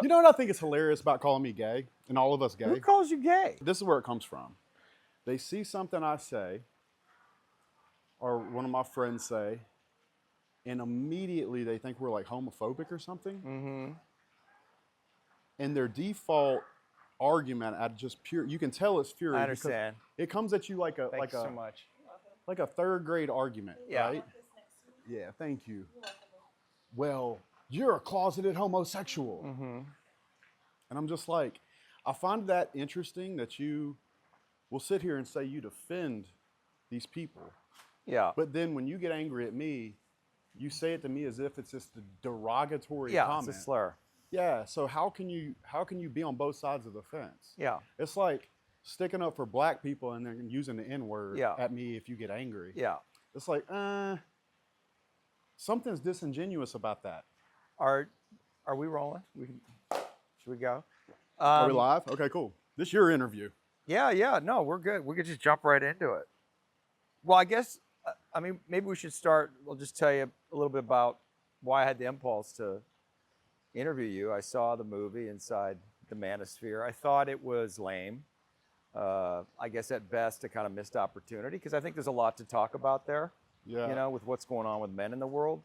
You know what I think is hilarious about calling me gay and all of us Who gay? calls you gay? This is where it comes from. They see something I say or one of my friends say, and immediately they think we're like homophobic or something. Mm-hmm. And their default argument at just pure, you can tell it's fury. I understand. It comes at you like a Thank you so much. like a third grade argument, Yeah. right? Yeah, thank you. Well, you're a closeted homosexual. Mm-hmm. And I'm just like, I find that interesting that you will sit here and say you defend these people. Yeah. But then when you get angry at me, you say it to me as if it's just a derogatory Yeah, comment. it's a slur. Yeah, so how can you be on both sides of the fence? Yeah. It's like sticking up for black people and then using the N-word at me if you get angry. Yeah. It's like, something's disingenuous about that. Are we rolling? Should we go? Are we live? Okay, cool. This is your interview. Yeah. No, we're good. We could just jump right into it. Well, I guess, I mean, maybe we should start. I'll just tell you a little bit about why I had the impulse to interview you. I saw the movie Inside the Manosphere. I thought it was lame. I guess at best a kind of missed opportunity because I think there's a lot to talk about there. Yeah. You know, with what's going on with men in the world.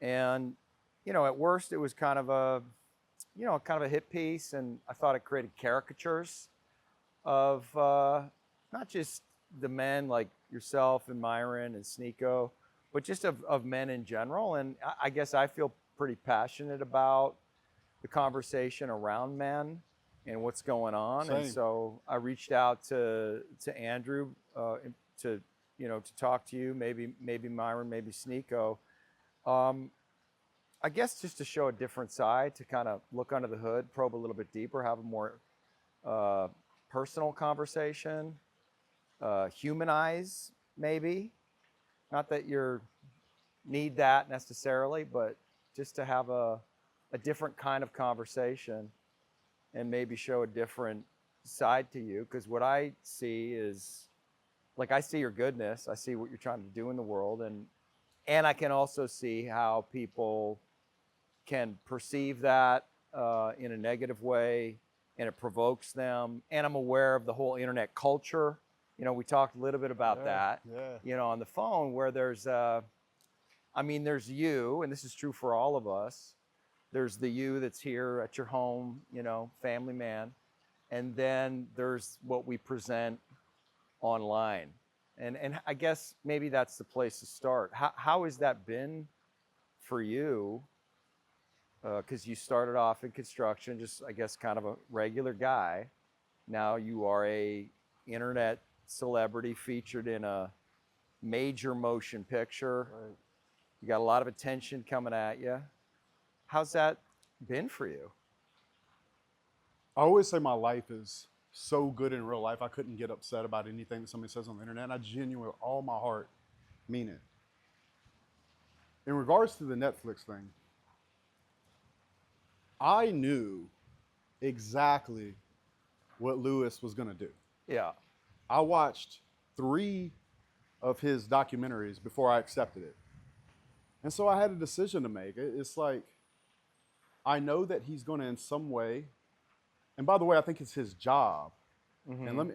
And, you know, at worst it was kind of a hit piece, and I thought it created caricatures of not just the men like yourself and Myron and Sneeko, but just of men in general. And I guess I feel pretty passionate about the conversation around men and what's going on. Same. And so I reached out to Andrew to talk to you, maybe Myron, maybe Sneeko. I guess just to show a different side, to kind of look under the hood, probe a little bit deeper, have a more personal conversation, humanize maybe. Not that you need that necessarily, but just to have a different kind of conversation and maybe show a different side to you. Because what I see is, like, I see your goodness. I see what you're trying to do in the world. And I can also see how people can perceive that in a negative way, and it provokes them. And I'm aware of the whole internet culture. You know, we talked a little bit about that, you know, on the phone, where there's you, and this is true for all of us. There's the you that's here at your home, you know, family man. And then there's what we present online. And I guess maybe that's the place to start. How has that been for you? Because you started off in construction, just, I guess, kind of a regular guy. Now you are a internet celebrity featured in a major motion picture. Right. You got a lot of attention coming at you. How's that been for you? I always say my life is so good in real life, I couldn't get upset about anything that somebody says on the internet. And I genuinely, with all my heart, mean it. In regards to the Netflix thing, I knew exactly what Lewis was going to do. Yeah. I watched 3 of his documentaries before I accepted it. And so I had a decision to make. It's like, I know that he's going to in some way, and by the way, I think it's his job. Mm-hmm. And let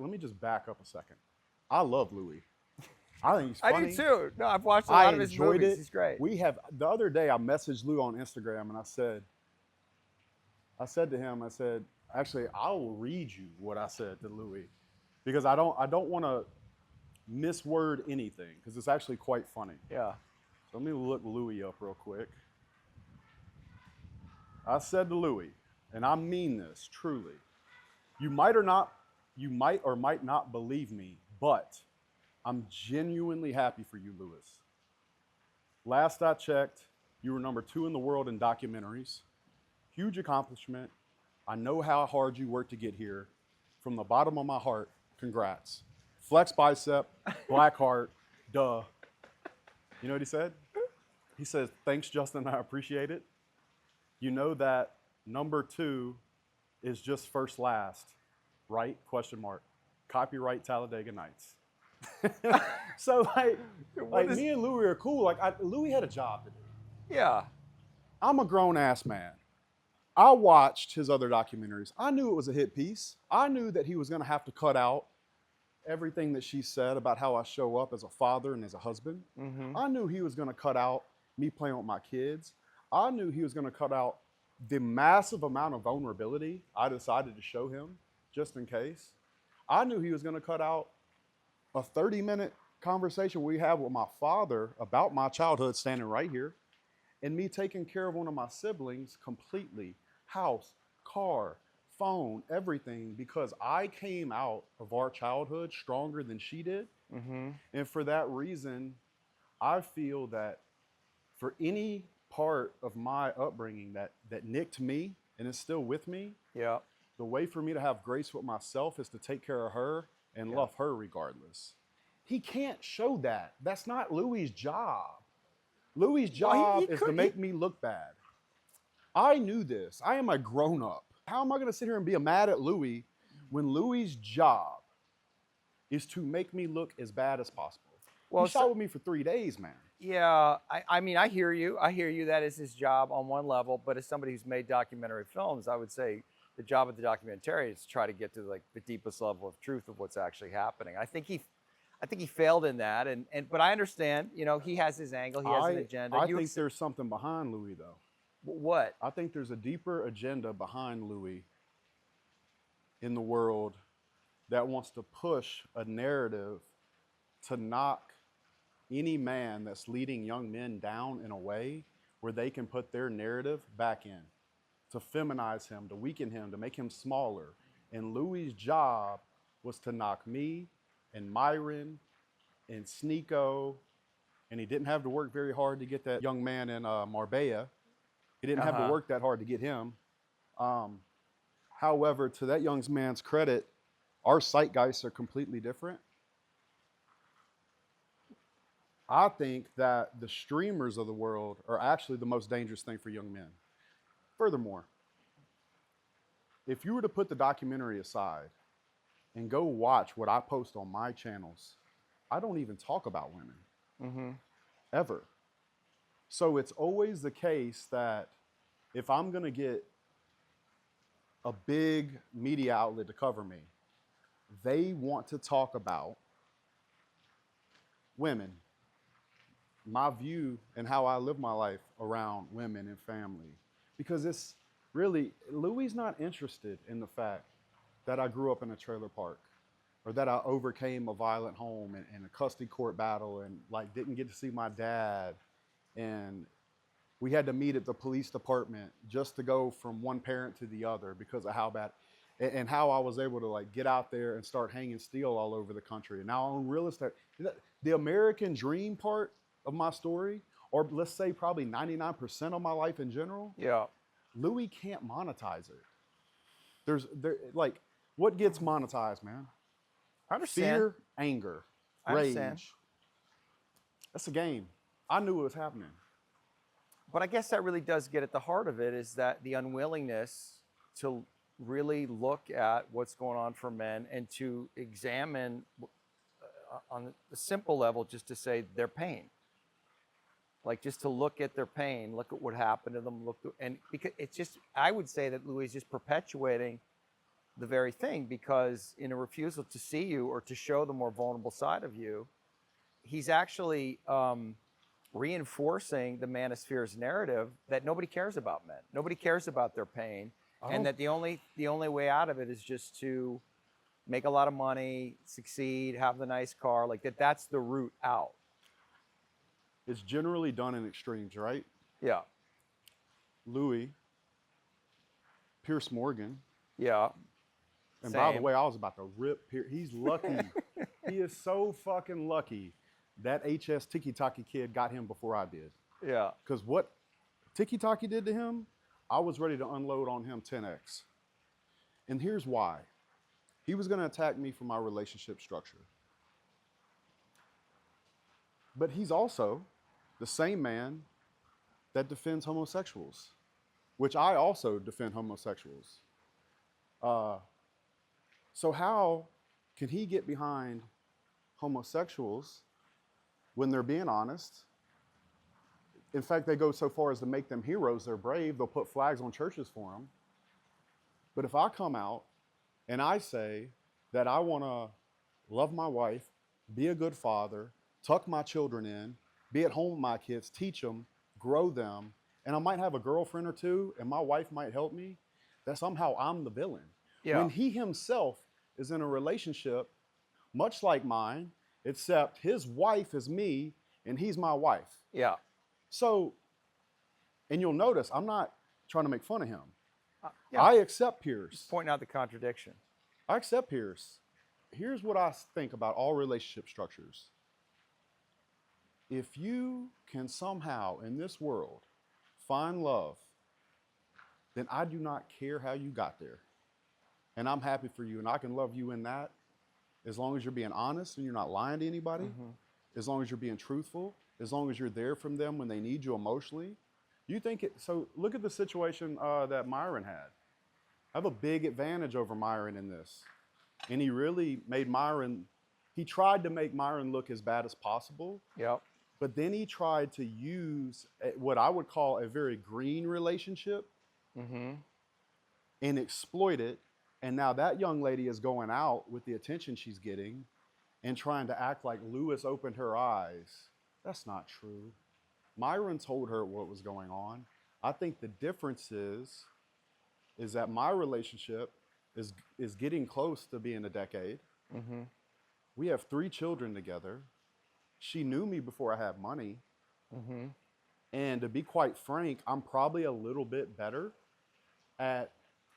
me just back up a second. I love Louis. I think he's funny. I do too. No, I've watched a lot of his movies. He's great. The other day I messaged Lou on Instagram and I said to him, actually, I will read you what I said to Louis, because I don't want to misword anything, because it's actually quite funny. Yeah. So let me look Louis up real quick. I said to Louis, and I mean this truly, you might or might not believe me, but I'm genuinely happy for you, Louis. Last I checked, you were number 2 in the world in documentaries. Huge accomplishment. I know how hard you worked to get here. From the bottom of my heart, congrats. Flex bicep, black heart, duh. You know what he said? He says, thanks, Justin, I appreciate it. You know that number 2 is just first last, right? ? Copyright Talladega Nights. So like me and Louis are cool. Like Louis had a job to do. Yeah. I'm a grown ass man. I watched his other documentaries. I knew it was a hit piece. I knew that he was going to have to cut out everything that she said about how I show up as a father and as a husband. Mm-hmm. I knew he was going to cut out me playing with my kids. I knew he was going to cut out the massive amount of vulnerability I decided to show him just in case. I knew he was going to cut out a 30-minute conversation we had with my father about my childhood standing right here and me taking care of one of my siblings completely, house, car, phone, everything, because I came out of our childhood stronger than she did. Mm-hmm. And for that reason, I feel that for any part of my upbringing that nicked me and is still with me, Yeah. the way for me to have grace with myself is to take care of her and love her regardless. He can't show that. That's not Louis's job. Louis's job is to make me look bad. I knew this. I am a grown up. How am I going to sit here and be mad at Louis when Louis's job is to make me look as bad as possible? Well, he shot with me for 3 days, man. Yeah, I mean, I hear you. I hear you. That is his job on one level. But as somebody who's made documentary films, I would say the job of the documentarian is to try to get to like the deepest level of truth of what's actually happening. I think he failed in that. But I understand. You know, he has his angle. He has an agenda. I think there's something behind Louis, though. What? I think there's a deeper agenda behind Louis in the world that wants to push a narrative to knock any man that's leading young men down in a way where they can put their narrative back in, to feminize him, to weaken him, to make him smaller. And Louis's job was to knock me and Myron and Sneeko, and he didn't have to work very hard to get that young man in Marbella. He didn't have to work that hard to get him. However, to that young man's credit, our zeitgeists are completely different. I think that the streamers of the world are actually the most dangerous thing for young men. Furthermore, if you were to put the documentary aside and go watch what I post on my channels, I don't even talk about women, ever. So it's always the case that if I'm going to get a big media outlet to cover me, they want to talk about women, my view and how I live my life around women and family. Because it's really, Louis not interested in the fact that I grew up in a trailer park or that I overcame a violent home and a custody court battle and like didn't get to see my dad. And we had to meet at the police department just to go from one parent to the other because of how bad, and how I was able to like get out there and start hanging steel all over the country. And now I own real estate. The American dream part of my story, or let's say probably 99% of my life in general, Louis can't monetize it. Like, what gets monetized, man? I understand. Fear, anger, rage. That's a game. I knew it was happening. But I guess that really does get at the heart of it, is that the unwillingness to really look at what's going on for men and to examine on the simple level, just to say their pain. Like just to look at their pain, look at what happened to them, and because it's just, I would say that Louis is just perpetuating the very thing, because in a refusal to see you or to show the more vulnerable side of you, he's actually reinforcing the manosphere's narrative that nobody cares about men. Nobody cares about their pain, and that the only way out of it is just to make a lot of money, succeed, have the nice car, like that's the route out. It's generally done in extremes, right? Yeah. Louis, Pierce Morgan. Yeah. And by the way, I was about to rip Pierce. He's lucky. He is so fucking lucky that HS Tiki Taki kid got him before I did. Yeah. Because what Tiki Taki did to him, I was ready to unload on him 10x. And here's why. He was going to attack me for my relationship structure. But he's also the same man that defends homosexuals, which I also defend homosexuals. So how can he get behind homosexuals when they're being honest, In fact, they go so far as to make them heroes. They're brave. They'll put flags on churches for them. But if I come out and I say that I want to love my wife, be a good father, tuck my children in, be at home with my kids, teach them, grow them, and I might have a girlfriend or two, and my wife might help me, that somehow I'm the villain. Yeah. When he himself is in a relationship much like mine, except his wife is me and he's my wife. Yeah. So, and you'll notice I'm not trying to make fun of him. Yeah. I accept Pierce. Just pointing out the contradiction. I accept Pierce. Here's what I think about all relationship structures. If you can somehow in this world find love, then I do not care how you got there. And I'm happy for you, and I can love you in that as long as you're being honest and you're not lying to anybody, as long as you're being truthful, as long as you're there from them when they need you emotionally. You think it, so look at the situation that Myron had. I have a big advantage over Myron in this. And he really made Myron, he tried to make Myron look as bad as possible. Yep. But then he tried to use what I would call a very green relationship and exploit it. And now that young lady is going out with the attention she's getting and trying to act like Lewis opened her eyes. That's not true. Myron told her what was going on. I think the difference is that my relationship is getting close to being a decade. We have 3 children together. She knew me before I had money. And to be quite frank, I'm probably a little bit better at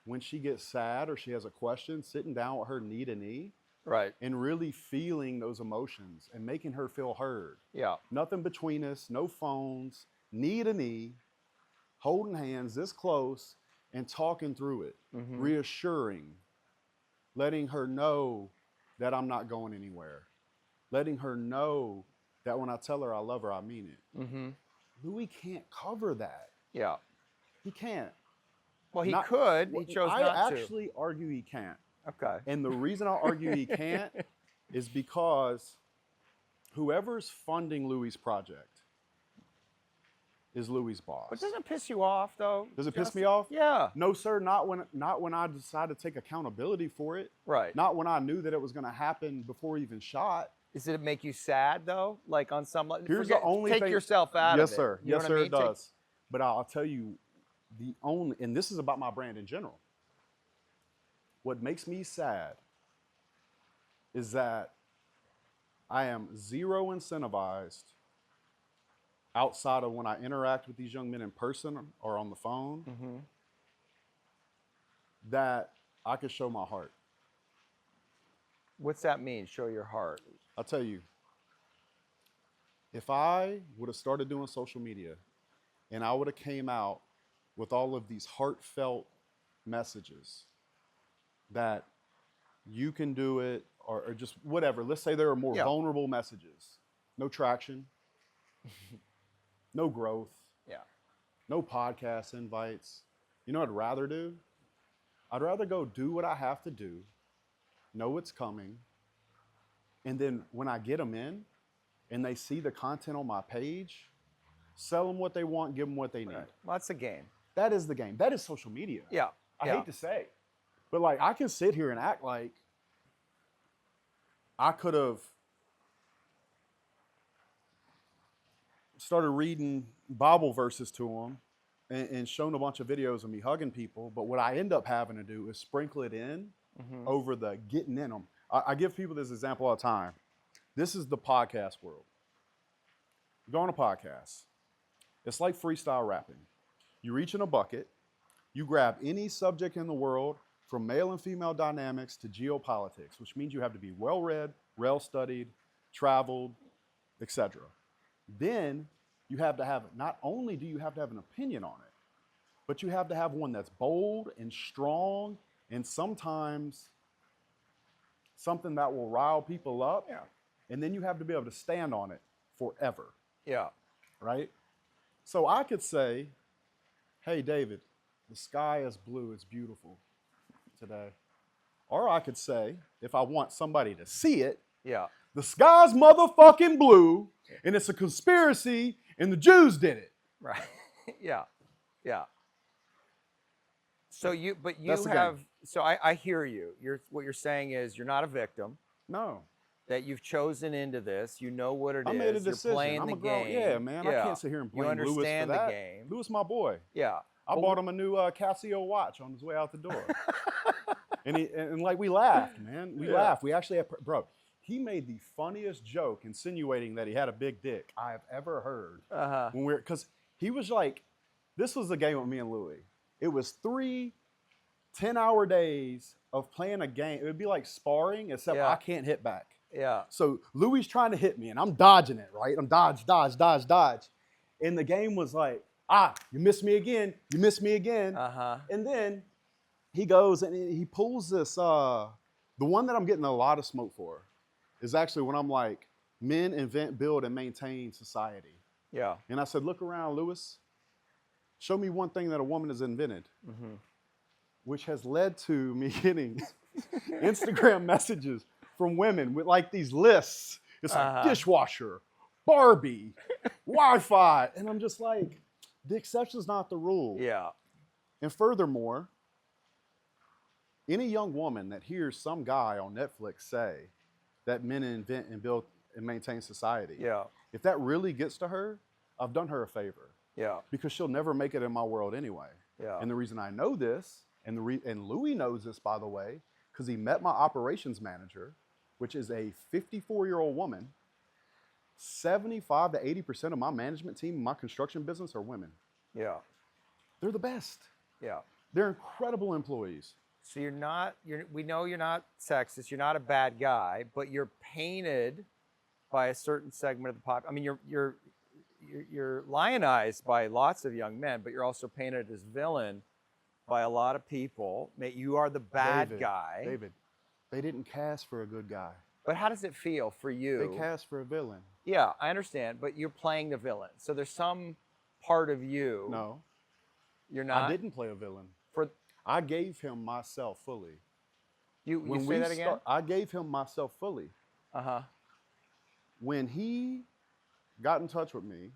when she gets sad or she has a question, sitting down with her knee to knee. Right. And really feeling those emotions and making her feel heard. Yeah. Nothing between us, no phones, knee to knee, holding hands this close and talking through it, reassuring, letting her know that I'm not going anywhere, letting her know that when I tell her I love her, I mean it. Louis can't cover that. Yeah. He can't. Well, he could. He chose not to. I actually argue he can't. Okay. And the reason I argue he can't is because whoever's funding Louis' project is Louis' boss. But doesn't it piss you off, though? Does it piss me off? Yeah. No, sir, not when I decided to take accountability for it. Right. Not when I knew that it was going to happen before he even shot. Does it make you sad, though? Like on some level? Here's the only take thing. yourself out of it. Yes, sir. You know Yes, what sir, I mean? it does. But I'll tell you, the only, and this is about my brand in general. What makes me sad is that I am zero incentivized outside of when I interact with these young men in person or on the phone that I could show my heart. What's that mean, show your heart? I'll tell you, if I would have started doing social media and I would have came out with all of these heartfelt messages that you can do it or just whatever. Let's say there are more vulnerable messages. No traction. No growth. Yeah. No podcast invites. You know what I'd rather do? I'd rather go do what I have to do, know it's coming, and then when I get them in and they see the content on my page, sell them what they want, give them what they need. Right. Well, that's the game. That is the game. That is social media. Yeah. I hate to say. But like I can sit here and act like I could have started reading Bible verses to them and shown a bunch of videos of me hugging people. But what I end up having to do is sprinkle it in over the getting in them. I give people this example all the time. This is the podcast world. You go on a podcast. It's like freestyle rapping. You reach in a bucket. You grab any subject in the world from male and female dynamics to geopolitics, which means you have to be well-read, well-studied, traveled, etc. Then you have to have, not only do you have to have an opinion on it, but you have to have one that's bold and strong and sometimes something that will rile people up. Yeah. And then you have to be able to stand on it forever. Yeah. Right? So I could say, hey, David, the sky is blue, it's beautiful today. Or I could say, if I want somebody to see it, Yeah. the sky's motherfucking blue, and it's a conspiracy, and the Jews did it. Right. Yeah. Yeah. So you, but That's you the game. have, so I hear you. What you're saying is you're not a victim, No. that you've chosen into this. You know what it I made a is. You're decision. playing I'm the a grown. Yeah, game. man. I Yeah. can't sit here and You blame Lewis for understand the that. game. Lewis, my boy. Yeah. I bought him a new Casio watch on his way out the door. and like we laughed, man. We Yeah. laughed. We actually had, bro. He made the funniest joke insinuating that he had a big dick I have ever heard. Uh-huh. When because he was like, this was the game with me and Louie. It was 3 10-hour days of playing a game. It would be like sparring, except Yeah. I can't hit back. Yeah. So Louie's trying to hit me, and I'm dodging it, right? I'm dodge. And the game was like, you missed me again. You missed me again. Uh-huh. And then he goes and he pulls this, the one that I'm getting a lot of smoke for is actually when I'm like, men invent, build, and maintain society. Yeah. And I said, look around, Lewis. Show me one thing that a woman has invented, which has led to me getting Instagram messages from women with like these lists. It's like dishwasher, Barbie, Wi-Fi. And I'm just like, the exception's not the rule. Yeah. And furthermore, any young woman that hears some guy on Netflix say that men invent and build and maintain society, Yeah. if that really gets to her, I've done her a favor. Yeah. Because she'll never make it in my world anyway. Yeah. And the reason I know this, and Louis knows this, by the way, because he met my operations manager, which is a 54-year-old woman. 75 to 80% of my management team, my construction business, are women. Yeah. They're the best. Yeah. They're incredible employees. So we know you're not sexist, you're not a bad guy, but you're painted by a certain segment of the pop. I mean, you're lionized by lots of young men, but you're also painted as villain by a lot of people. You are the bad guy. David, they didn't cast for a good guy. But how does it feel for you? They cast for a villain. Yeah, I understand, but you're playing the villain. So there's some part of you. No. You're not. I didn't play a villain. For I gave him myself fully. you say that again? I gave him myself fully. Uh-huh. When he got in touch with me,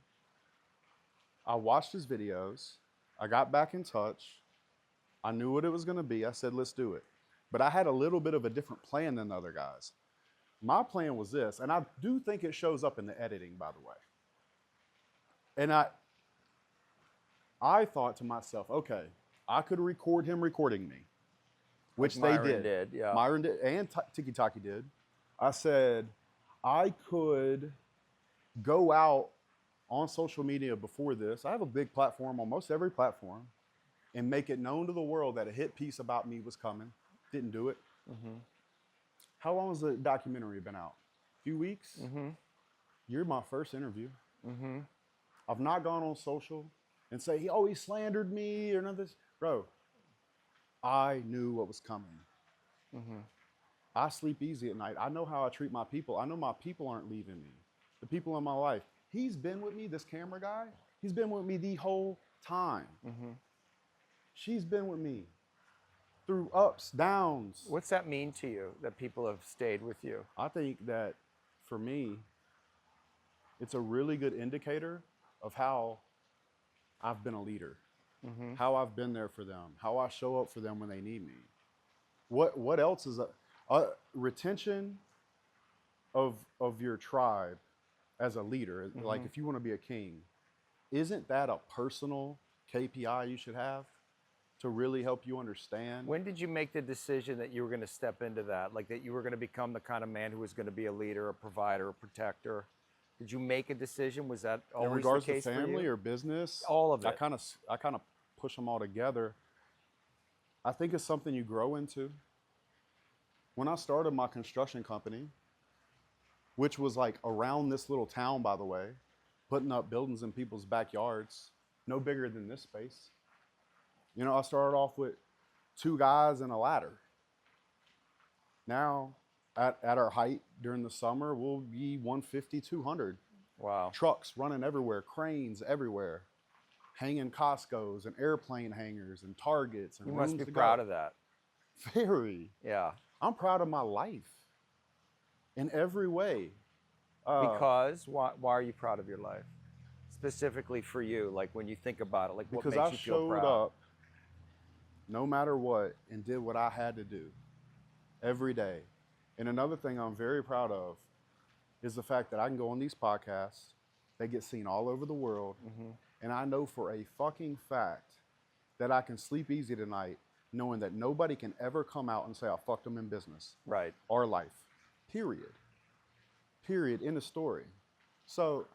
I watched his videos. I got back in touch. I knew what it was going to be. I said, let's do it. But I had a little bit of a different plan than the other guys. My plan was this, and I do think it shows up in the editing, by the way. And I thought to myself, okay, I could record him recording me, which Like they Myron did. did, yeah. Myron did, and Tiki Taki did. I said, I could go out on social media before this. I have a big platform, almost every platform, and make it known to the world that a hit piece about me was coming. Didn't do it. How long has the documentary been out? A few weeks? You're my first interview. I've not gone on social and say, he always slandered me or none of this. Bro, I knew what was coming. I sleep easy at night. I know how I treat my people. I know my people aren't leaving me. The people in my life. He's been with me, this camera guy, he's been with me the whole time. She's been with me through ups, downs. What's that mean to you, that people have stayed with you? I think that for me, it's a really good indicator of how I've been a leader, how I've been there for them, how I show up for them when they need me. What else is a retention of your tribe as a leader? Like if you want to be a king, isn't that a personal KPI you should have to really help you understand? When did you make the decision that you were going to step into that? Like that you were going to become the kind of man who was going to be a leader, a provider, a protector? Did you make a decision? Was that always in regards the case to family for you? or business? All of it. I kind of push them all together. I think it's something you grow into. When I started my construction company, which was like around this little town, by the way, putting up buildings in people's backyards, no bigger than this space. You know, I started off with 2 guys and a ladder. Now, at our height during the summer, we'll be 150, 200. Wow. Trucks running everywhere, cranes everywhere, hanging Costco's and airplane hangars and Targets. And You must rooms be to proud go. of that. Very. Yeah. I'm proud of my life in every way. Because why are you proud of your life? specifically for you? Like when you think about it, like what Because makes I you feel showed proud? up no matter what and did what I had to do every day. And another thing I'm very proud of is the fact that I can go on these podcasts, they get seen all over the world, and I know for a fucking fact that I can sleep easy tonight knowing that nobody can ever come out and say I fucked them in business Right. or life. Period. Period. In the story. So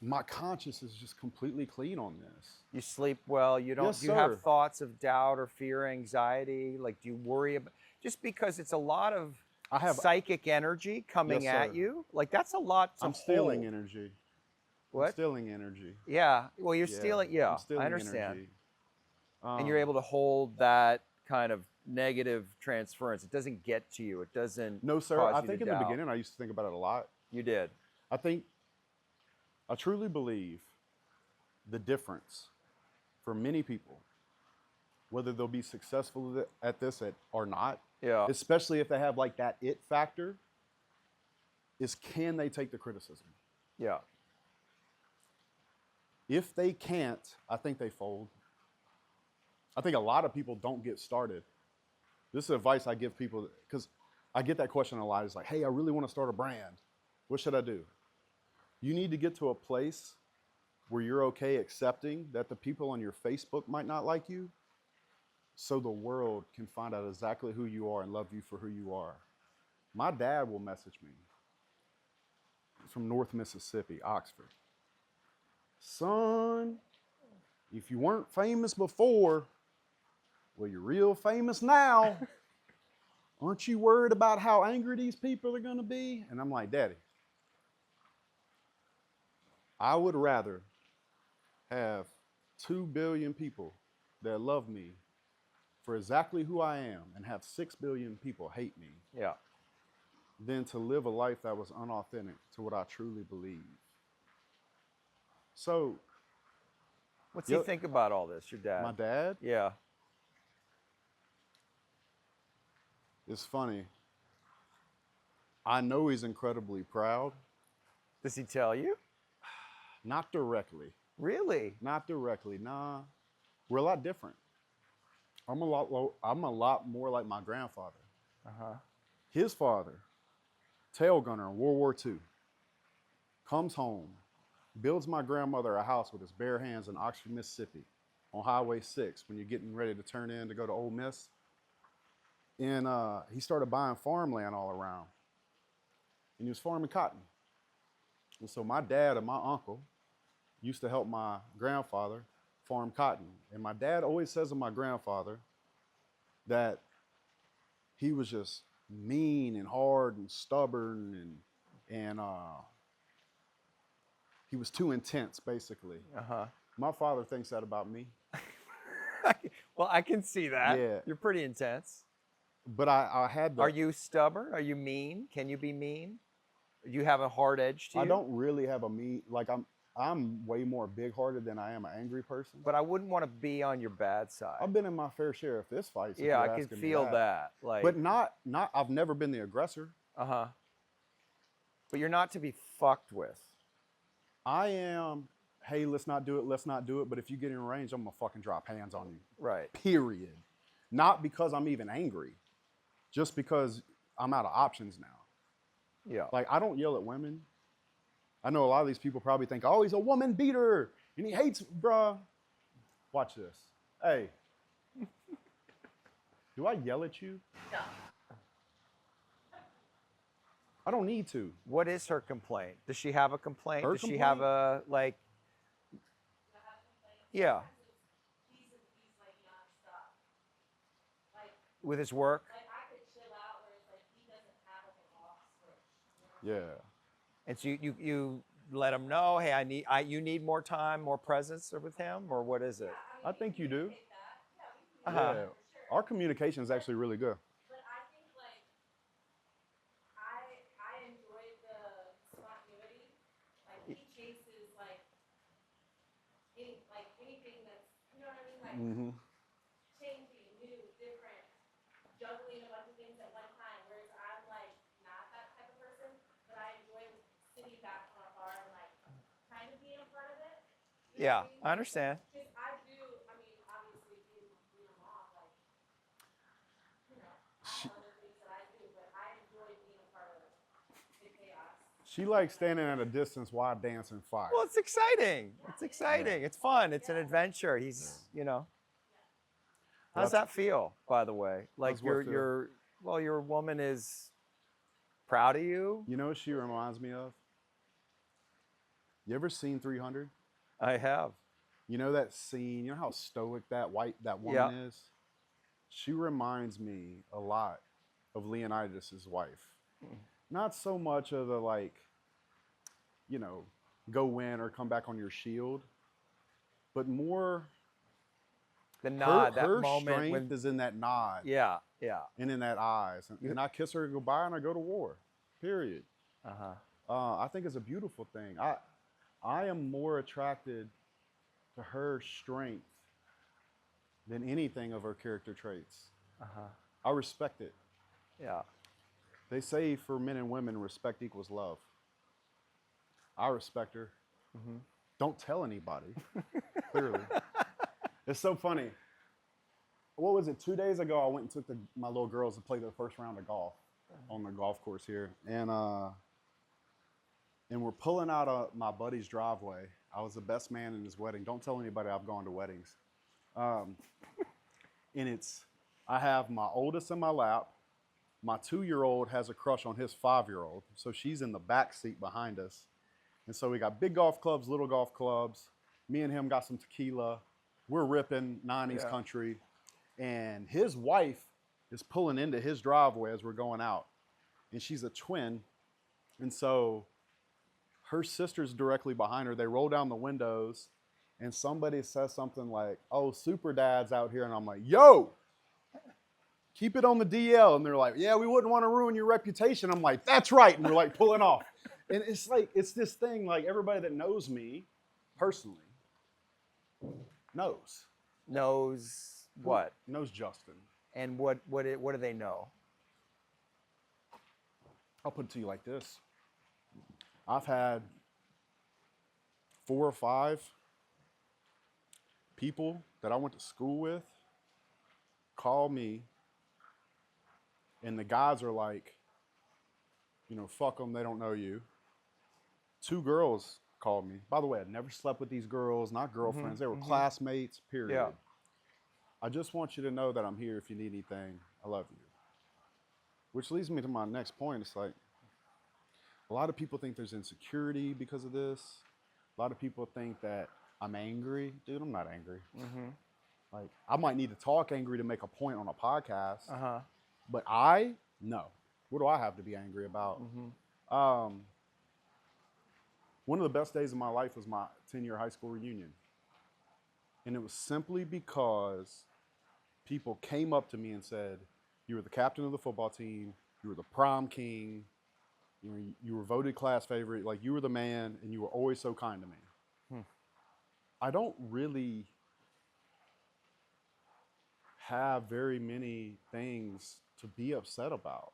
my conscience is just completely clean on this. You sleep well. You don't. Yes, Do you have sir. thoughts of doubt or fear, anxiety? Like, do you worry about just because it's a lot of I have psychic energy coming Yes, at sir. you? Like that's a lot to I'm stealing hold. energy. I'm What? stealing energy. Yeah. Well, you're Yeah, stealing. I'm Yeah, I stealing understand. energy. And you're able to hold that kind of negative transference. It doesn't get to you. It doesn't. No, sir. Cause I you think to in the doubt. beginning I used to think about it a lot. You did. I truly believe the difference for many people, whether they'll be successful at this or not, Yeah. especially if they have like that it factor, is can they take the criticism? Yeah. If they can't, I think they fold. I think a lot of people don't get started. This is advice I give people because I get that question a lot. It's like, hey, I really want to start a brand. What should I do? You need to get to a place where you're okay accepting that the people on your Facebook might not like you, so the world can find out exactly who you are and love you for who you are. My dad will message me from North Mississippi, Oxford. Son, if you weren't famous before, well, you're real famous now. Aren't you worried about how angry these people are going to be? And I'm like, Daddy, I would rather have 2 billion people that love me for exactly who I am and have 6 billion people hate me Yeah. than to live a life that was unauthentic to what I truly believe. So, What's he think about all this, your dad? my dad, Yeah. it's funny. I know he's incredibly proud. Does he tell you? Not directly. Really? Not directly. Nah. We're a lot different. I'm a lot more like my grandfather. Uh-huh. His father, tail gunner in World War II, comes home, builds my grandmother a house with his bare hands in Oxford, Mississippi, on Highway 6 when you're getting ready to turn in to go to Ole Miss. And he started buying farmland all around. And he was farming cotton. And so my dad and my uncle used to help my grandfather farm cotton. And my dad always says of my grandfather that he was just mean and hard and stubborn and he was too intense, basically. Uh-huh. My father thinks that about me. Well, I can see that. Yeah. You're pretty intense. But I had the... Are you stubborn? Are you mean? Can you be mean? Do you have a hard edge to you? I don't really have a mean... Like, I'm way more big-hearted than I am an angry person. But I wouldn't want to be on your bad side. I've been in my fair share of fist fights. Yeah, I can feel that. Like, but not. I've never been the aggressor. Uh-huh. But you're not to be fucked with. I am. Hey, let's not do it. Let's not do it. But if you get in range, I'm gonna fucking drop hands on you. Right. Period. Not because I'm even angry, just because I'm out of options now. Yeah. Like, I don't yell at women. I know a lot of these people probably think, oh, he's a woman beater and he hates, bruh. Watch this. Hey. Do I yell at you? No. I don't need to. What is her complaint? Does she have a complaint? Her Does she have a, like, yeah, He's like nonstop. Like with his work? I could chill out where it's like he doesn't have like an off switch. Yeah. And so you let him know, hey, you need more time, more presence with him, or what is it? I think you do. Uh-huh. Yeah. Our communication is actually really good. But I think like I enjoy the spontaneity. Like he chases like anything that's, you know what I mean? Like Mm-hmm. changing, new, different, juggling a bunch of things at one time. Whereas I'm like not that type of person, but I enjoy sitting back on a bar and like trying to be You know Yeah, what I mean? I understand. Because I do, I mean, obviously being a mom, like, you know, I have other things that I do, but I enjoy being a part of the chaos. She likes standing at a distance while dancing fire. Well, it's exciting. It's exciting. It's fun. It's an adventure. He's, you know. How's that feel, by the way? Like How's what feel? your woman is proud of you. You know what she reminds me of? You ever seen 300? I have. You know that scene? You know how stoic that woman Yeah. is? She reminds me a lot of Leonidas' wife. Not so much of the like, you know, go win or come back on your shield, but more The nod, that her moment strength when. is in that nod Yeah, yeah. and in that eyes. And I kiss her goodbye and I go to war. Period. Uh-huh. I think it's a beautiful thing. I am more attracted to her strength than anything of her character traits. Uh-huh. I respect it. Yeah. They say for men and women, respect equals love. I respect her. Mm-hmm. Don't tell anybody, clearly. It's so funny. What was it? 2 days ago, I went and took my little girls to play their first round of golf on the golf course here. And we're pulling out of my buddy's driveway. I was the best man in his wedding. Don't tell anybody I've gone to weddings. And I have my oldest in my lap. My 2-year-old has a crush on his 5-year-old. So she's in the back seat behind us. And so we got big golf clubs, little golf clubs. Me and him got some tequila. We're ripping 90s country. And his wife is pulling into his driveway as we're going out. And she's a twin. And so her sister's directly behind her. They roll down the windows. And somebody says something like, "Oh, Super Dad's out here." And I'm like, "Yo, keep it on the DL." And they're like, "Yeah, we wouldn't want to ruin your reputation." I'm like, "That's right." And we're like pulling off. And it's like, it's this thing, like everybody that knows me personally knows. Knows what? Knows Justin. And what do they know? I'll put it to you like this. I've had 4 or 5 people that I went to school with call me, and the guys are like, you know, fuck them, they don't know you. 2 girls called me. By the way, I never slept with these girls, not girlfriends. They were classmates, period. Yeah. I just want you to know that I'm here if you need anything. I love you. Which leads me to my next point. It's like, a lot of people think there's insecurity because of this. A lot of people think that I'm angry. Dude, I'm not angry. Like, I might need to talk angry to make a point on a podcast. But no. What do I have to be angry about? One of the best days of my life was my 10-year high school reunion. And it was simply because people came up to me and said, "You were the captain of the football team. You were the prom king. You were voted class favorite. Like, you were the man, and you were always so kind to me." I don't really have very many things to be upset about.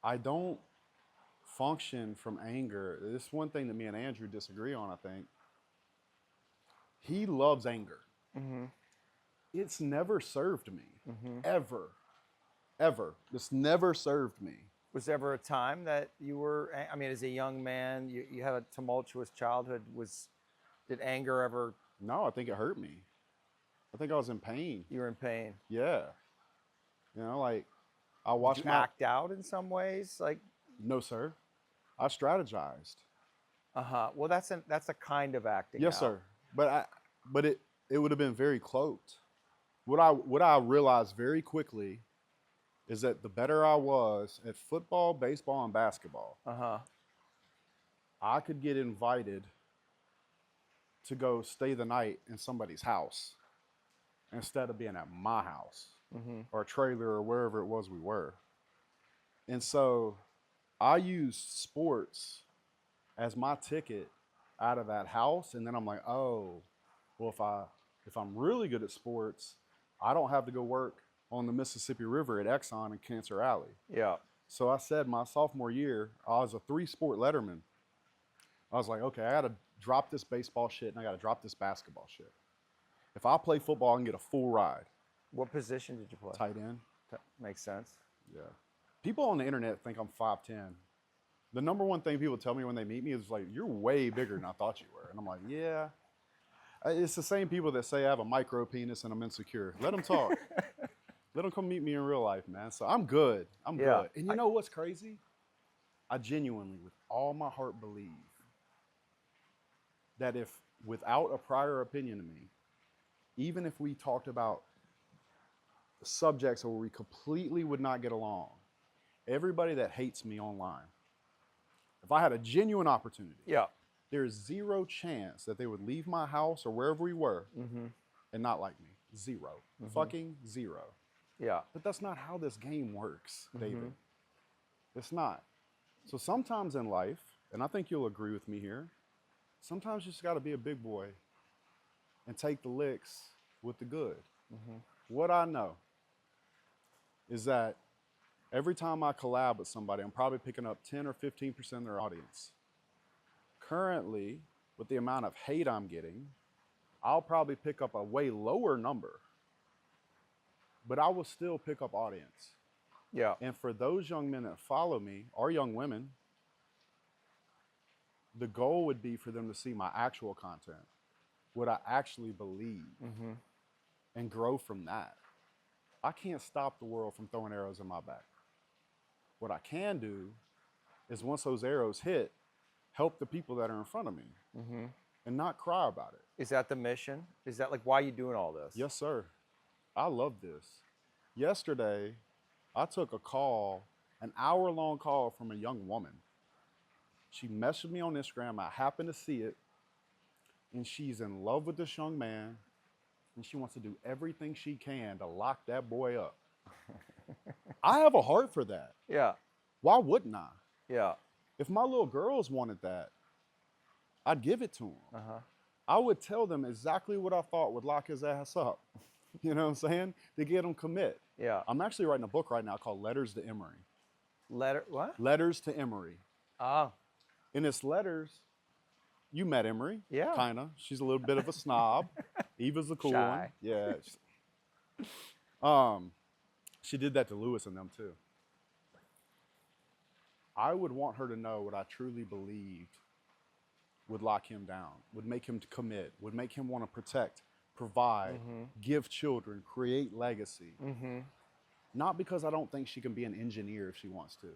I don't function from anger. This is one thing that me and Andrew disagree on, I think. He loves anger. It's never served me. Ever. It's never served me. Was there ever a time that you were, I mean, as a young man, you had a tumultuous childhood. Did anger ever? No, I think it hurt me. I think I was in pain. You were in pain. Yeah. You know, like, I watched Did you act out in some ways? Like, no, sir. I strategized. Well, that's a kind of acting Yes, out. sir. But it would have been very cloaked. What I realized very quickly is that the better I was at football, baseball, and basketball, I could get invited to go stay the night in somebody's house instead of being at my house or a trailer or wherever it was we were. And so I used sports as my ticket out of that house. And then I'm like, oh, well, if I'm really good at sports, I don't have to go work on the Mississippi River at Exxon and Cancer Alley. Yeah. So I said my sophomore year, I was a 3-sport letterman. I was like, okay, I got to drop this baseball shit and I got to drop this basketball shit. If I play football, I can get a full ride. What position did you play? Tight end. Makes sense. Yeah. People on the internet think I'm 5'10". The number one thing people tell me when they meet me is like, you're way bigger than I thought you were. And I'm like, yeah. It's the same people that say I have a micro penis and I'm insecure. Let them talk. Let them come meet me in real life, man. So I'm good. I'm good. And you know what's crazy? I genuinely, with all my heart, believe that if, without a prior opinion of me, even if we talked about subjects where we completely would not get along, everybody that hates me online, if I had a genuine opportunity, there's zero chance that they would leave my house or wherever we were and not like me. Zero. Fucking zero. Yeah. But that's not how this game works, David. It's not. So sometimes in life, and I think you'll agree with me here, sometimes you just got to be a big boy and take the licks with the good. What I know is that every time I collab with somebody, I'm probably picking up 10 or 15% of their audience. Currently, with the amount of hate I'm getting, I'll probably pick up a way lower number, but I will still pick up audience. Yeah. And for those young men that follow me, or young women, the goal would be for them to see my actual content, what I actually believe, and grow from that. I can't stop the world from throwing arrows in my back. What I can do is once those arrows hit, help the people that are in front of me and not cry about it. Is that the mission? Is that like why are you doing all this? Yes, sir. I love this. Yesterday, I took a call, an hour-long call from a young woman. She messaged me on Instagram. I happened to see it. And she's in love with this young man. And she wants to do everything she can to lock that boy up. I have a heart for that. Yeah. Why wouldn't I? Yeah. If my little girls wanted that, I'd give it to them. I would tell them exactly what I thought would lock his ass up. You know what I'm saying? To get him commit. Yeah. I'm actually writing a book right now called Letters to Emery. What? Letters to Emery. Oh. In its letters, you met Emery. Yeah. Kinda. She's a little bit of a snob. Eva's a cool Shy. one. Yeah. She did that to Lewis and them too. I would want her to know what I truly believed would lock him down, would make him commit, would make him want to protect, provide, give children, create legacy. Not because I don't think she can be an engineer if she wants to.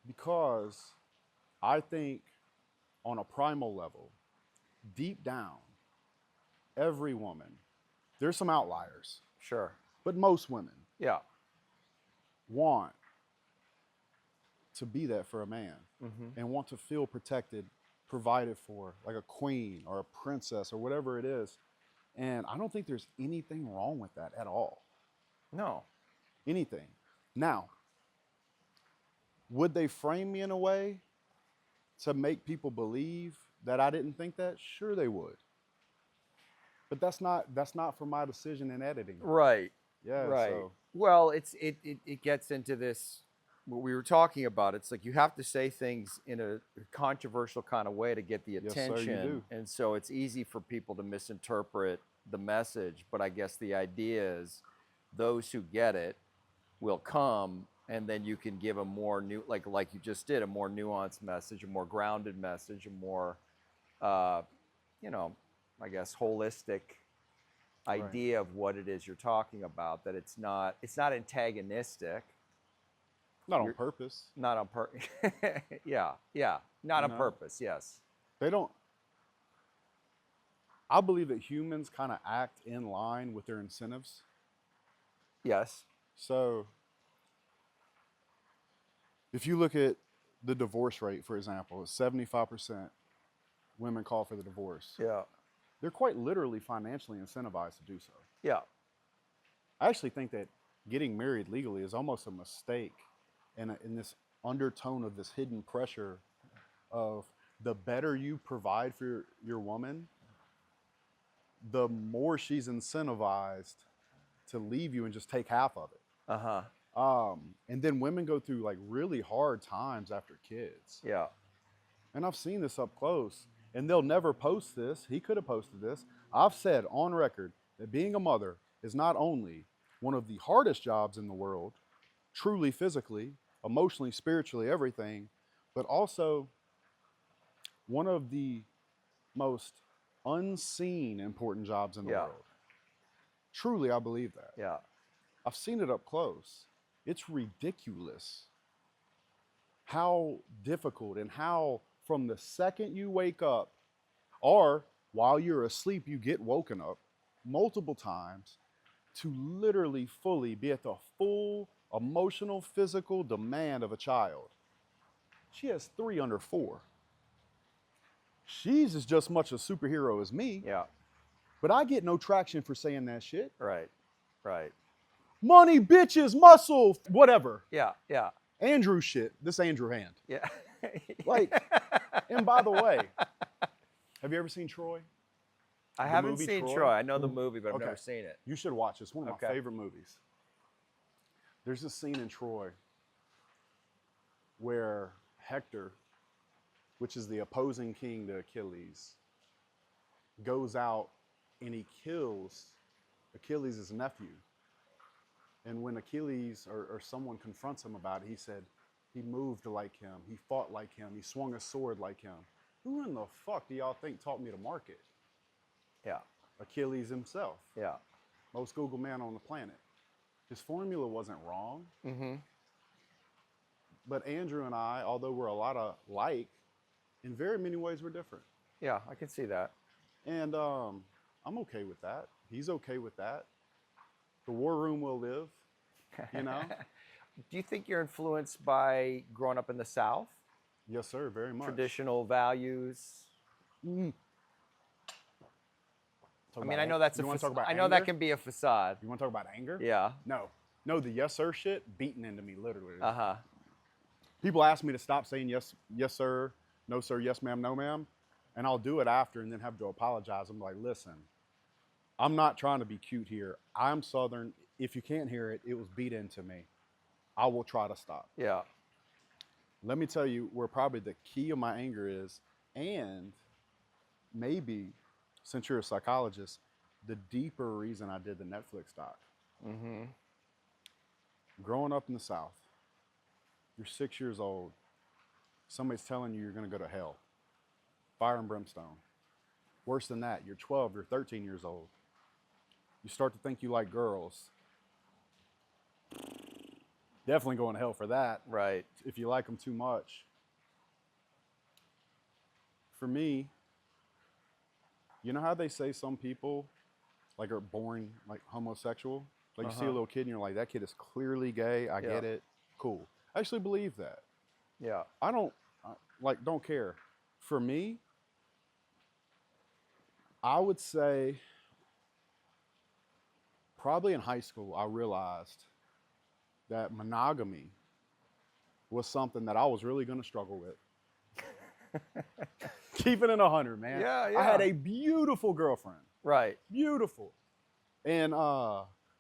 Because I think on a primal level, deep down, every woman, there's some outliers, Sure. but most women Yeah. want to be that for a man and want to feel protected, provided for, like a queen or a princess or whatever it is. And I don't think there's anything wrong with that at all. No. Anything. Now, would they frame me in a way to make people believe that I didn't think that? Sure they would. But that's not for my decision in editing. Right. Yeah. Right. So, Well, it gets into this what we were talking about. It's like you have to say things in a controversial kind of way to get the Yes, sir, you attention. do. And so it's easy for people to misinterpret the message. But I guess the idea is those who get it will come, and then you can give a more like you just did, a more nuanced message, a more grounded message, a more I guess holistic idea of what it is you're talking about, that it's not antagonistic. not on purpose. Not on purpose. Yeah. Not on purpose, yes. They don't. I believe that humans kind of act in line with their incentives. Yes. So if you look at the divorce rate, for example, it's 75% women call for the divorce. Yeah. They're quite literally financially incentivized to do so. Yeah. I actually think that getting married legally is almost a mistake in this undertone of this hidden pressure of the better you provide for your woman, the more she's incentivized to leave you and just take half of it. And then women go through like really hard times after kids. Yeah. and I've seen this up close, and they'll never post this. He could have posted this. I've said on record that being a mother is not only one of the hardest jobs in the world, truly physically, emotionally, spiritually, everything, but also one of the most unseen important jobs in the world. Truly, I believe that. Yeah. I've seen it up close. It's ridiculous how difficult and how from the second you wake up or while you're asleep, you get woken up multiple times to literally fully be at the full emotional, physical demand of a child. She has 3 under 4. She's as just much a superhero as me. Yeah. But I get no traction for saying that shit. Right. Right. Money, bitches, muscle, whatever. Yeah. Yeah. Andrew shit. This Andrew hand. Yeah. Like, and by the way, have you ever seen Troy? I The haven't movie seen Troy? Troy. I know the movie, but I've Okay. never seen it. You should watch it. It's one of my Okay. favorite movies. There's this scene in Troy where Hector, which is the opposing king to Achilles, goes out and he kills Achilles' nephew. And when Achilles or someone confronts him about it, he said, he moved like him, he fought like him, he swung a sword like him. Who in the fuck do y'all think taught me to market? Yeah. Achilles himself. Yeah. Most Google man on the planet. His formula wasn't wrong. Mm-hmm. But Andrew and I, although we're a lot alike, in very many ways we're different. Yeah, I can see that. And I'm okay with that. He's okay with that. The war room will live, you know? Do you think you're influenced by growing up in the South? Yes, sir, very much. Traditional values? Mm. I mean, I know that's you want to talk about I know anger? that can be a facade. You want to talk about anger? Yeah. No, the yes, sir shit beaten into me, literally. Uh-huh. People ask me to stop saying yes, yes, sir, no, sir, yes, ma'am, no, ma'am. And I'll do it after and then have to apologize. I'm like, listen, I'm not trying to be cute here. I'm Southern. If you can't hear it, it was beat into me. I will try to stop. Yeah. Let me tell you where probably the key of my anger is, and maybe, since you're a psychologist, the deeper reason I did the Netflix doc. Mm-hmm. Growing up in the South, you're 6 years old. Somebody's telling you you're going to go to hell. Fire and brimstone. Worse than that, you're 12, you're 13 years old. You start to think you like girls. Definitely going to hell for that. Right. If you like them too much. For me, you know how they say some people like are born like homosexual? Like you see a little kid and you're like, that kid is clearly gay. I get it. Cool. I actually believe that. Yeah. I don't don't care. For me, I would say probably in high school, I realized that monogamy was something that I was really going to struggle with. Keeping it 100, man. Yeah, I had yeah. a beautiful girlfriend. Right. Beautiful. And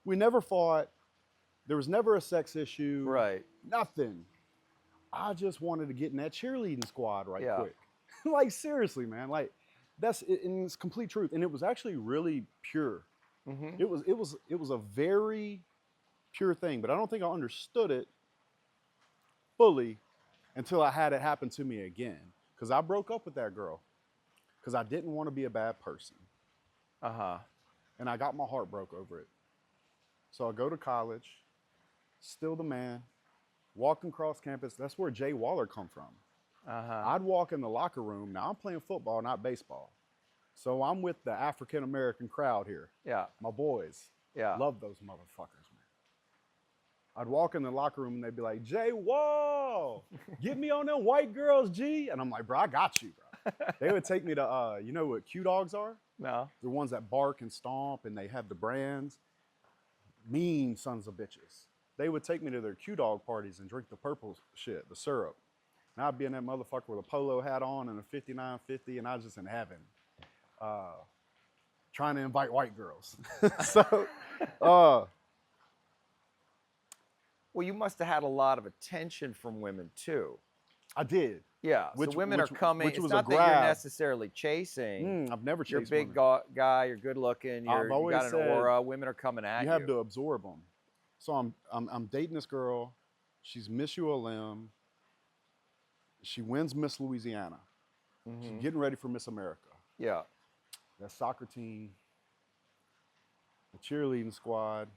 we never fought. There was never a sex issue. Right. Nothing. I just wanted to get in that cheerleading squad right Yeah. quick. Like, seriously, man. Like, that's it, and it's complete truth. And it was actually really pure. Mm-hmm. It was a very pure thing, but I don't think I understood it fully until I had it happen to me again. Because I broke up with that girl because I didn't want to be a bad person. Uh-huh. And I got my heart broke over it. So I go to college, still the man, walking across campus. That's where Jay Waller come from. Uh-huh. I'd walk in the locker room. Now I'm playing football, not baseball. So I'm with the African-American crowd here. Yeah. My boys. Yeah. Love those motherfuckers, man. I'd walk in the locker room and they'd be like, Jay Wall, get me on them white girls, G. And I'm like, bro, I got you, bro. They would take me to, you know what Q-Dogs are? No. The ones that bark and stomp and they have the brands. Mean sons of bitches. They would take me to their Q-Dog parties and drink the purple shit, the syrup. And I'd be in that motherfucker with a polo hat on and a 5950, and I was just in heaven. Trying to invite white girls. So, Well, you must have had a lot of attention from women too. I did. Yeah. Which- so women are which- coming. which It's was a not that you're grab. necessarily chasing. I've never You're a chased big women. guy. You're good looking. I've You always got an said aura. Women are coming at You you. have to absorb them. So I'm dating this girl. She's Miss ULM. She wins Miss Louisiana. She's getting ready for Miss America. Yeah. That soccer team, the cheerleading squad,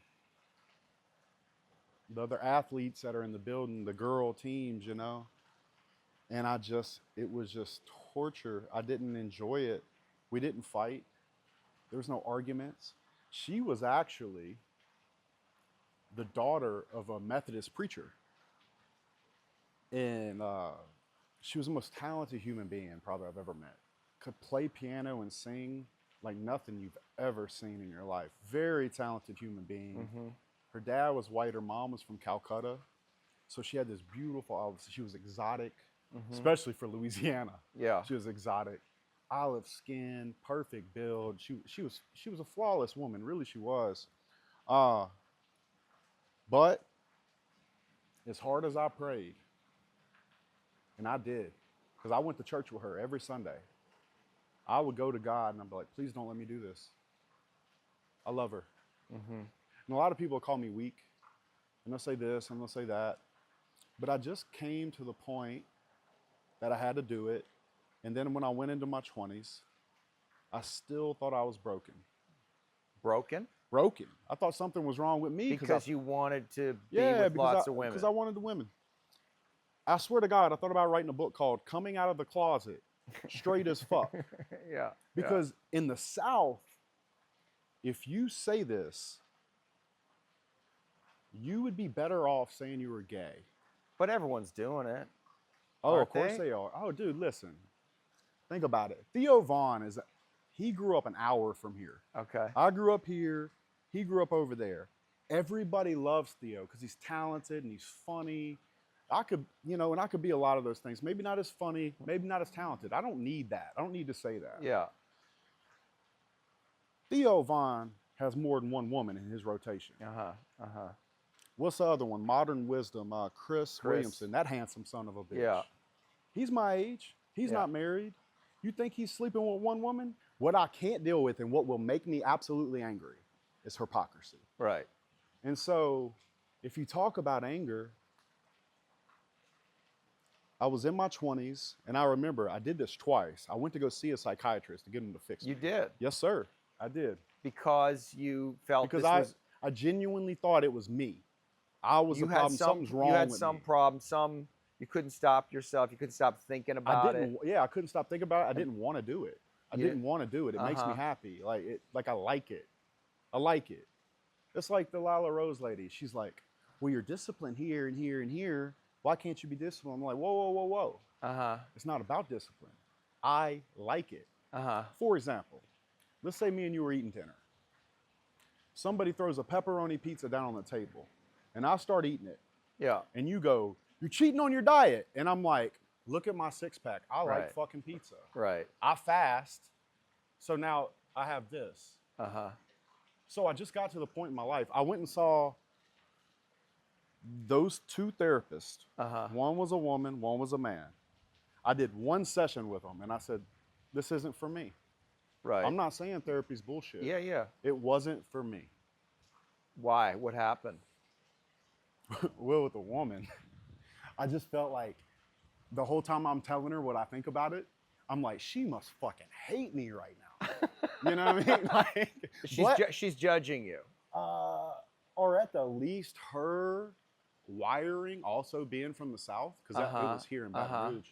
the other athletes that are in the building, the girl teams, you know. And it was just torture. I didn't enjoy it. We didn't fight. There was no arguments. She was actually the daughter of a Methodist preacher. And she was the most talented human being probably I've ever met. Could play piano and sing like nothing you've ever seen in your life. Very talented human being. Her dad was white. Her mom was from Calcutta. So she had this beautiful, she was exotic, especially for Louisiana. Yeah. She was exotic. Olive skin, perfect build. She was a flawless woman. Really, she was. But as hard as I prayed, and I did, because I went to church with her every Sunday, I would go to God and I'd be like, please don't let me do this. I love her. And a lot of people call me weak, and they'll say this and they'll say that. But I just came to the point that I had to do it. And then when I went into my 20s, I still thought I was broken. Broken? Broken. I thought something was wrong with me. Because you wanted to be with lots of women. Because I wanted the women. I swear to God, I thought about writing a book called Coming Out of the Closet, Straight as Fuck. Yeah. Because in the South, if you say this, you would be better off saying you were gay. But everyone's doing it. Oh, Aren't of course they? they are. Oh, dude, listen. Think about it. Theo Vaughn he grew up an hour from here. Okay. I grew up here. He grew up over there. Everybody loves Theo because he's talented and he's funny. I could be a lot of those things. Maybe not as funny, maybe not as talented. I don't need that. I don't need to say that. Yeah. Theo Vaughn has more than one woman in his rotation. What's the other one? Modern Wisdom, Chris Williamson, that handsome son of a bitch. Yeah. He's my age. He's not married. You think he's sleeping with one woman? What I can't deal with and what will make me absolutely angry is hypocrisy. Right. And so if you talk about anger, I was in my 20s, and I remember I did this twice. I went to go see a psychiatrist to get him to fix me. You did? Yes, sir. I did. Because you felt Because this I genuinely thought it was me. I was the problem. Something's wrong with me. You had some problem. You couldn't stop yourself. You couldn't stop thinking about it. Yeah, I couldn't stop thinking about it. I didn't want to do it. I You didn't want to do it. It makes me happy. Like I like it. I like it. It's like the Lila Rose lady. She's like, well, you're disciplined here and here and here. Why can't you be disciplined? I'm like, whoa. It's not about discipline. I like it. For example, let's say me and you were eating dinner. Somebody throws a pepperoni pizza down on the table, and I start eating it. Yeah. And you go, you're cheating on your diet. And I'm like, look at my six pack. I like fucking pizza. Right. I fast. So now I have this. So I just got to the point in my life. I went and saw those two therapists. One was a woman, one was a man. I did one session with them, and I said, this isn't for me. Right. I'm not saying therapy's bullshit. Yeah. It wasn't for me. Why? What happened? Well, with a woman, I just felt like the whole time I'm telling her what I think about it, I'm like, she must fucking hate me right now. You know what I mean? Like, She's judging you. or at the least her wiring also being from the South, because it was here in Baton Rouge.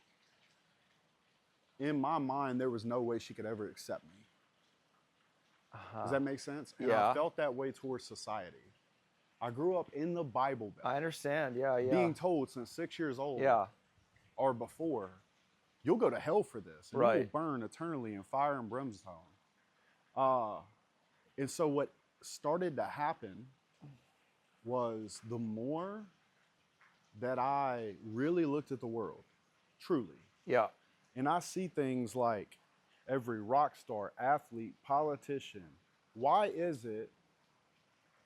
In my mind, there was no way she could ever accept me. Does that make sense? And I felt that way towards society. I grew up in the Bible Belt. I understand. Yeah. Being told since 6 years old or before, you'll go to hell for this. And you will burn eternally in fire and brimstone. And so what started to happen was the more that I really looked at the world, truly. Yeah. And I see things like every rock star, athlete, politician. Why is it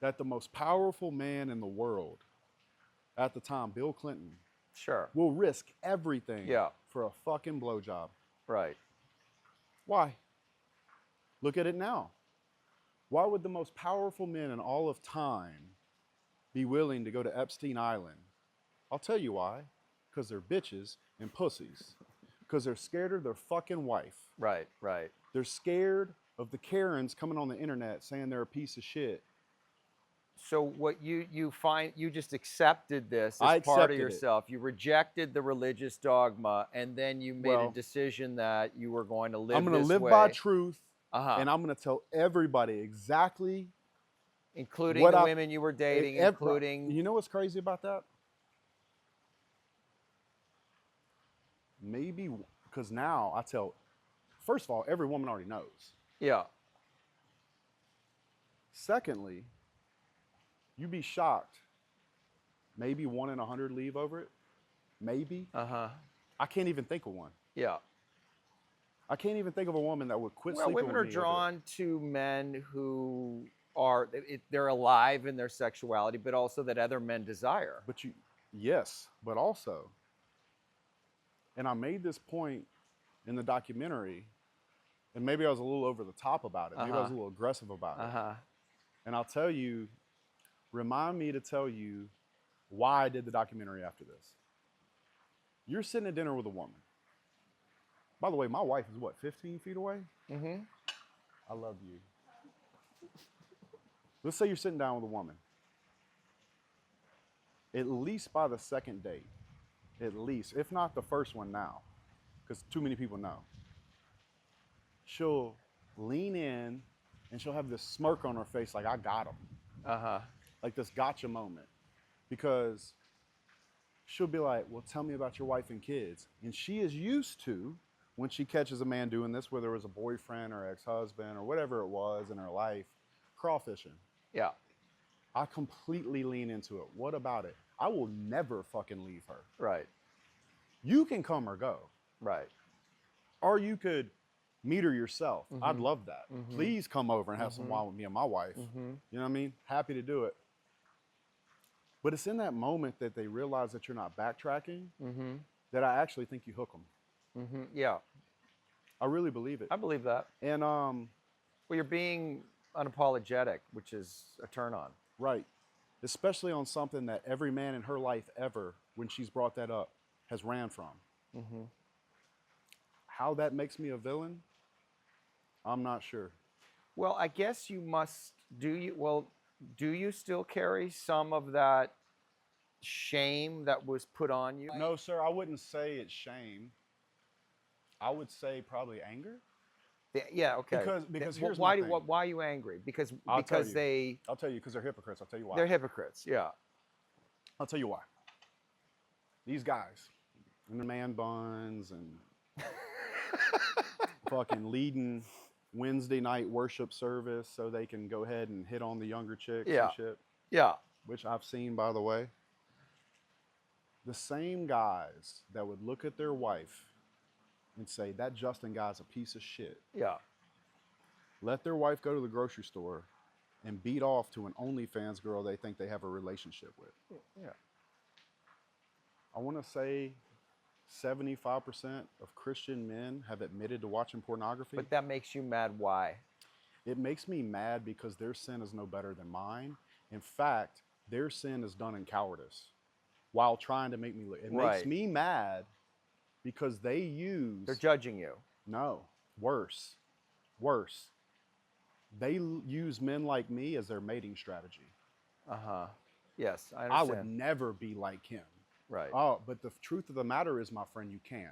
that the most powerful man in the world at the time, Bill Clinton, Sure. will risk everything Yeah. for a fucking blowjob. Right. Why? Look at it now. Why would the most powerful men in all of time be willing to go to Epstein Island? I'll tell you why. Because they're bitches and pussies. Because they're scared of their fucking wife. Right. Right. They're scared of the Karens coming on the internet saying they're a piece of shit. So what you find, you just accepted this I as part of accepted it. yourself. You rejected the religious dogma, and then you made a Well, decision that you were going to live I'm going to this live way, by truth, Uh-huh. and I'm going to tell everybody exactly including what the I- women you were dating, ev- including You know what's crazy about that? Maybe because now I tell, first of all, every woman already knows. yeah, Secondly, you'd be shocked. Maybe 1 in 100 leave over it. Maybe. uh-huh, I can't even think of one. yeah. I can't even think of a woman that would quit Well, sleeping women with are me over it. drawn to men who are they're alive in their sexuality, but also that other men desire. But yes, but also, and I made this point in the documentary, and maybe I was a little over the top about it. Maybe I was a little aggressive about it. Uh-huh. And I'll tell you, remind me to tell you why I did the documentary after this. You're sitting at dinner with a woman. By the way, my wife is what, 15 feet away? Mm-hmm. I love you. Let's say you're sitting down with a woman. At least by the second date, at least, if not the first one now, because too many people know, she'll lean in and she'll have this smirk on her face like, I got him. Uh-huh. Like this gotcha moment. Because she'll be like, well, tell me about your wife and kids. And she is used to, when she catches a man doing this, whether it was a boyfriend or ex-husband or whatever it was in her life, crawfishing. Yeah. I completely lean into it. What about it? I will never fucking leave her. Right. You can come or go. Right. Or you could meet her yourself. I'd love that. Please come over and have some wine with me and my wife. You know what I mean? Happy to do it. But it's in that moment that they realize that you're not backtracking that I actually think you hook them. Yeah. I really believe it. I believe that. And Well, you're being unapologetic, which is a turn on. right, especially on something that every man in her life ever, when she's brought that up, has ran from. How that makes me a villain, I'm not sure. Well, I guess you must. Do you still carry some of that shame that was put on you? No, sir, I wouldn't say it's shame. I would say probably anger. Yeah. Okay. Because Wh- here's why my do thing. why are you angry? Because I'll tell because you. I'll tell you because they're hypocrites. I'll tell you why. they're hypocrites. Yeah. I'll tell you why. These guys in the man buns and fucking leading Wednesday night worship service so they can go ahead and hit on the younger chicks Yeah. and shit, Yeah. which I've seen, by the way. The same guys that would look at their wife and say, that Justin guy's a piece of shit, Yeah. let their wife go to the grocery store and beat off to an OnlyFans girl they think they have a relationship with. Yeah. I want to say 75% of Christian men have admitted to watching pornography. But that makes you mad. Why? It makes me mad because their sin is no better than mine. In fact, their sin is done in cowardice while trying to make me look. It makes Right. me mad because they use... They're judging you. No, worse. Worse. They use men like me as their mating strategy. Uh-huh. Yes, I I understand. would never be like him. Right. Oh, but the truth of the matter is, my friend, you can't.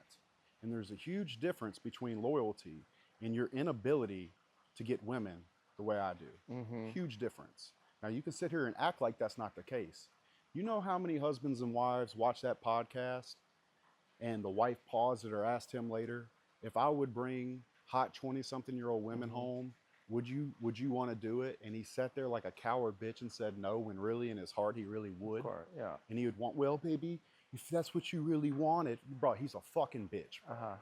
And there's a huge difference between loyalty and your inability to get women the way I do. Huge difference. Now, you can sit here and act like that's not the case. You know how many husbands and wives watch that podcast and the wife paused it or asked him later, if I would bring hot 20-something-year-old women home, would you want to do it? And he sat there like a coward bitch and said no, when really in his heart he really would. Of course, yeah. And he would want, well, baby, if that's what you really wanted, bro, he's a fucking bitch. Uh-huh.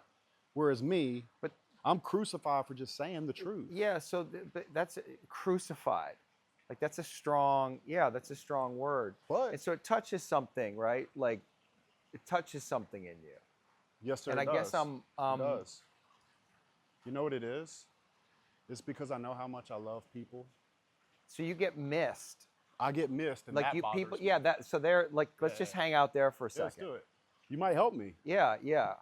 Whereas me, But I'm crucified for just saying the truth. yeah, so but that's crucified. Like that's a strong word. But And so it touches something, right? Like it touches something in you. Yes, sir. And it I guess does. I'm It does. You know what it is? It's because I know how much I love people. so you get missed. I get missed, and Like that you bothers people, me. yeah, that so they're like, let's just hang out there for a Yeah, let's second. do it. You might help me. Yeah, yeah.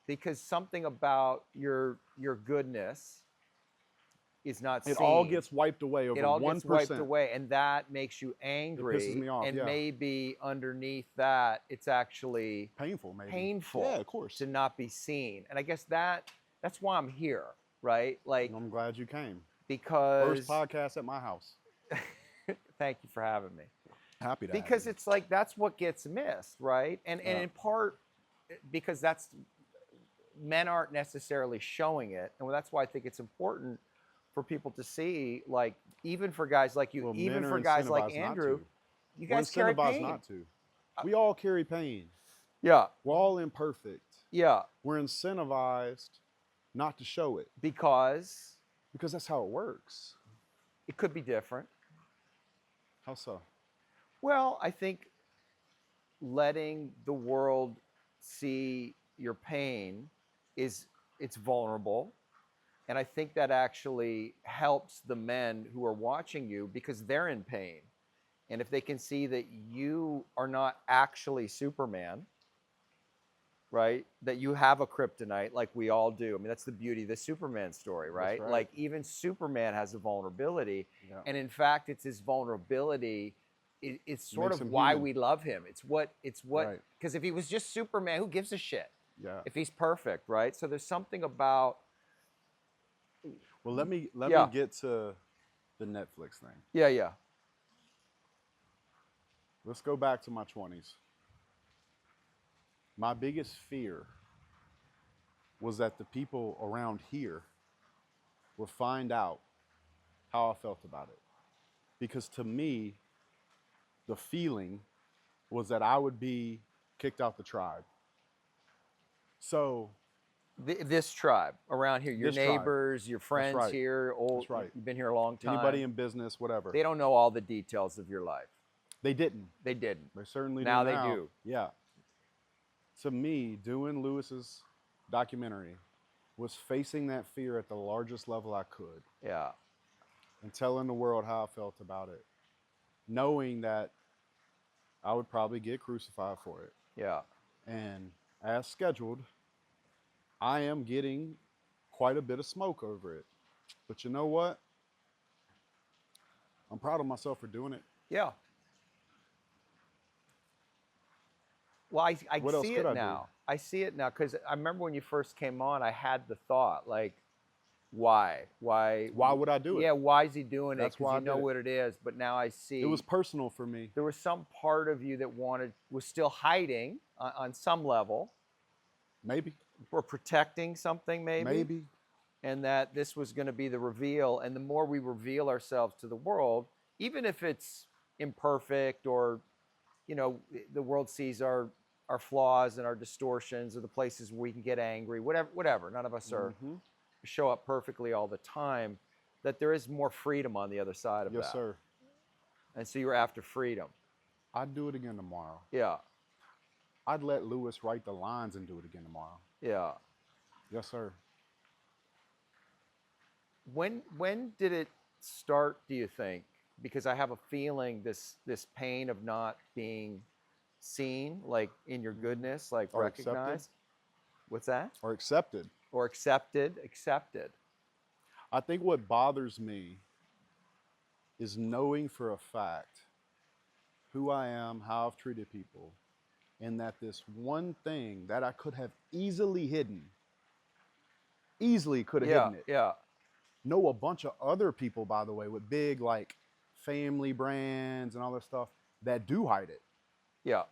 Because something about your goodness is not seen. It all gets wiped away over It all 1%. gets wiped away, and that makes you It angry. pisses me off, And yeah. maybe underneath that, it's actually Painful, maybe. painful Yeah, of course. to not be seen. And I guess that's why I'm here, right? Like, I'm glad you came. because First podcast at my house. thank you for having me. Happy to Because have you. it's like that's what gets missed, right? And Yeah. in part because that's men aren't necessarily showing it, and that's why I think it's important for people to see, like even for guys like you, Well, even men for are guys like incentivized not Andrew, to. you We're guys carry incentivized pain. not to. We all carry pain. Yeah, We're all imperfect. yeah, We're incentivized not to show it because because that's how it works. it could be different. How so? Well, I think letting the world see your pain it's vulnerable, and I think that actually helps the men who are watching you because they're in pain. And if they can see that you are not actually Superman, right? That you have a kryptonite like we all do. I mean, that's the beauty of the Superman story, right? right. Like even Superman has a vulnerability. Yeah. And in fact, it's his vulnerability. It's sort Makes of him why human. we love him. It's what, Right. because if he was just Superman, who gives a shit? Yeah. If he's perfect, right? So there's something about, Well, let me Yeah. get to the Netflix thing. yeah. Let's go back to my 20s. My biggest fear was that the people around here would find out how I felt about it. Because to me, the feeling was that I would be kicked out the tribe. So, This tribe around here, your This tribe. neighbors, your friends right. here, old, That's right. you've been here a long time. anybody in business, whatever. They don't know all the details of your life. They didn't. They didn't. They certainly Now do they now. do. Yeah. To me, doing Lewis's documentary was facing that fear at the largest level I could Yeah. and telling the world how I felt about it, knowing that I would probably get crucified for it. Yeah. And as scheduled, I am getting quite a bit of smoke over it. But you know what? I'm proud of myself for doing it. Yeah. Well, I What else see could it I do? now. I see it now because I remember when you first came on, I had the thought, like, why? Why would I do it? Yeah, why is he doing That's it? why I Because you know did it. what it is. But now I see It was personal for me. there was some part of you that was still hiding on some level, Maybe. or protecting something, Maybe. and that this was going to be the reveal. And the more we reveal ourselves to the world, even if it's imperfect or, the world sees our flaws and our distortions or the places where we can get angry, whatever. None of us are Mhm. show up perfectly all the time. That there is more freedom on the other side of that. Yes, sir. And so you're after freedom. I'd do it again tomorrow. Yeah, I'd let Lewis write the lines and do it again tomorrow. yeah. Yes, sir. When did it start, do you think? Because I have a feeling this pain of not being seen, like in your goodness, like Or accepted. recognized. What's that? Or accepted. Or accepted. I think what bothers me is knowing for a fact who I am, how I've treated people, and that this one thing that I could have easily hidden, hidden it. Yeah. Know a bunch of other people, by the way, with big like family brands and all this stuff that do hide it. Yeah.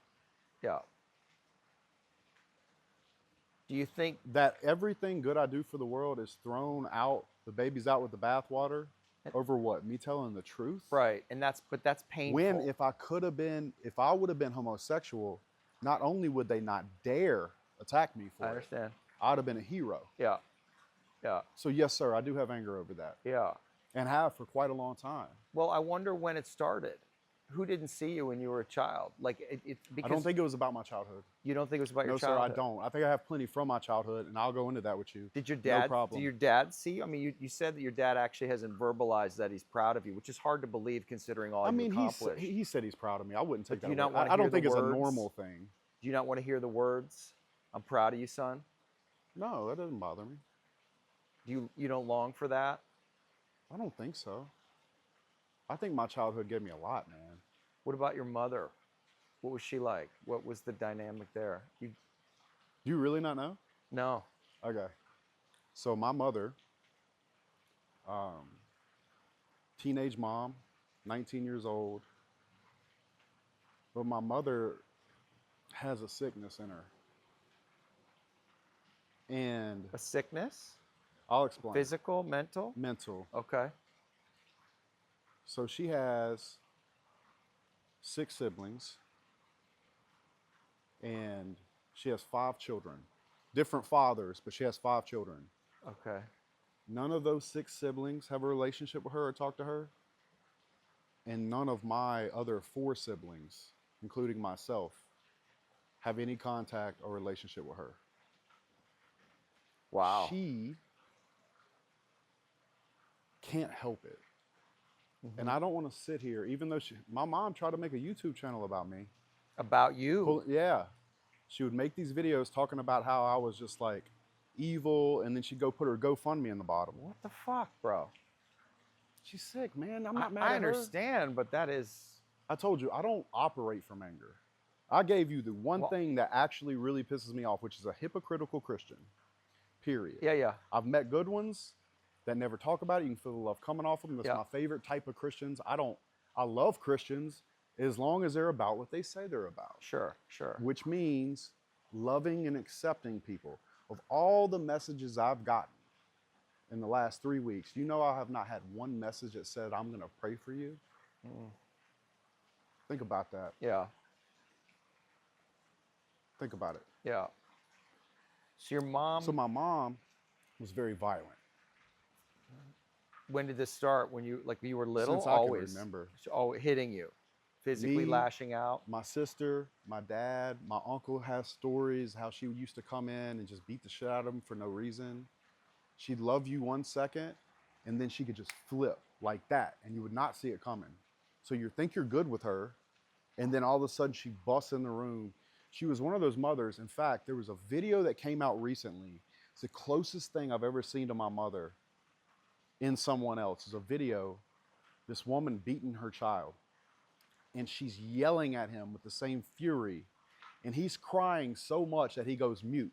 Do you think That everything good I do for the world is thrown out, the baby's out with the bathwater, over what? Me telling the truth? right? And that's painful. When if I would have been homosexual, not only would they not dare attack me for I it, understand. I'd have been a hero. Yeah. So yes, sir, I do have anger over that. Yeah. And have for quite a long time. Well, I wonder when it started. who didn't see you when you were a child? Like I because don't think it was about my childhood. you don't think it was about No, your sir, childhood. I don't. I think I have plenty from my childhood, and I'll go into that with you. Did your No dad? problem. Did your dad see you? I mean, you said that your dad actually hasn't verbalized that he's proud of you, which is hard to believe considering all I you mean, accomplished. he said he's proud of me. I wouldn't take But do that you not away. wanna I hear don't the think it's a words? normal thing. Do you not want to hear the words? I'm proud of you, son. No, that doesn't bother me. You don't long for that? I don't think so. I think my childhood gave me a lot, man. What about your mother? What was she like? What was the dynamic there? You Do you really not know? no. Okay. So my mother, teenage mom, 19 years old. But my mother has a sickness in her. And A sickness? I'll explain. Physical, mental? Mental. Okay. So she has 6 siblings. And she has 5 children. Different fathers, but she has 5 children. Okay. None of those 6 siblings have a relationship with her or talk to her. And none of my other 4 siblings, including myself, have any contact or relationship with her. Wow. She can't help it. And I don't want to sit here, even though my mom tried to make a YouTube channel about me. About you? Yeah. She would make these videos talking about how I was just like evil, and then she'd go put her GoFundMe in the bottom. What the fuck, bro? She's sick, man. I'm not mad I at her. understand, but that is I told you, I don't operate from anger. I gave you the one thing that actually really pisses me off, which is a hypocritical Christian, period. yeah. I've met good ones that never talk about it. You can feel the love coming off them. That's Yeah. my favorite type of Christians. I love Christians as long as they're about what they say they're about. Sure. Which means loving and accepting people. Of all the messages I've gotten in the last 3 weeks, you know I have not had one message that said, I'm going to pray for you. Think about that. Yeah. Think about it. Yeah. So your mom, So my mom was very violent. when did this start? When you were little? Since I can remember. Oh, hitting you. Physically Me, lashing out. My sister, my dad, my uncle has stories how she used to come in and just beat the shit out of him for no reason. She'd love you 1 second, and then she could just flip like that, and you would not see it coming. So you think you're good with her, and then all of a sudden she busts in the room. She was one of those mothers. In fact, there was a video that came out recently. It's the closest thing I've ever seen to my mother in someone else. It's a video, this woman beating her child. And she's yelling at him with the same fury. And he's crying so much that he goes mute.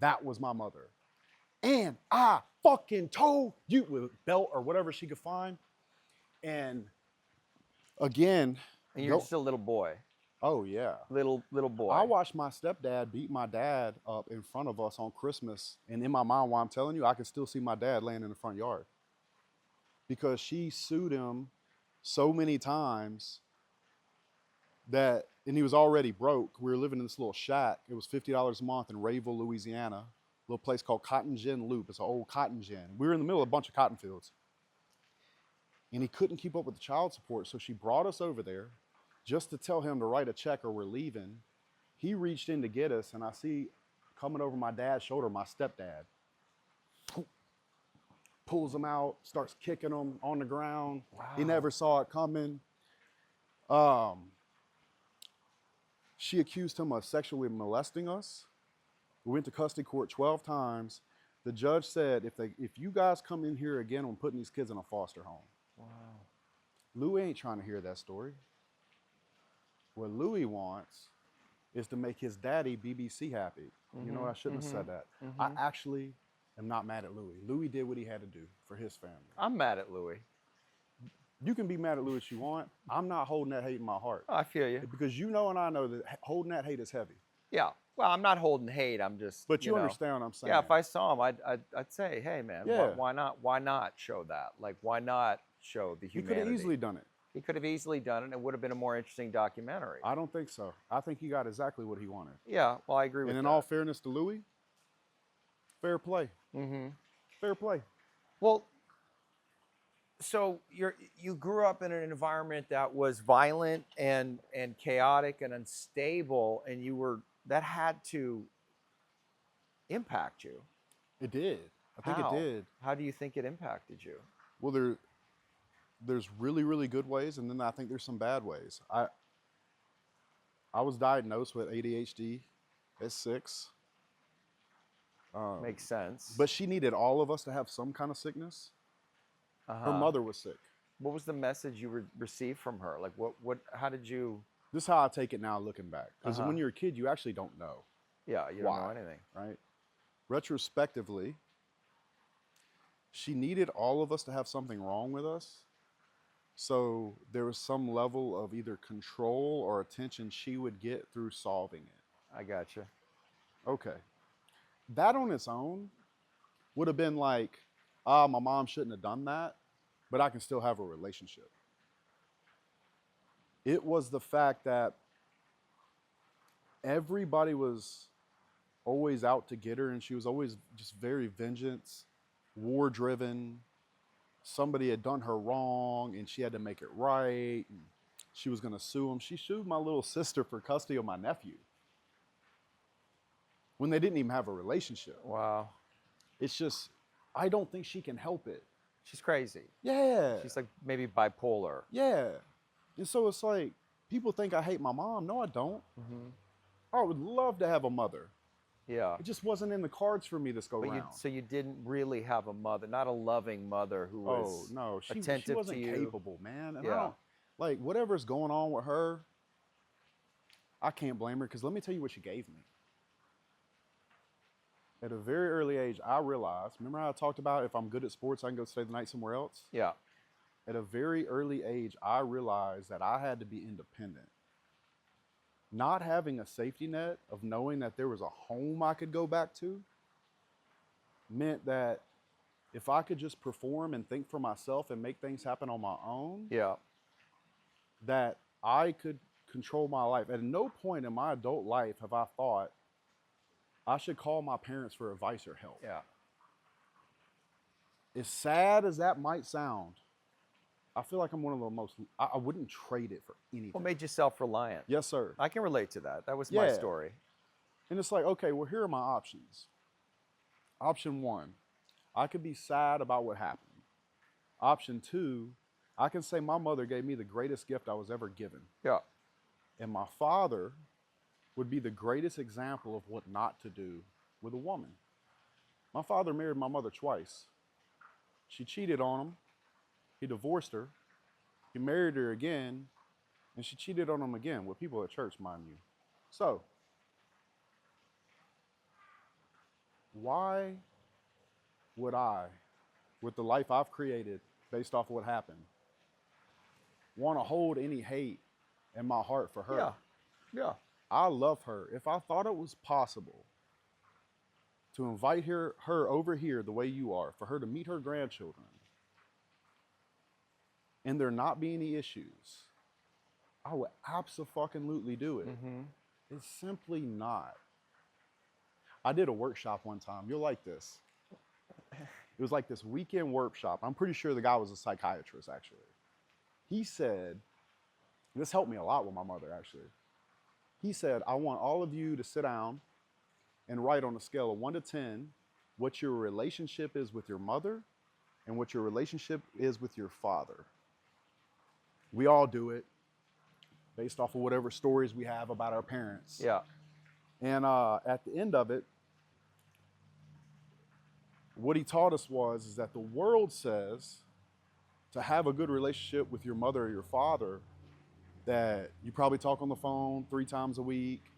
That was my mother. And I fucking told you, with a belt or whatever she could find. And again, And you're just a little boy. oh yeah. Little boy. I watched my stepdad beat my dad up in front of us on Christmas. And in my mind, while I'm telling you, I can still see my dad laying in the front yard. Because she sued him so many times that, and he was already broke. We were living in this little shack. It was $50 a month in Rayville, Louisiana. A little place called Cotton Gin Loop. It's an old cotton gin. We were in the middle of a bunch of cotton fields. And he couldn't keep up with the child support, so she brought us over there just to tell him to write a check or we're leaving. He reached in to get us, and I see coming over my dad's shoulder, my stepdad. Pulls him out, starts kicking him on the ground. Wow. He never saw it coming. She accused him of sexually molesting us. We went to custody court 12 times. The judge said, if you guys come in here again, I'm putting these kids in a foster home. Wow. Louis ain't trying to hear that story. What Louis wants is to make his daddy, BBC, happy. You know, I shouldn't have said that. I actually am not mad at Louis. Louis did what he had to do for his family. I'm mad at Louis. You can be mad at Louis if you want. I'm not holding that hate in my heart. Oh, I feel you. Because you know and I know that holding that hate is heavy. Yeah. Well, I'm not holding hate. I'm just. But you know. understand what I'm saying. Yeah. If I saw him, I'd say, hey, man, Yeah. why not? Why not show that? Like, why not show the He humanity? could have easily done it. He could have easily done it. And it would have been a more interesting documentary. I don't think so. I think he got exactly what he wanted. Yeah. Well, I agree with And in that. all fairness to Louis, fair play. Mm-hmm. Fair play. Well, So you grew up in an environment that was violent and chaotic and unstable, and that had to impact you. It did. I think it did. How do you think it impacted you? Well, there's really, really good ways, and then I think there's some bad ways. I was diagnosed with ADHD at 6. Makes sense. But she needed all of us to have some kind of sickness. Her mother was sick. What was the message you received from her? Like, how did you? This is how I take it now looking back. Because when you're a kid, you actually don't know. Yeah, you don't know anything. Right? Retrospectively, she needed all of us to have something wrong with us. So there was some level of either control or attention she would get through solving it. I gotcha. Okay. That on its own would have been like, my mom shouldn't have done that, but I can still have a relationship. It was the fact that everybody was always out to get her, and she was always just very vengeance, war-driven. Somebody had done her wrong, and she had to make it right, and she was going to sue him. She sued my little sister for custody of my nephew when they didn't even have a relationship. Wow. It's just, I don't think she can help it. She's crazy. Yeah. She's like maybe bipolar. Yeah. And so it's like, people think I hate my mom. No, I don't. I would love to have a mother. Yeah. It just wasn't in the cards for me this go round. So you didn't really have a mother, not a loving mother who was she attentive wasn't to you. capable, man. And I don't, like, whatever's going on with her, I can't blame her, because let me tell you what she gave me. At a very early age, I realized, remember how I talked about if I'm good at sports, I can go stay the night somewhere else? Yeah. At a very early age, I realized that I had to be independent. Not having a safety net of knowing that there was a home I could go back to meant that if I could just perform and think for myself and make things happen on my own, that I could control my life. At no point in my adult life have I thought I should call my parents for advice or help. Yeah. As sad as that might sound, I feel like I'm one of the most, I wouldn't trade it for anything. What made you self-reliant? Yes, sir. I can relate to that. That was my story. And it's like, okay, well, here are my options. Option 1, I could be sad about what happened. Option 2, I can say my mother gave me the greatest gift I was ever given. Yeah. And my father would be the greatest example of what not to do with a woman. My father married my mother twice. She cheated on him. He divorced her. He married her again, and she cheated on him again with people at church, mind you. So, why would I, with the life I've created based off of what happened, want to hold any hate in my heart for her? Yeah. I love her. If I thought it was possible to invite her over here the way you are, for her to meet her grandchildren, and there not be any issues, I would abso-fucking-lutely do it. It's simply not. I did a workshop one time. You'll like this. It was like this weekend workshop. I'm pretty sure the guy was a psychiatrist, actually. He said, this helped me a lot with my mother, actually. He said, I want all of you to sit down and write on a scale of 1 to 10 what your relationship is with your mother and what your relationship is with your father. We all do it based off of whatever stories we have about our parents. Yeah. And at the end of it, what he taught us is that the world says to have a good relationship with your mother or your father, that you probably talk on the phone 3 times a week,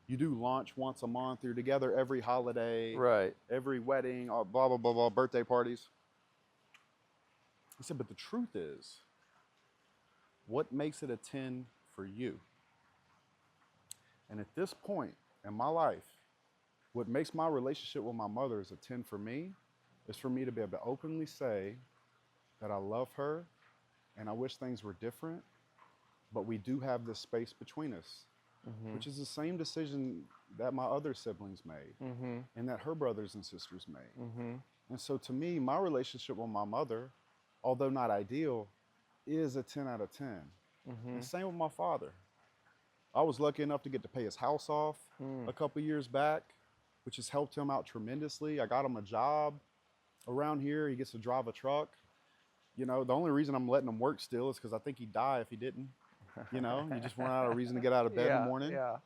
you do lunch once a month, you're together every holiday, Right. every wedding, blah, blah, blah, blah, birthday parties. He said, but the truth is, what makes it a 10 for you? And at this point in my life, what makes my relationship with my mother is a 10 for me is for me to be able to openly say that I love her and I wish things were different, but we do have this space between us, which is the same decision that my other siblings made and that her brothers and sisters made. And so to me, my relationship with my mother although not ideal, is a 10 out of 10. Mm-hmm. And same with my father. I was lucky enough to get to pay his house off a couple years back, which has helped him out tremendously. I got him a job around here. He gets to drive a truck. You know, the only reason I'm letting him work still is because I think he'd die if he didn't. You know, you just run out of reason to get out of bed in the morning. Yeah.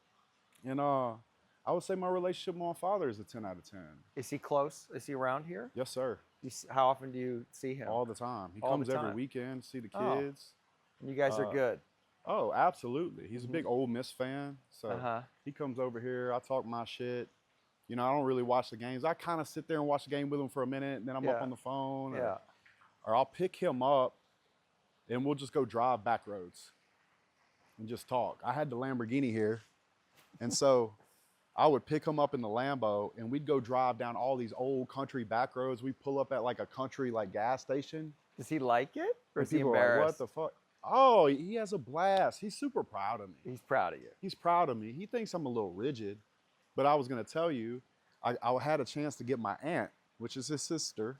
And I would say my relationship with my father is a 10 out of 10. Is he close? Is he around here? Yes, sir. How often do you see him? All the time. He All the comes every time. weekend, see the Oh. kids. And you guys are good. Oh, absolutely. He's a big Ole Miss fan. So he comes over here. I talk my shit. You know, I don't really watch the games. I kind of sit there and watch the game with him for a minute, and then I'm up on the phone. Or I'll pick him up, and we'll just go drive back roads and just talk. I had the Lamborghini here, and so I would pick him up in the Lambo, and we'd go drive down all these old country back roads. We pull up at like a country like gas station. Does he like it? Or And is he people are like, embarrassed? what the fuck? Oh, he has a blast. He's super proud of me. He's proud of you. He's proud of me. He thinks I'm a little rigid, but I was going to tell you, I had a chance to get my aunt, which is his sister,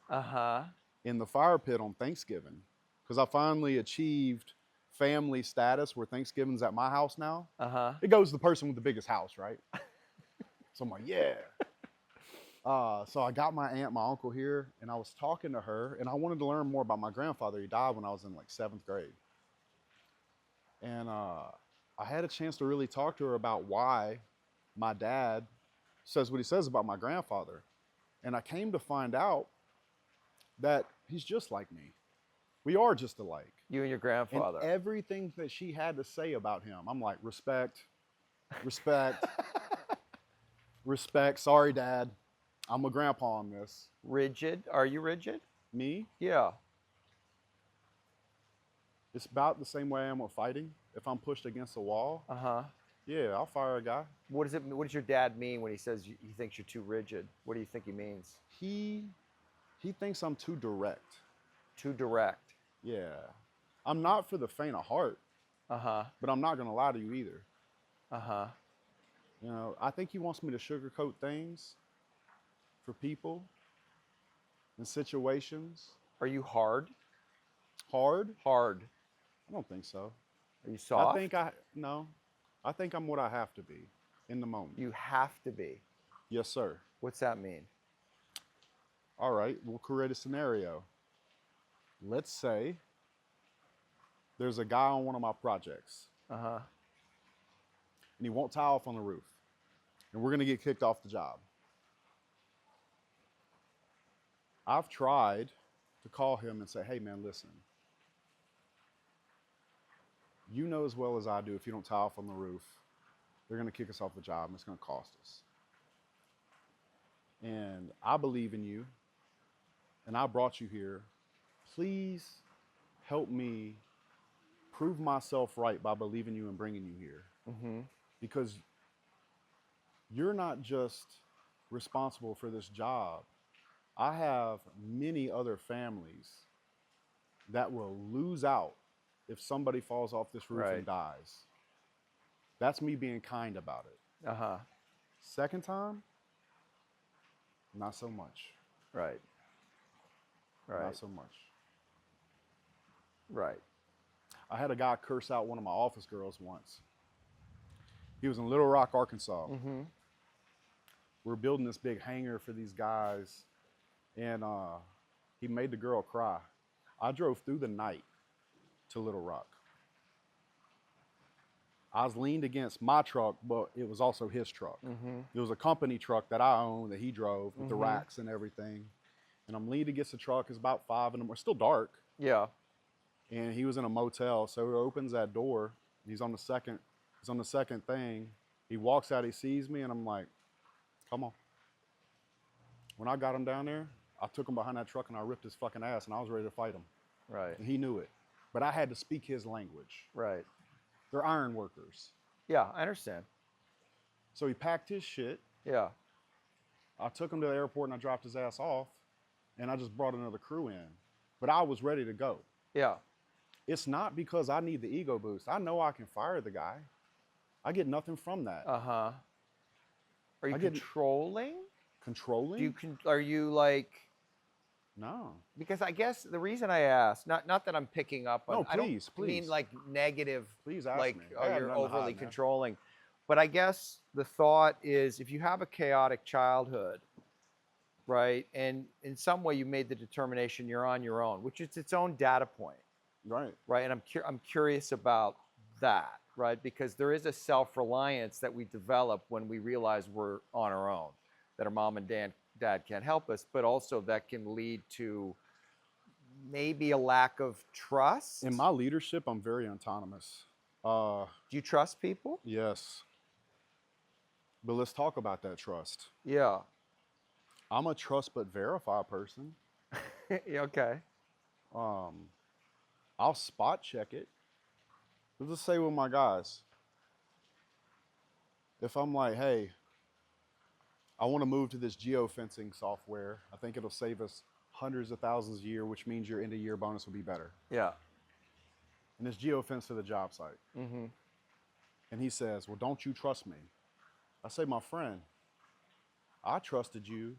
in the fire pit on Thanksgiving, because I finally achieved family status where Thanksgiving's at my house now. It goes to the person with the biggest house, right? So I'm like, yeah. So I got my aunt, my uncle here, and I was talking to her, and I wanted to learn more about my grandfather. He died when I was in like 7th grade. And I had a chance to really talk to her about why my dad says what he says about my grandfather. And I came to find out that he's just like me. We are just alike. You and your grandfather. And everything that she had to say about him, I'm like, respect, respect, respect. Sorry, Dad. I'm a grandpa on this. Rigid? Are you rigid? Me? Yeah. It's about the same way I am with fighting. If I'm pushed against a wall, yeah, I'll fire a guy. What does your dad mean when he says he thinks you're too rigid? What do you think he means? He thinks I'm too direct. Too direct. Yeah. I'm not for the faint of heart. But I'm not gonna lie to you either. You know, I think he wants me to sugarcoat things for people and situations. Are you hard? Hard? Hard. I don't think so. Are you soft? No. I think I'm what I have to be in the moment. You have to be. Yes, sir. What's that mean? All right, we'll create a scenario. Let's say there's a guy on one of my projects. And he won't tie off on the roof. And we're going to get kicked off the job. I've tried to call him and say, hey, man, listen. You know as well as I do, if you don't tie off on the roof, they're going to kick us off the job and it's going to cost us. And I believe in you, and I brought you here. Please help me prove myself right by believing you and bringing you here. Because you're not just responsible for this job. I have many other families that will lose out if somebody falls off this roof and dies. That's me being kind about it. Second time, not so much. Right. Not so much. Right. I had a guy curse out one of my office girls once. He was in Little Rock, Arkansas. We're building this big hangar for these guys, and he made the girl cry. I drove through the night to Little Rock. I was leaned against my truck, but it was also his truck. It was a company truck that I own that he drove with the racks and everything. And I'm leaned against the truck. It's about 5 in the morning. It's still dark. Yeah. And he was in a motel, so he opens that door. He's on the second thing. He walks out, he sees me, and I'm like, come on. When I got him down there, I took him behind that truck and I ripped his fucking ass, and I was ready to fight him. Right. And he knew it. But I had to speak his language. Right. They're iron workers. Yeah, I understand. So he packed his shit. Yeah. I took him to the airport and I dropped his ass off, and I just brought another crew in. But I was ready to go. Yeah. It's not because I need the ego boost. I know I can fire the guy. I get nothing from that. Are you controlling? Controlling? Are you like No. Because I guess the reason I asked, not that I'm picking up on, No, I don't please, mean please. like negative, Please ask like me. oh I have you're nothing to overly hide, man. controlling, but I guess the thought is if you have a chaotic childhood, right, and in some way you made the determination you're on your own, which is its own data point, Right. right, and I'm curious about that, right, because there is a self-reliance that we develop when we realize we're on our own, that our mom and dad can't help us, but also that can lead to maybe a lack of trust. In my leadership, I'm very autonomous. Do you trust people? Yes. But let's talk about that trust. Yeah. I'm a trust but verify person. Yeah, okay. I'll spot check it. Let's just say with my guys, if I'm like, hey, I want to move to this geofencing software. I think it'll save us hundreds of thousands a year, which means your end of year bonus will be better. Yeah. And it's geofence to the job site. Mm-hmm. And he says, well, don't you trust me? I say, my friend, I trusted you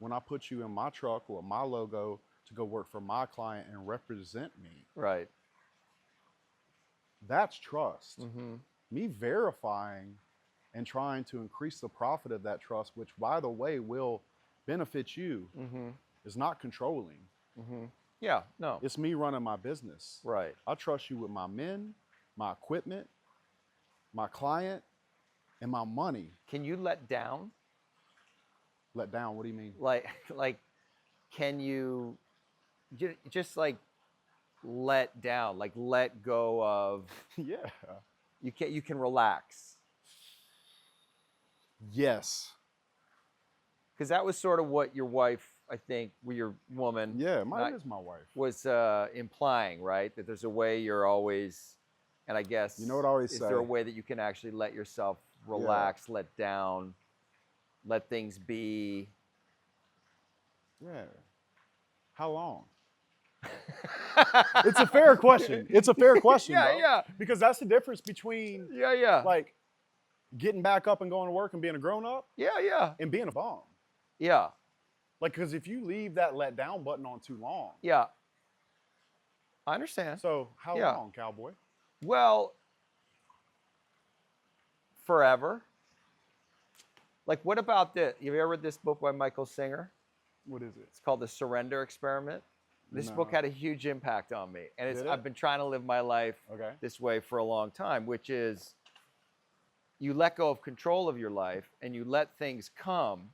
when I put you in my truck with my logo to go work for my client and represent me. Right. That's trust. Mm-hmm. Me verifying and trying to increase the profit of that trust, which, by the way, will benefit you, Mm-hmm. is not controlling. Mm-hmm. Yeah, no. It's me running my business. Right. I trust you with my men, my equipment, my client, and my money. Can you let down? Let down, what do you mean? Like, can you just like let down, like let go of, Yeah. you can relax? Yes. Because that was sort of what your wife, I think, your woman, Yeah, mine is my wife. was implying, right? That there's a way you're always, and I guess, You know what I always is say? there a way that you can actually let yourself relax, let down, let things be? Yeah. How long? It's a fair question. It's a fair question, Yeah, bro. yeah. Because that's the difference between Yeah. like getting back up and going to work and being a grown up Yeah. and being a bum. Yeah. Like, because if you leave that let down button on too long. Yeah. I understand. So how Yeah. long, cowboy? Well, forever. Like, what about this? Have you ever read this book by Michael Singer? What is it? It's called The Surrender Experiment. This book No. had a huge impact on me. And Did it? I've been trying to live my life Okay. this way for a long time, which is you let go of control of your life and you let things come,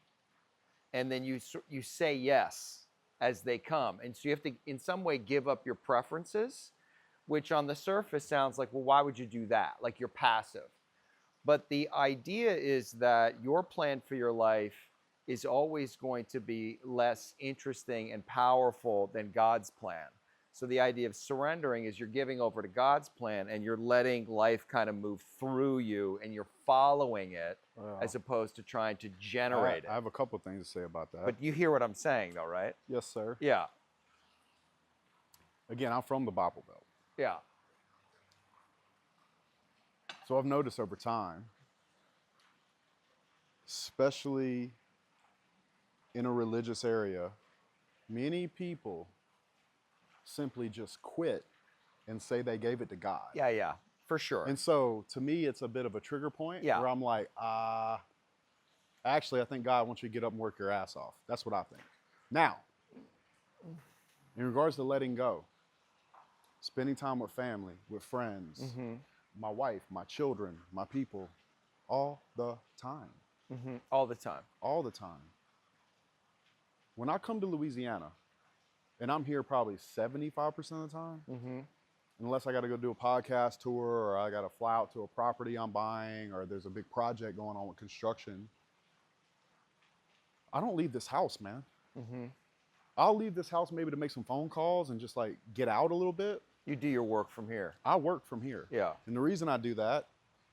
and then you say yes as they come. And so you have to, in some way, give up your preferences, which on the surface sounds like, well, why would you do that? Like you're passive. But the idea is that your plan for your life is always going to be less interesting and powerful than God's plan. So the idea of surrendering is you're giving over to God's plan and you're letting life kind of move through you and you're following it as opposed to trying to generate I have a couple things to say about that. But you hear what I'm saying though, right? Yes, sir. Yeah. Again, I'm from the Bible Belt. Yeah. So I've noticed over time, especially in a religious area, many people simply just quit and say they gave it to God. Yeah, for sure. And so to me, it's a bit of a trigger point Yeah. where I'm like, actually, I think God wants you to get up and work your ass off. That's what I think. Now, in regards to letting go, spending time with family, with friends, my wife, my children, my people, all the time. All the time. All the time. When I come to Louisiana, and I'm here probably 75% of the time, unless I got to go do a podcast tour or I got to fly out to a property I'm buying or there's a big project going on with construction, I don't leave this house, man. I'll leave this house maybe to make some phone calls and just like get out a little bit. You do your work from here. I work from here. Yeah. And the reason I do that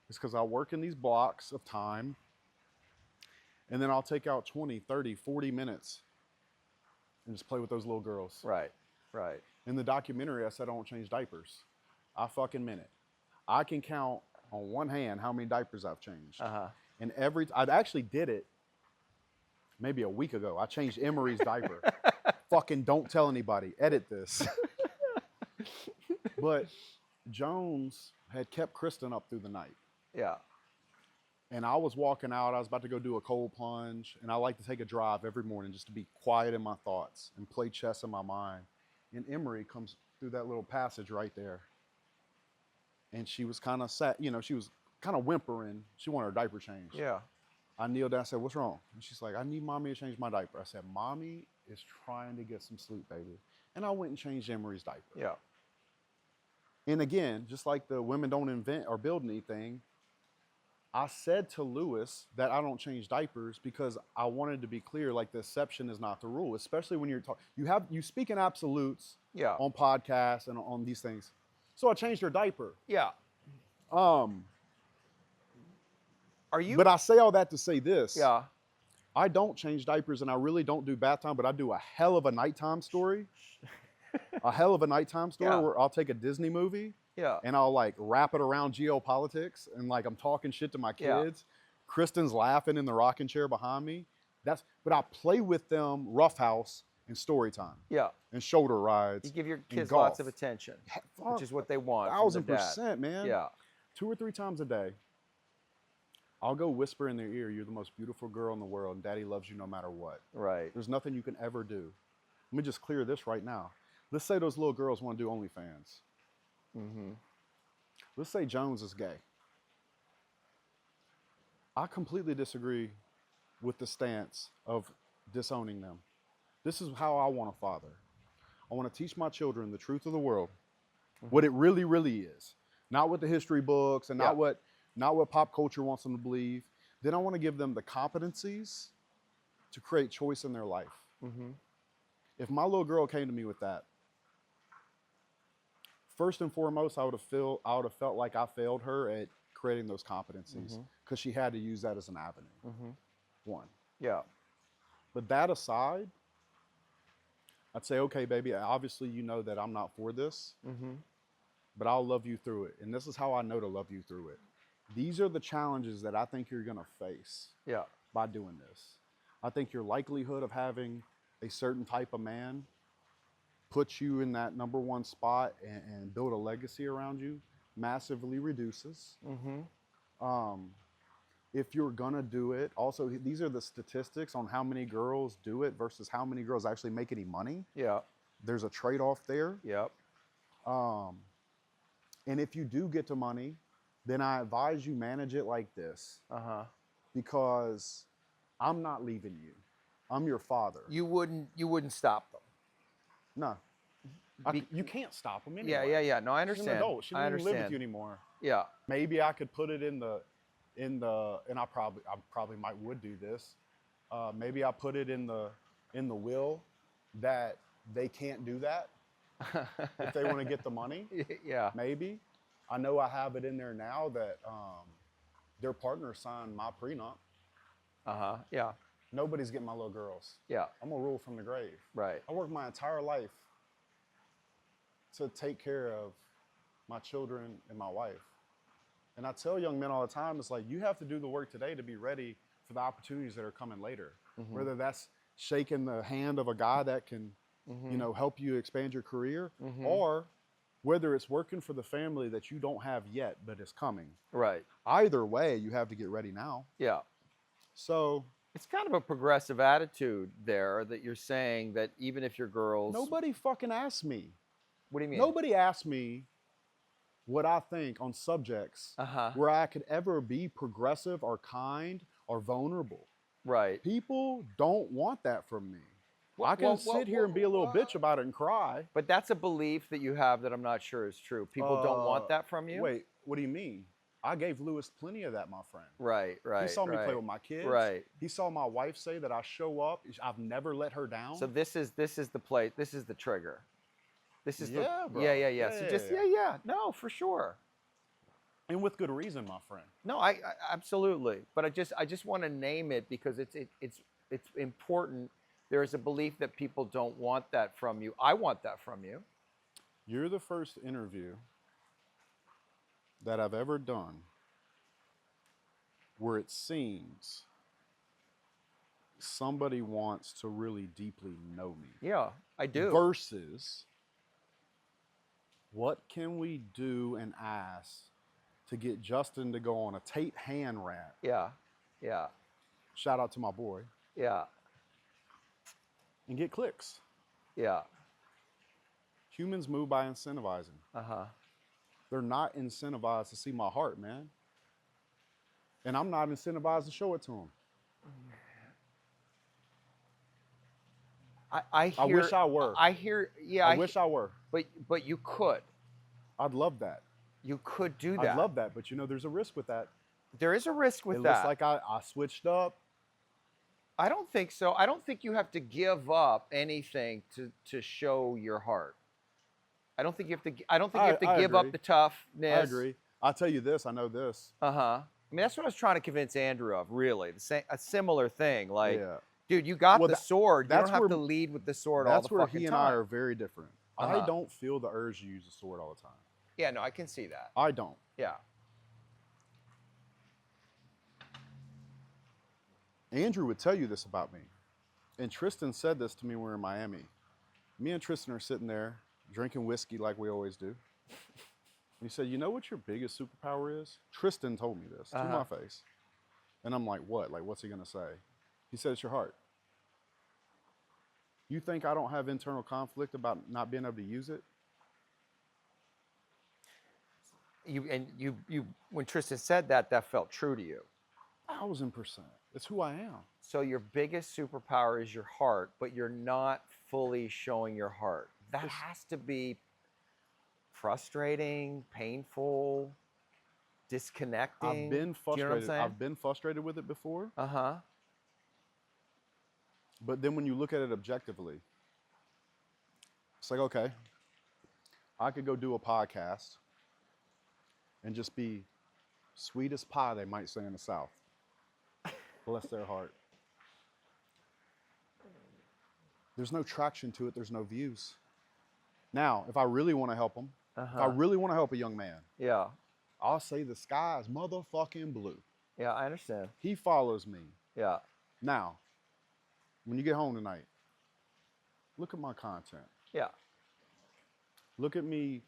is because I work in these blocks of time and then I'll take out 20, 30, 40 minutes and just play with those little girls. Right. In the documentary, I said I don't change diapers. I fucking meant it. I can count on one hand how many diapers I've changed. And I actually did it maybe a week ago. I changed Emery's diaper. Fucking don't tell anybody. Edit this. But Jones had kept Kristen up through the night. Yeah. And I was walking out. I was about to go do a cold plunge. And I like to take a drive every morning just to be quiet in my thoughts and play chess in my mind. And Emery comes through that little passage right there. And she was kind of sad. You know, she was kind of whimpering. She wanted her diaper changed. Yeah. I kneeled down and said, what's wrong? And she's like, I need mommy to change my diaper. I said, mommy is trying to get some sleep, baby. And I went and changed Emery's diaper. Yeah. And again, just like the women don't invent or build anything, I said to Lewis that I don't change diapers because I wanted to be clear, like the exception is not the rule, especially when you're talking, you speak in absolutes Yeah. on podcasts and on these things. So I changed her diaper. Yeah. Are you? But I say all that to say this. Yeah. I don't change diapers and I really don't do bath time, but I do a hell of a nighttime story. A hell of a nighttime story Yeah. where I'll take a Disney movie Yeah. and I'll like wrap it around geopolitics and like I'm talking shit to my Yeah. kids. Kristen's laughing in the rocking chair behind me. But I play with them roughhouse and story time Yeah. and shoulder rides. You give your and kids golf. lots of attention, which is what they want. from their dad. 1,000%, man. Yeah. 2 or 3 times a day, I'll go whisper in their ear, you're the most beautiful girl in the world and daddy loves you no matter what. Right. There's nothing you can ever do. Let me just clear this right now. Let's say those little girls want to do OnlyFans. Mm-hmm. Let's say Jones is gay. I completely disagree with the stance of disowning them. This is how I want a father. I want to teach my children the truth of the world, what it really, really is. Not what the history books and not what pop culture wants them to believe. Then I want to give them the competencies to create choice in their life. Mm-hmm. If my little girl came to me with that, first and foremost, I would have felt like I failed her at creating those competencies because she had to use that as an avenue. Mm-hmm. One. Yeah. But that aside, I'd say, okay, baby, obviously you know that I'm not for this, Mm-hmm. but I'll love you through it. And this is how I know to love you through it. These are the challenges that I think you're going to face Yeah. by doing this. I think your likelihood of having a certain type of man put you in that number one spot and build a legacy around you massively reduces. Mm-hmm. If you're gonna do it, also these are the statistics on how many girls do it versus how many girls actually make any money. Yeah. There's a trade-off there. Yep. And if you do get to money, then I advise you manage it like this, because I'm not leaving you. I'm your father. You wouldn't stop them. No. You can't stop them anyway. Yeah. No, I She's understand. an adult. She I doesn't even live with understand. you anymore. Yeah. Maybe I could put it in the, and I probably would do this. Maybe I put it in the will that they can't do that if they want to get the money. Yeah. Maybe. I know I have it in there now that their partner signed my prenup. Yeah. Nobody's getting my little girls. Yeah. I'm gonna rule from the grave. Right. I worked my entire life to take care of my children and my wife. And I tell young men all the time, it's like, you have to do the work today to be ready for the opportunities that are coming later. Mm-hmm. Whether that's shaking the hand of a guy that can, help you expand your career, or whether it's working for the family that you don't have yet, but is coming. Right. Either way, you have to get ready now. Yeah. So It's kind of a progressive attitude there that you're saying that even if your girls. nobody fucking asked me. What do you mean? Nobody asked me what I think on subjects where I could ever be progressive or kind or vulnerable. Right. People don't want that from me. I can sit here and be a little bitch about it and cry. But that's a belief that you have that I'm not sure is true. People don't want that from you? Wait, what do you mean? I gave Lewis plenty of that, my friend. Right. He saw me play with my kids. Right. He saw my wife say that I show up. I've never let her down. So this is the play. This is the trigger. This is Yeah, the bro. yeah. So just no, for sure. And with good reason, my friend. No, I absolutely. But I just want to name it because it's important. There is a belief that people don't want that from you. I want that from you. You're the first interview that I've ever done where it seems somebody wants to really deeply know me. Yeah, I do. Versus, what can we do and ask to get Justin to go on a Tate hand rant? Yeah, yeah, Shout out to my boy. yeah, And get clicks. yeah. Humans move by incentivizing. Uh-huh. They're not incentivized to see my heart, man. And I'm not incentivized to show it to them. I hear, I wish I were. I hear, yeah. I wish I were. But you could. I'd love that. You could do that. I'd love that, but you know, there's a risk with that. There is a risk with it that. looks like I switched up. I don't think so. I don't think you have to give up anything to show your heart. I don't think you have to. I don't think you have to give up agree. the toughness. I agree. I'll tell you this. I know this. I mean, that's what I was trying to convince Andrew of. Really, a similar thing. Like, Yeah. dude, you got the sword. You that's don't have where- to lead with the sword all the That's where fucking he and time. I are very different. I don't feel the urge to use the sword all the time. Yeah, no, I can see that. I don't. Yeah. Andrew would tell you this about me. And Tristan said this to me when we were in Miami. Me and Tristan are sitting there drinking whiskey like we always do. And he said, you know what your biggest superpower is? Tristan told me this to my face. And I'm like, what? Like, what's he going to say? He said, it's your heart. You think I don't have internal conflict about not being able to use it? You when Tristan said that, that felt true to you. 1,000%. It's who I am. So your biggest superpower is your heart, but you're not fully showing your heart. That has to be frustrating, painful, disconnecting. I've been frustrated. Do you know what I'm saying? I've been frustrated with it before. Uh-huh. But then when you look at it objectively, it's like, okay, I could go do a podcast and just be sweet as pie, they might say in the South. Bless their heart. There's no traction to it. There's no views. Now, if I really want to help them, if I really want to help a young man, Yeah. I'll say the sky is motherfucking blue. Yeah, I understand. He follows me. Yeah. Now, when you get home tonight, look at my content. Yeah. Look at me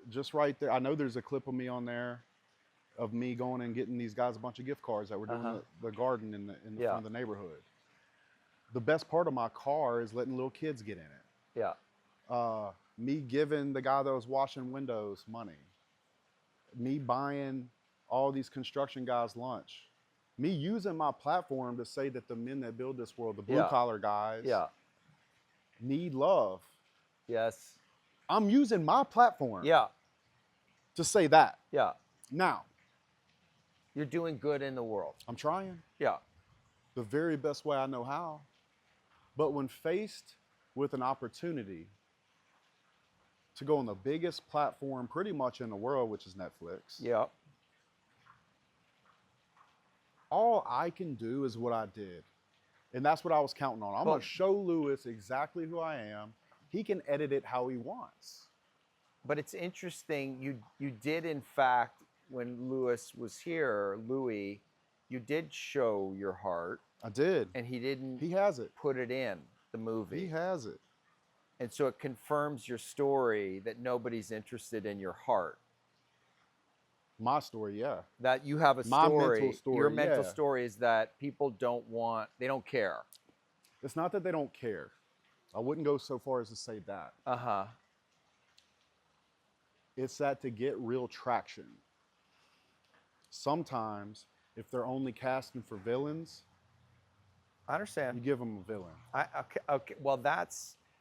just right there. I know there's a clip of me on there of me going and getting these guys a bunch of gift cards that were doing the garden in the front of the neighborhood. The best part of my car is letting little kids get in it. Yeah. Me giving the guy that was washing windows money. Me buying all these construction guys lunch. Me using my platform to say that the men that build this world, the blue collar guys, need love. Yes. I'm using my platform Yeah. to say that. Yeah. Now, You're doing good in the world. I'm trying Yeah. the very best way I know how. But when faced with an opportunity to go on the biggest platform pretty much in the world, which is Netflix, Yeah. all I can do is what I did. And that's what I was counting on. I'm going to show Lewis exactly who I am. He can edit it how he wants. But it's interesting. You did, in fact, when Louis was here, Louis, you did show your heart. I did. And he didn't He has it. put it in the movie. He has it. And so it confirms your story that nobody's interested in your heart. My story, yeah. That you have a My story. mental story, Your mental yeah. story is that people they don't care. It's not that they don't care. I wouldn't go so far as to say that. Uh-huh. It's that to get real traction. Sometimes, if they're only casting for villains, I understand. you give them a villain. Okay. Well,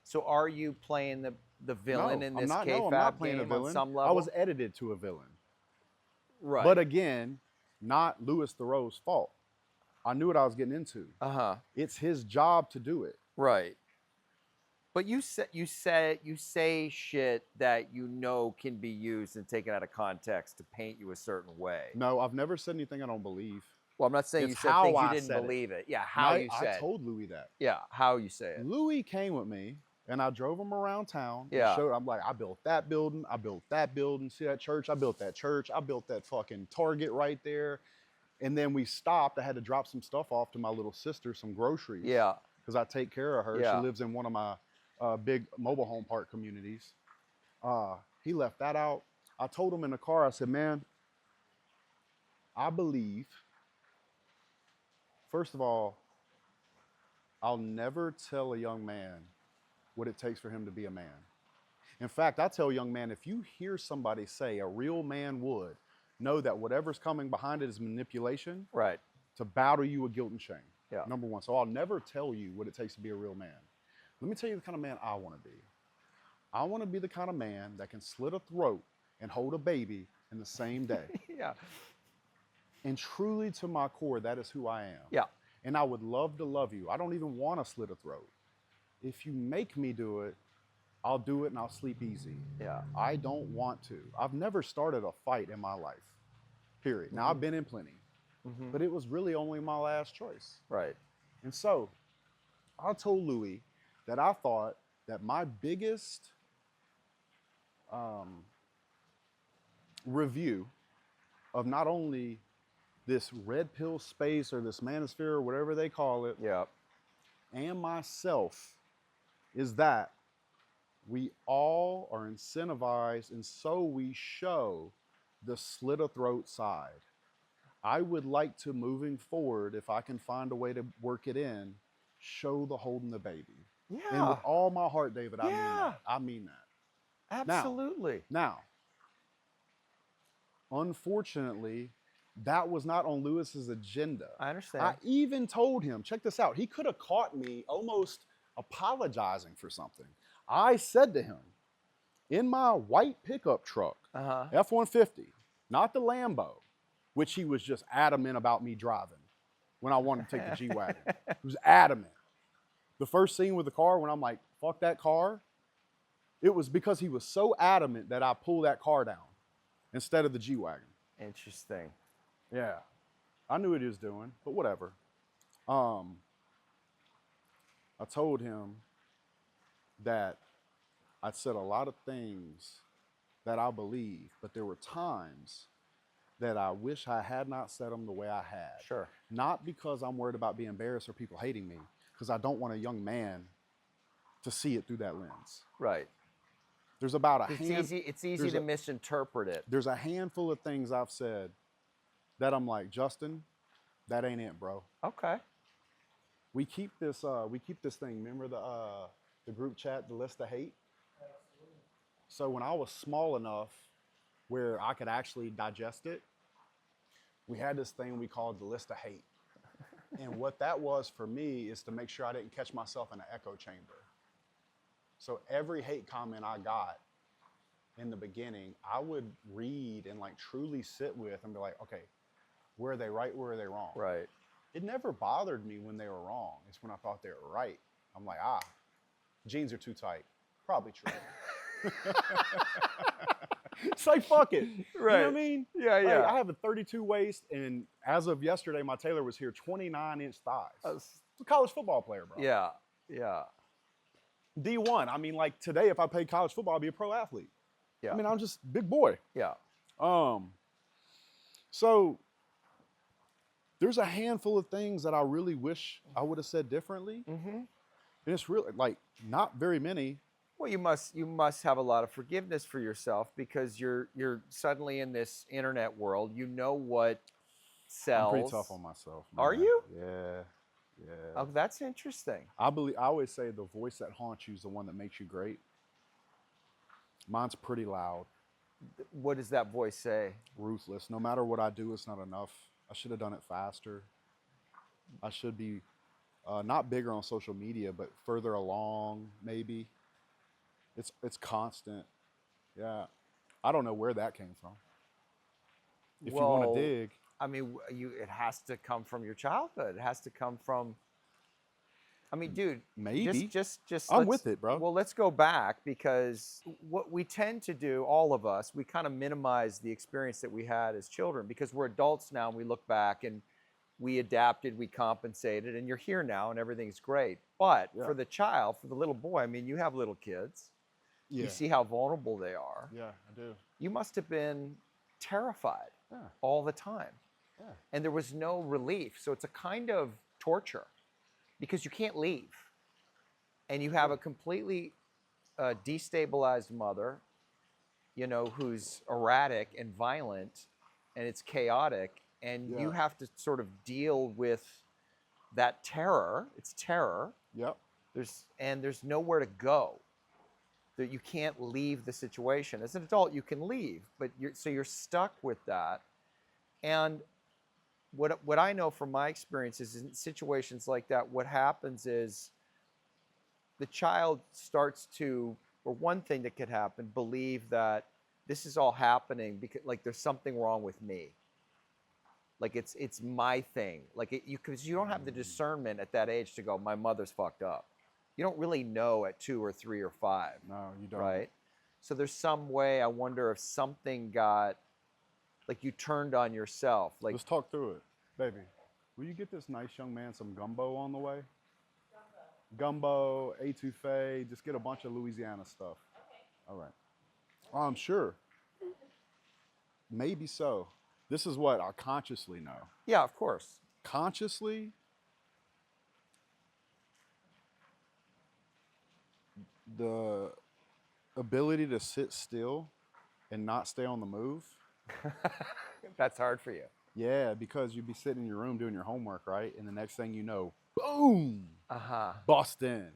so are you playing the villain in this I'm K-Fab not playing a game villain. on some level? I was edited to a villain. right. But again, not Louis Theroux's fault. I knew what I was getting into. Uh-huh. It's his job to do it. Right. But you say shit that you know can be used and taken out of context to paint you a certain way. No, I've never said anything I don't believe. Well, I'm not saying It's you said how things you I didn't said it. believe it. Yeah, how you said I it. told Louis that. Yeah, how you say it. Louis came with me, and I drove him around town. and Yeah. I'm like, I built that building. I built that building. See that church? I built that church. I built that fucking Target right there. And then we stopped. I had to drop some stuff off to my little sister, some groceries. Yeah. Because I take care of her. Yeah. She lives in one of my big mobile home park communities. He left that out. I told him in the car, I said, man, I believe, first of all, I'll never tell a young man what it takes for him to be a man. In fact, I tell a young man, if you hear somebody say a real man would, know that whatever's coming behind it is manipulation Right. to battle you with guilt and shame. Yeah. Number one. So I'll never tell you what it takes to be a real man. Let me tell you the kind of man I want to be. I want to be the kind of man that can slit a throat and hold a baby in the same day. Yeah. And truly to my core, that is who I am. Yeah. And I would love to love you. I don't even want to slit a throat. If you make me do it, I'll do it and I'll sleep easy. Yeah. I don't want to. I've never started a fight in my life, period. Now, I've been in plenty, but it was really only my last choice. Right. And so I told Louis that I thought that my biggest review of not only this red pill space or this manosphere or whatever they call it, Yeah. and myself is that we all are incentivized, and so we show the slit a throat side. I would like to, moving forward, if I can find a way to work it in, show the holding the baby. And Yeah. with all my heart, David, I mean Yeah. that. I mean that. Absolutely. Now, unfortunately, that was not on Lewis's agenda. I understand. I even told him, check this out, he could have caught me almost apologizing for something. I said to him, in my white pickup truck, Uh-huh. F-150, not the Lambo, which he was just adamant about me driving when I wanted to take the G-Wagon. He was adamant. The first scene with the car, when I'm like, fuck that car, it was because he was so adamant that I pulled that car down instead of the G-Wagon. Interesting. Yeah. I knew what he was doing, but whatever. I told him that I'd said a lot of things that I believe, but there were times that I wish I had not said them the way I had. Sure. Not because I'm worried about being embarrassed or people hating me, because I don't want a young man to see it through that lens. Right. There's about a It's easy to misinterpret it. There's a handful of things I've said that I'm like, Justin, that ain't it, bro. Okay. We keep this thing. Remember the group chat, the list of hate? So when I was small enough where I could actually digest it, we had this thing we called the list of hate. And what that was for me is to make sure I didn't catch myself in an echo chamber. So every hate comment I got in the beginning, I would read and like truly sit with and be like, okay, where are they right? Where are they wrong? Right. It never bothered me when they were wrong. It's when I thought they were right. I'm like, jeans are too tight. Probably true. It's like, fuck it. Right. You know what I mean? Yeah, Like, yeah. I have a 32 waist, and as of yesterday, my tailor was here, 29-inch thighs. It's a college football player, bro. Yeah. Yeah. D1. I mean, like today, if I played college football, I'd be a pro athlete. Yeah. I mean, I'm just big boy. Yeah. So there's a handful of things that I really wish I would have said differently. Mm-hmm. And it's really like not very many. Well, you must have a lot of forgiveness for yourself because you're suddenly in this internet world. You know what sells. I'm pretty tough on myself. Are man. you? Yeah. Yeah. Oh, that's interesting. I always say the voice that haunts you is the one that makes you great. Mine's pretty loud. What does that voice say? Ruthless. No matter what I do, it's not enough. I should have done it faster. I should be not bigger on social media, but further along, maybe. It's constant. Yeah. I don't know where that came from. If you want to dig. I mean, it has to come from your childhood. It has to come from. I mean, dude. Maybe. Just. I'm with it, bro. Well, let's go back because what we tend to do, all of us, we kind of minimize the experience that we had as children because we're adults now and we look back and we adapted, we compensated, and you're here now and everything's great. But for the child, for the little boy, I mean, you have little kids. Yeah. You see how vulnerable they are. Yeah, I do. You must have been terrified all the time. And there was no relief. So it's a kind of torture because you can't leave. And you have a completely destabilized mother, you know, who's erratic and violent, and it's chaotic. And you Yeah. have to sort of deal with that terror. It's terror. Yep. There's nowhere to go. That you can't leave the situation. As an adult, you can leave, but you're stuck with that. And what I know from my experience is in situations like that, what happens is the child starts to, or one thing that could happen, believe that this is all happening because like there's something wrong with me. Like it's my thing. Like because you don't have the discernment at that age to go, my mother's fucked up. You don't really know at 2 or 3 or 5. No, you don't. Right? So there's some way, I wonder if something got, like you turned on yourself. Like, Let's talk through it. Baby, will you get this nice young man some gumbo on the way? Gumbo, etouffee, just get a bunch of Louisiana stuff. All right. I'm sure. Maybe so. This is what I consciously know. yeah, of course. Consciously, the ability to sit still and not stay on the move. That's hard for you. Yeah, because you'd be sitting in your room doing your homework, right? And the next thing you know, boom, Uh-huh. bust in.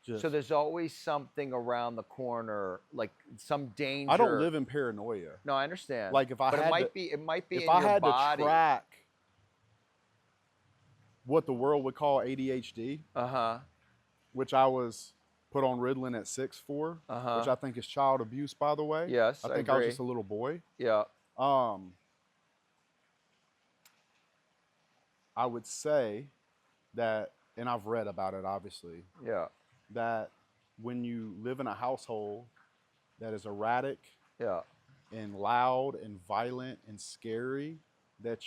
Just, So there's always something around the corner, like some danger. I don't live in paranoia. No, I understand. Like if I but had it might be if in I your had body. to track what the world would call ADHD, Uh-huh. which I was put on Ritalin at 6 for, Uh-huh. which I think is child abuse, by the way. Yes, I I think I was agree. just a little boy. Yeah. I would say that, and I've read about it, obviously, Yeah. that when you live in a household that is erratic Yeah. and loud and violent and scary, that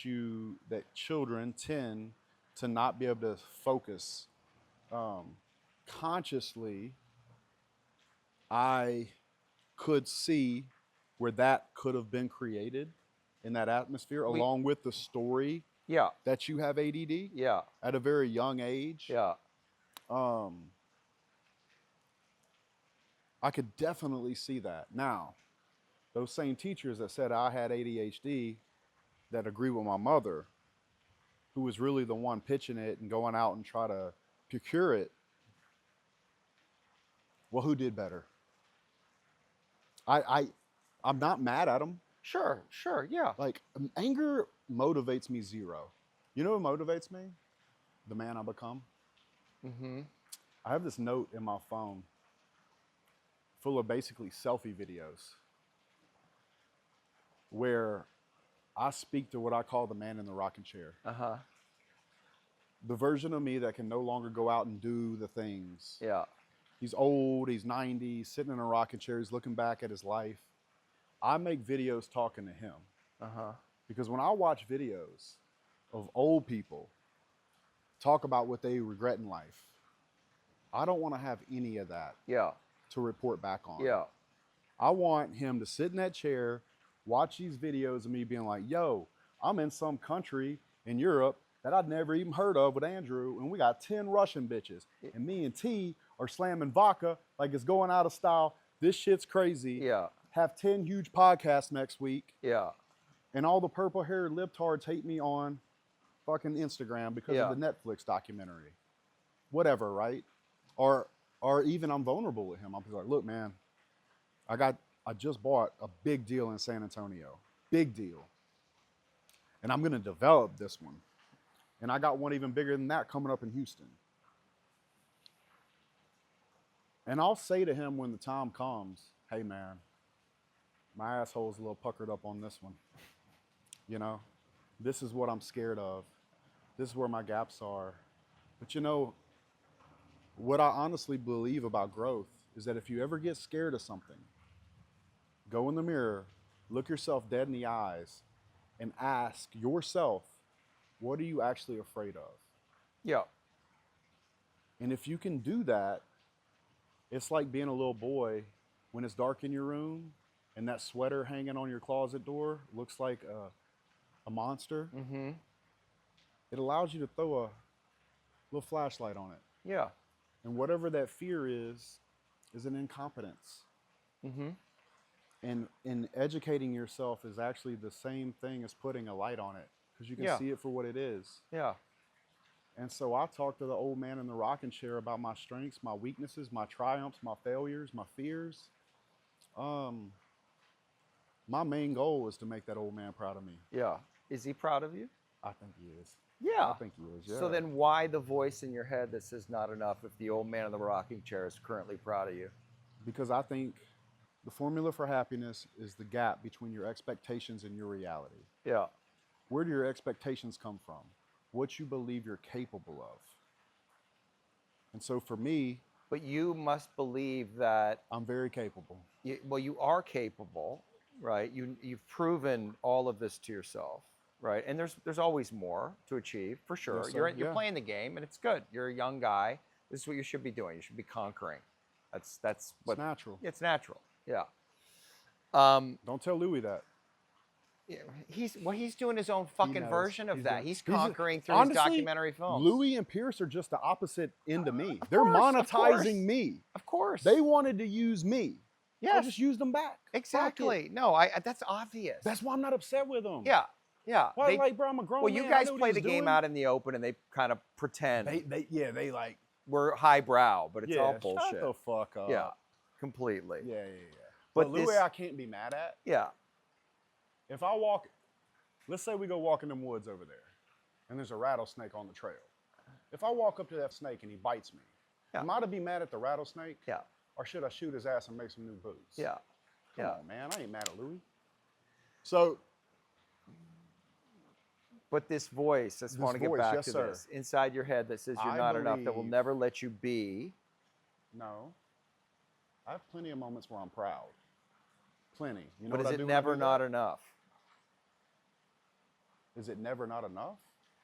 children tend to not be able to focus. Consciously, I could see where that could have been created in that atmosphere, along with the story Yeah. that you have ADD Yeah. at a very young age. Yeah. I could definitely see that. Now, those same teachers that said I had ADHD that agree with my mother, who was really the one pitching it and going out and try to procure it, well, who did better? I'm not mad at them. Sure. Sure. Yeah. Like, anger motivates me zero. You know what motivates me? The man I become. Mm-hmm. I have this note in my phone full of basically selfie videos where I speak to what I call the man in the rocking chair. Uh-huh. The version of me that can no longer go out and do the things. Yeah. He's old, he's 90, he's sitting in a rocking chair, he's looking back at his life. I make videos talking to him. Uh-huh. Because when I watch videos of old people talk about what they regret in life, I don't want to have any of that Yeah. to report back on. Yeah. I want him to sit in that chair, watch these videos of me being like, yo, I'm in some country in Europe that I'd never even heard of with Andrew, and we got 10 Russian bitches. And me and T are slamming vodka like it's going out of style. This shit's crazy. Yeah. Have 10 huge podcasts next week. Yeah. And all the purple-haired libtards hate me on fucking Instagram because Yeah. of the Netflix documentary. Whatever, right? Or even I'm vulnerable with him. I'm just like, look, man, I just bought a big deal in San Antonio. Big deal. And I'm gonna develop this one. And I got one even bigger than that coming up in Houston. And I'll say to him when the time comes, hey man, my asshole's a little puckered up on this one. You know, this is what I'm scared of. This is where my gaps are. But you know, what I honestly believe about growth is that if you ever get scared of something, go in the mirror, look yourself dead in the eyes, and ask yourself, what are you actually afraid of? Yeah. And if you can do that, it's like being a little boy when it's dark in your room and that sweater hanging on your closet door looks like a monster, Mm-hmm. it allows you to throw a little flashlight on it. Yeah. And whatever that fear is an incompetence. Mm-hmm. And in educating yourself is actually the same thing as putting a light on it, because you can Yeah. see it for what it is. Yeah. And so I talked to the old man in the rocking chair about my strengths, my weaknesses, my triumphs, my failures, my fears. My main goal is to make that old man proud of me. Yeah. Is he proud of you? I think he is. Yeah. I think he is, yeah. So then why the voice in your head that says not enough if the old man in the rocking chair is currently proud of you? Because I think the formula for happiness is the gap between your expectations and your reality. Yeah. Where do your expectations come from? What you believe you're capable of. And so for me, But you must believe that, I'm very capable. you are capable, right? You've proven all of this to yourself, right? And there's always more to achieve, for sure. Yes, sir. You're Yeah. playing the game, and it's good. You're a young guy. This is what you should be doing. You should be conquering. That's what It's natural. It's natural. Yeah. Don't tell Louis that. Yeah, he's doing his own fucking knows. version of He's that. doing- He's he's- conquering through honestly, his documentary films. Louis and Pierce are just the opposite end of me. They're course, of course. monetizing me. Of course. They wanted to use me. I Yes. just used them back. Fuck it. Exactly. No, that's obvious. That's why I'm not upset with them. Yeah. Yeah. Why, They- like, bro, I'm a grown well, man. you I guys know what play he's the game doing. out in the open, and they kind of pretend They like, we're highbrow, but it's all yeah, bullshit. shut the fuck up. Yeah, completely. Yeah. But But Louis, this- I can't be mad at. Yeah. If I walk, let's say we go walk in them woods over there, and there's a rattlesnake on the trail. If I walk up to that snake and he bites me, Yeah. am I to be mad at the rattlesnake? Yeah. Or should I shoot his ass and make some new boots? Yeah. Come Yeah. on, man. I ain't mad at Louis. So, But this voice, I just This want to get voice, back yes, to sir. this, inside your head that says you're I not enough, that will believe- never let you be. no. I have plenty of moments where I'm proud. Plenty. You know But what is I it do when I never do not that? enough? Is it never not enough?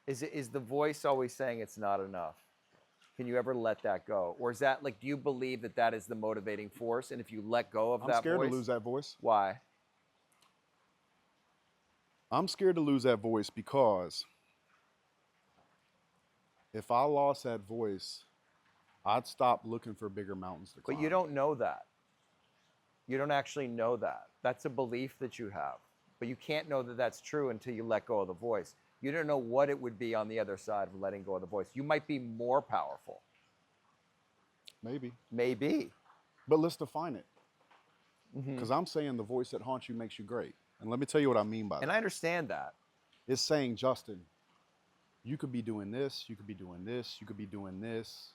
Is the voice always saying it's not enough? Can you ever let that go? Or is that like, do you believe that that is the motivating force? And if you let go of I'm that scared voice, to lose that voice. why? I'm scared to lose that voice because if I lost that voice, I'd stop looking for bigger mountains to climb. But you don't know that. You don't actually know that. That's a belief that you have. But you can't know that that's true until you let go of the voice. You don't know what it would be on the other side of letting go of the voice. You might be more powerful. Maybe. Maybe. But let's define it. Mhm. Because I'm saying the voice that haunts you makes you great. And let me tell you what I mean by And that. I understand that. It's saying, Justin, you could be doing this, you could be doing this, you could be doing this,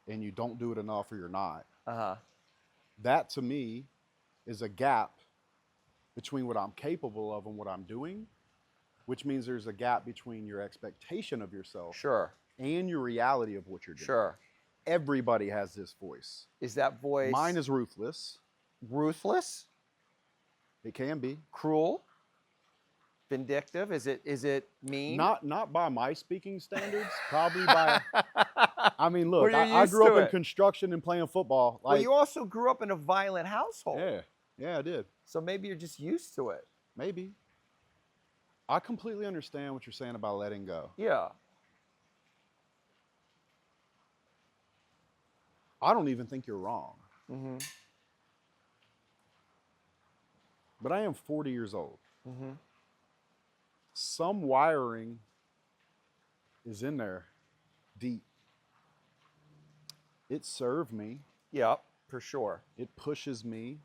and you don't do it enough or you're not. Uh-huh. That to me is a gap between what I'm capable of and what I'm doing, which means there's a gap between your expectation of yourself Sure. and your reality of what you're doing. Sure. Everybody has this voice. Is that voice Mine is ruthless. ruthless? It can be. Cruel? Vindictive? Is it mean? Not by my speaking standards, probably by, I mean, look, Well, you're I used grew to up in it. construction and playing football. Well, Like, you also grew up in a violent household. yeah, I did. So maybe you're just used to it. Maybe. I completely understand what you're saying about letting go. Yeah. I don't even think you're wrong. Mm-hmm. But I am 40 years old. Mm-hmm. Some wiring is in there deep. It served me. Yep, for sure. It pushes me.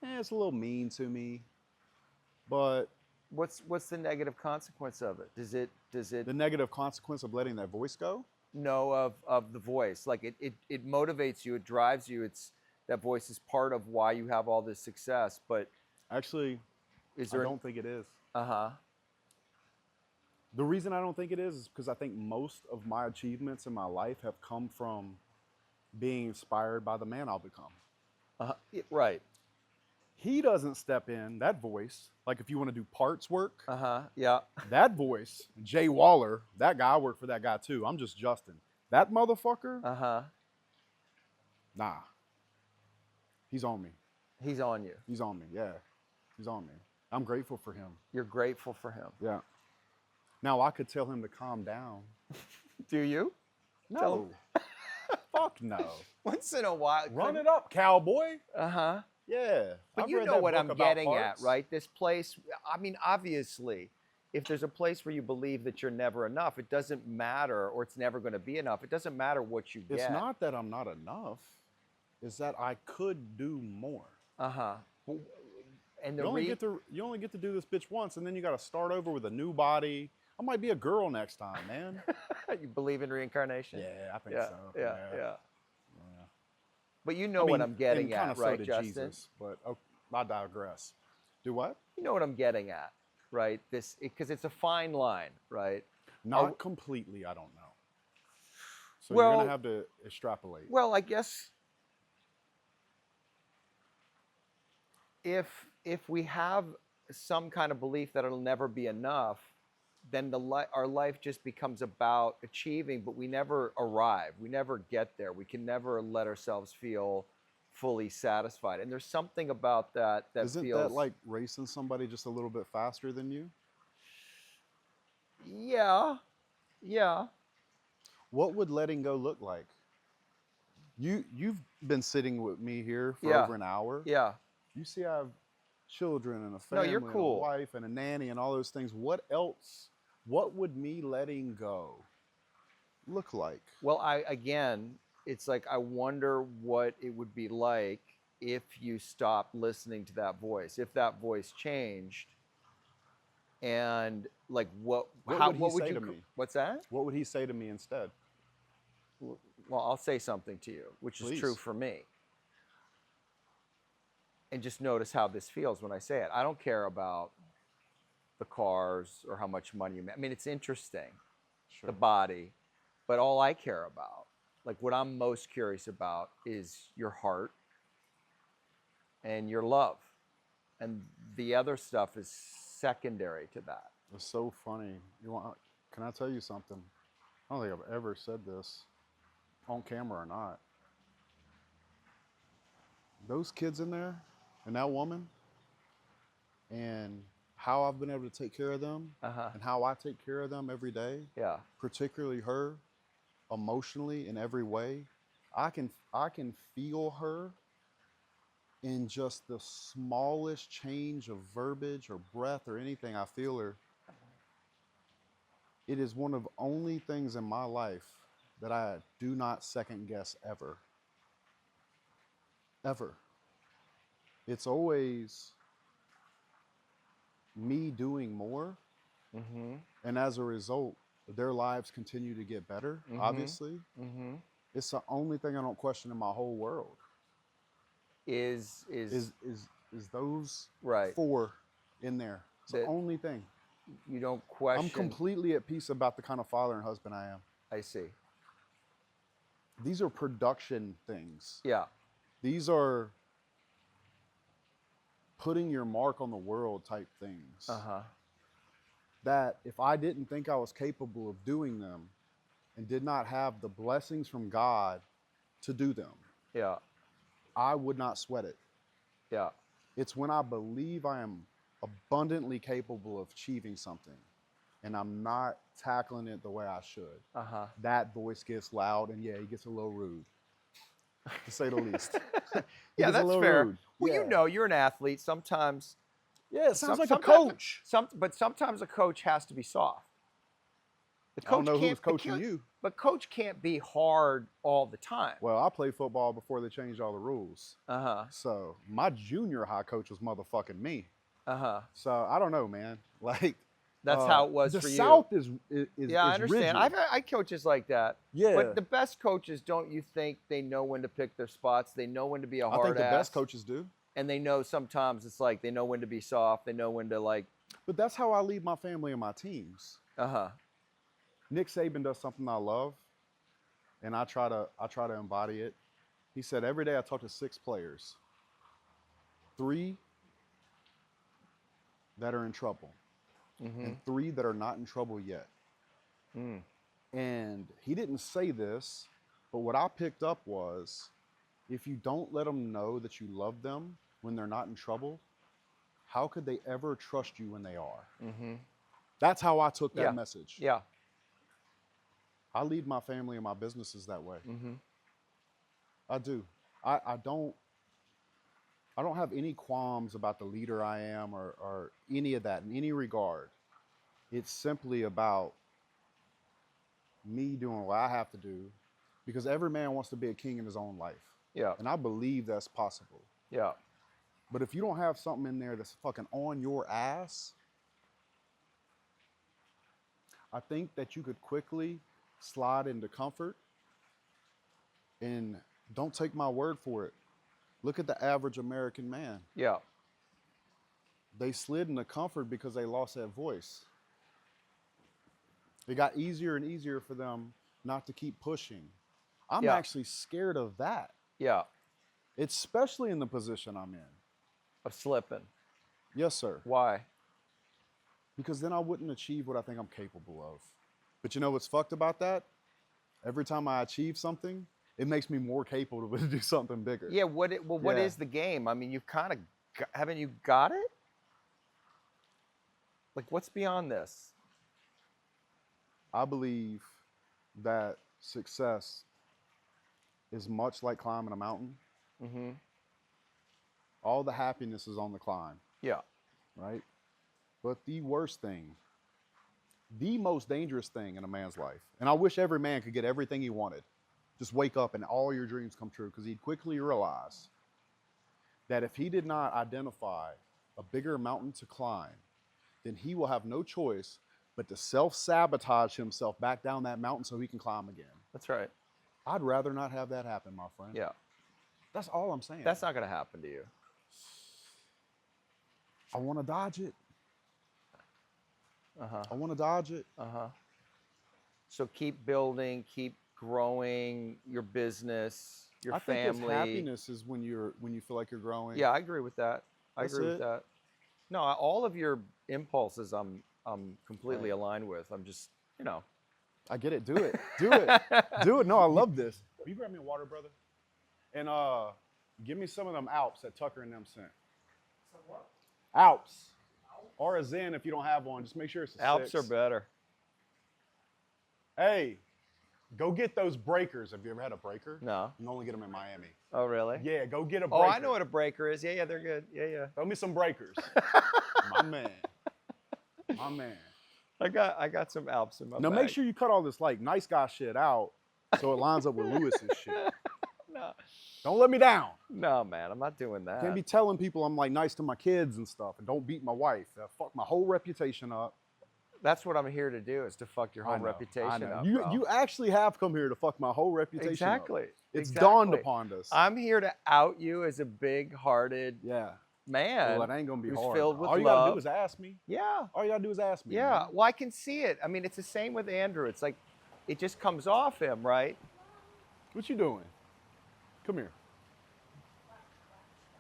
It's a little mean to me. But What's the negative consequence of it? Does it the negative consequence of letting that voice go? know of the voice? Like it motivates you, it drives you. It's that voice is part of why you have all this success. But Actually, is I there don't think it is. Uh-huh. The reason I don't think it is because I think most of my achievements in my life have come from being inspired by the man I'll become. Right. He doesn't step in, that voice, like if you want to do parts work, Uh-huh. Yeah. that voice, Jay Waller, that guy, I work for that guy too. I'm just Justin. That motherfucker, Uh-huh. nah. He's on me. He's on you. He's on me, yeah. He's on me. I'm grateful for him. You're grateful for him. Yeah. Now I could tell him to calm down. Do you? Tell No. Fuck no. Once in a while. Run it up, cowboy. Uh-huh. Yeah. But I've you read know that what book I'm about getting parts. at, right? This place, I mean, obviously, if there's a place where you believe that you're never enough, it doesn't matter, or it's never going to be enough. It doesn't matter what you get. It's not that I'm not enough. It's that I could do more. Uh-huh. And You only get to do this bitch once, and then you got to start over with a new body. I might be a girl next time, man. You believe in reincarnation? Yeah, I think Yeah, so. yeah. But you know I mean, what I'm getting and kind at, of so right, did Justin? Jesus, but I digress. Do what? You know what I'm getting at, right? Because it's a fine line, right? Not completely, I don't know. So Well- you're going to have to extrapolate. Well, I guess if we have some kind of belief that it'll never be enough, then our life just becomes about achieving, but we never arrive. We never get there. We can never let ourselves feel fully satisfied. And there's something about that Isn't feels that like racing somebody just a little bit faster than you? Yeah. What would letting go look like? You've been sitting with me here for Yeah. over an hour. Yeah. You see I have children and a No, family you're cool. and a wife and a nanny and all those things. What else? What would me letting go look like? Well, it's like I wonder what it would be like if you stopped listening to that voice, if that voice changed, and like What would he say to me? What's that? What would he say to me instead? Well, I'll say something to you, which is true Please. for me. And just notice how this feels when I say it. I don't care about the cars or how much money you make. I mean, it's interesting, Sure. the body, but all I care about, like what I'm most curious about, is your heart and your love. And the other stuff is secondary to that. It's so funny. Can I tell you something? I don't think I've ever said this, on camera or not. Those kids in there, and that woman, and how I've been able to take care of them, Uh-huh. and how I take care of them every day, Yeah. particularly her, emotionally in every way. I can feel her in just the smallest change of verbiage or breath or anything. I feel her. It is one of the only things in my life that I do not second guess ever. Ever. It's always me doing more, Mm-hmm. and as a result, their lives continue to get better, obviously. Mm-hmm. It's the only thing I don't question in my whole world. Is Those right. four in there. It's the That- only thing. You don't question. I'm completely at peace about the kind of father and husband I am. I see. These are production things. Yeah. These are putting your mark on the world type things. Uh-huh. That if I didn't think I was capable of doing them and did not have the blessings from God to do them, Yeah. I would not sweat it. Yeah. It's when I believe I am abundantly capable of achieving something and I'm not tackling it the way I should. Uh-huh. That voice gets loud, and yeah, he gets a little rude, to say the least. He Yeah, gets a that's little fair. rude. Well, Yeah. you know, you're an athlete. Sometimes, Yeah, it sounds like a sometimes- coach. But sometimes a coach has to be soft. The I don't know can't- who's the coaching coach- you. But coach can't be hard all the time. Well, I played football before they changed all the rules. Uh-huh. So my junior high coach was motherfucking me. Uh-huh. So I don't know, man. Like That's how it was the for you. South is Yeah, I understand. rigid. I coaches like that. Yeah. But the best coaches, don't you think they know when to pick their spots? They know when to be a I hard think the ass. best coaches do. And they know sometimes it's like they know when to be soft. They know when to like, But that's how I lead my family and my teams. uh-huh. Nick Saban does something I love, and I try to embody it. He said every day I talk to 6 players, 3 that are in trouble, and 3 that are not in trouble yet. Mm. And he didn't say this, but what I picked up was, if you don't let them know that you love them when they're not in trouble, how could they ever trust you when they are? Mm-hmm. That's how I took that Yeah. message. Yeah. I lead my family and my businesses that way. Mm-hmm. I do. I don't have any qualms about the leader I am or any of that in any regard. It's simply about me doing what I have to do because every man wants to be a king in his own life. Yeah. And I believe that's possible. Yeah. But if you don't have something in there that's fucking on your ass, I think that you could quickly slide into comfort. And don't take my word for it. Look at the average American man. Yeah. They slid into comfort because they lost that voice. It got easier and easier for them not to keep pushing. I'm Yeah. actually scared of that, Yeah. especially in the position I'm in. Of slipping. Yes, sir. Why? Because then I wouldn't achieve what I think I'm capable of. But you know what's fucked about that? Every time I achieve something, it makes me more capable to do something bigger. Yeah. What Yeah. is the game? I mean, you've kind of haven't you got it? Like, what's beyond this? I believe that success is much like climbing a mountain. Mm-hmm. All the happiness is on the climb, Yeah. right? But the worst thing, the most dangerous thing in a man's life, and I wish every man could get everything he wanted, just wake up and all your dreams come true, because he'd quickly realize that if he did not identify a bigger mountain to climb, then he will have no choice but to self-sabotage himself back down that mountain so he can climb again. That's right. I'd rather not have that happen, my friend. Yeah. That's all I'm saying. That's not going to happen to you. I want to dodge it. Uh-huh. I want to dodge it. Uh-huh. So keep building, keep growing your business, your I think family. it's happiness is when you feel like you're growing. Yeah, I agree with that. I That's agree with it. that. No, all of your impulses I'm completely Right. aligned with. I'm just, I get it. Do it. Do it. Do it. No, I love this. Will you grab me a water, brother? And give me some of them Alps that Tucker and them sent. Some what? Alps. Or a Zen if you don't have one. Just make sure it's a Alps 6. are better. Hey, go get those breakers. Have you ever had a breaker? No. You can only get them in Miami. Oh, really? Yeah, go get a Oh, breaker. I know what a breaker is. Yeah, they're good. Yeah. Throw me some breakers. My man. My man. I got some Alps in my Now bag. make sure you cut all this like nice guy shit out so it lines up with Lewis's shit. No. Don't let me down. No, man, I'm not doing that. Can't be telling people I'm like nice to my kids and stuff and don't beat my wife. That fuck my whole reputation up. That's what I'm here to do, is to fuck your whole I know, reputation I know. up. You bro. you actually have come here to fuck my whole reputation Exactly. up. It's Exactly. dawned upon us. I'm here to out you as a big-hearted Yeah. man. Well, it ain't gonna be who's hard. filled with All you gotta love. do is ask me. Yeah. All you gotta do is ask me. Yeah. man. Well, I can see it. I mean, it's the same with Andrew. It's like, it just comes off him, right? What you doing? Come here.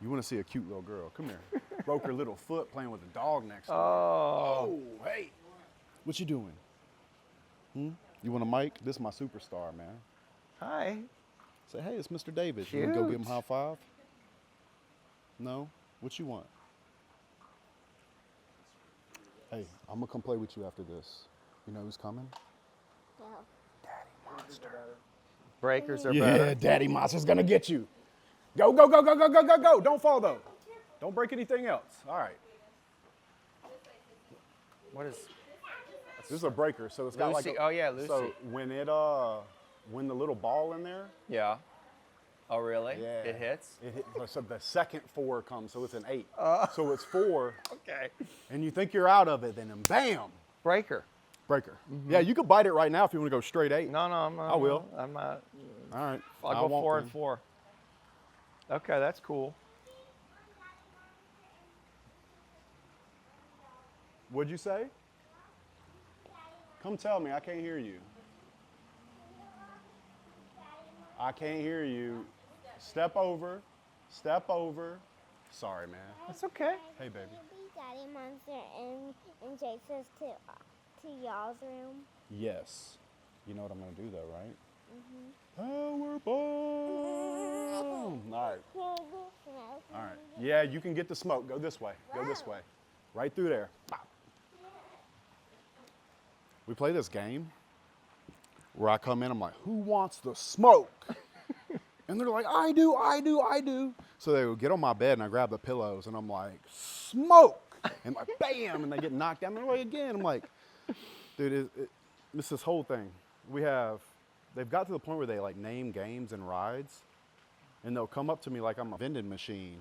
You want to see a cute little girl? Come here. Broke her little foot playing with a dog next to her. Oh. Oh, hey. What you doing? You want a mic? This is my superstar, man. Hi. Say, hey, it's Mr. David. You want to go give him a Cute. high five? No? What you want? Hey, I'm going to come play with you after this. You know who's coming? No. Daddy Monster. Breakers are Yeah, better. Daddy Monster's going to get you. Go, go, go, go, go, go, go, go. Don't fall, though. Don't break anything else. All right. What is This is a breaker, so it's got Lucy? like a, Oh, yeah, Lucy. So when when the little ball in there, Yeah. Oh, really? yeah, It hits? It hit, so the second 4 comes, so it's an 8. Uh. So it's 4, Okay. and you think you're out of it, then bam, Breaker. breaker. Yeah, you could bite it right now if you want to go straight 8. No, I'm not. I will. I'm not. All right. I'll I go won't 4 then. and 4. Okay, that's cool. What'd you say? Come tell me. I can't hear you. I can't hear you. Step over. Step over. Sorry, man. That's okay. Hey, baby. Daddy Monster and Jake says to y'all's room. Yes. You know what I'm going to do, though, right? Powerbomb. All right. All right. Yeah, you can get the smoke. Go this way. Go this way. Right through there. Pop. We play this game where I come in, I'm like, who wants the smoke? And they're like, I do, I do, I do. So they would get on my bed and I grab the pillows and I'm like, smoke. And like, bam, and they get knocked down. And they're like, again. I'm like, dude, it's this whole thing. They've got to the point where they like name games and rides. And they'll come up to me like I'm a vending machine.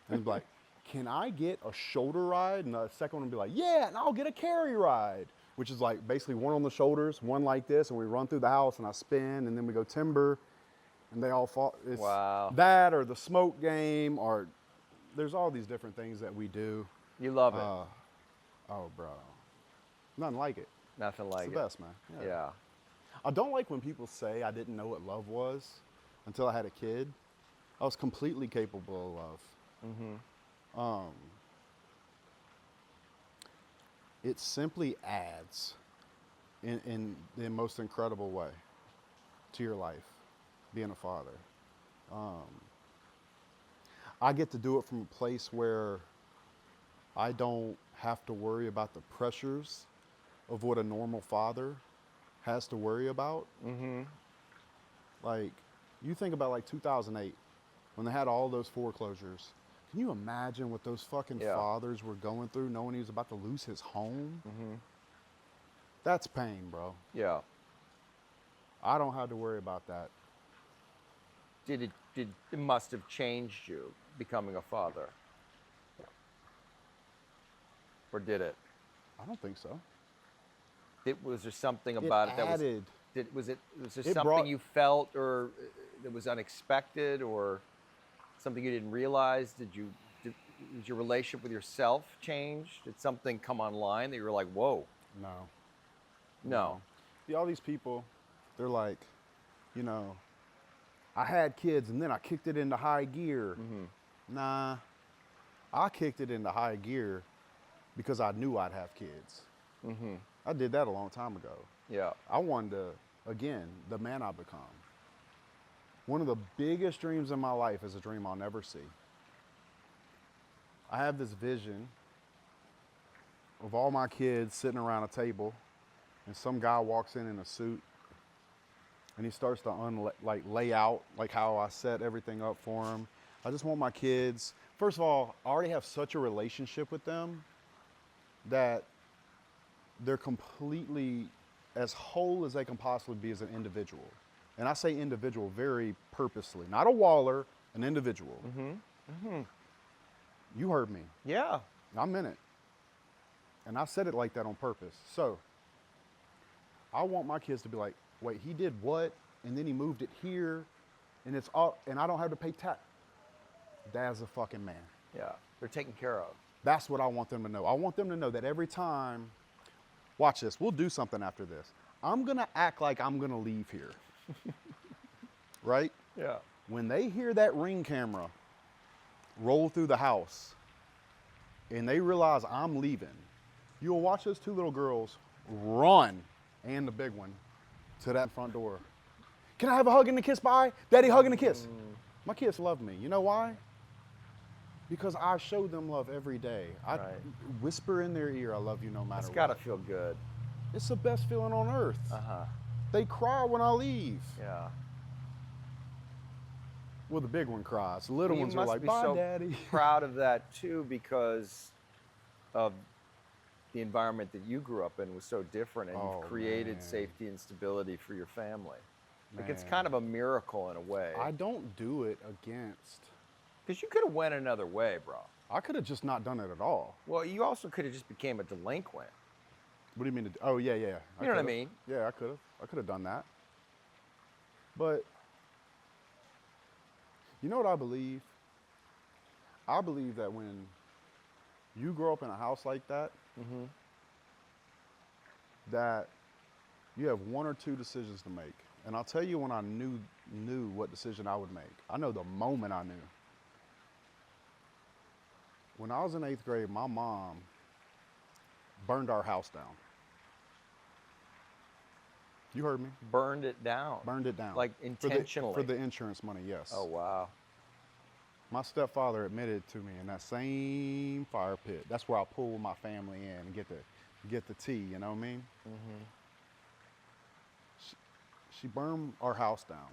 And be like, can I get a shoulder ride? And the second one will be like, yeah, and I'll get a carry ride. Which is like basically one on the shoulders, one like this, and we run through the house and I spin and then we go timber. And they all fall. It's Wow. that or the smoke game or there's all these different things that we do. You love it. Oh, bro. Nothing like it. Nothing like It's the it. best, man. Yeah. I don't like when people say I didn't know what love was until I had a kid. I was completely capable of love. It simply adds in the most incredible way to your life, being a father. I get to do it from a place where I don't have to worry about the pressures of what a normal father has to worry about. Like, you think about like 2008, when they had all those foreclosures. Can you imagine what those fucking fathers were going through, knowing he was about to lose his home? That's pain, bro. Yeah. I don't have to worry about that. It must have changed you becoming a father. Or did it? I don't think so. Was there something about it that added. was there It something brought- you felt or that was unexpected or something you didn't realize? Did your relationship with yourself change? Did something come online that you were like, whoa? No. See, all these people, they're like, you know, I had kids and then I kicked it into high gear. Nah, I kicked it into high gear because I knew I'd have kids. I did that a long time ago. Yeah. I wanted to, again, the man I've become. One of the biggest dreams in my life is a dream I'll never see. I have this vision of all my kids sitting around a table and some guy walks in a suit and he starts to lay out like how I set everything up for him. I just want my kids, first of all, I already have such a relationship with them that they're completely as whole as they can possibly be as an individual. And I say individual very purposely, not a Waller, an individual. You heard me. Yeah. I'm in it. And I said it like that on purpose. So I want my kids to be like, wait, he did what? And then he moved it here, and it's all, and I don't have to pay tax. Dad's a fucking man. Yeah. They're taken care of. That's what I want them to know. I want them to know that every time, watch this, we'll do something after this. I'm gonna act like I'm gonna leave here. Right? Yeah. When they hear that Ring camera roll through the house and they realize I'm leaving, you'll watch those two little girls run, and the big one, to that front door. Can I have a hug and a kiss? Bye. Daddy, hug and a kiss. My kids love me. You know why? Because I show them love every day. I whisper in their ear, I love you no matter It's what. got to feel good. It's the best feeling on earth. Uh-huh. They cry when I leave. Yeah. Well, the big one cries. The little You ones are must like, be bye, so Daddy. proud of that too, because of the environment that you grew up in was so different, and Oh, you've created man. safety and stability for your family. Like, it's Man. kind of a miracle in a way. I don't do it against. Because you could have went another way, bro. I could have just not done it at all. Well, you also could have just became a delinquent. What do you mean? Oh, yeah. You know what I could've. mean? Yeah, I could have. I could have done that. But you know what I believe? I believe that when you grow up in a house like that, that you have one or two decisions to make. And I'll tell you when I knew what decision I would make. I know the moment I knew. When I was in 8th grade, my mom burned our house down. You heard me. Burned it down. Burned it down. Like intentionally. For the insurance money, yes. Oh, wow. My stepfather admitted to me in that same fire pit. That's where I pull my family in and get the tea, you know what I mean? Mm-hmm. She burned our house down.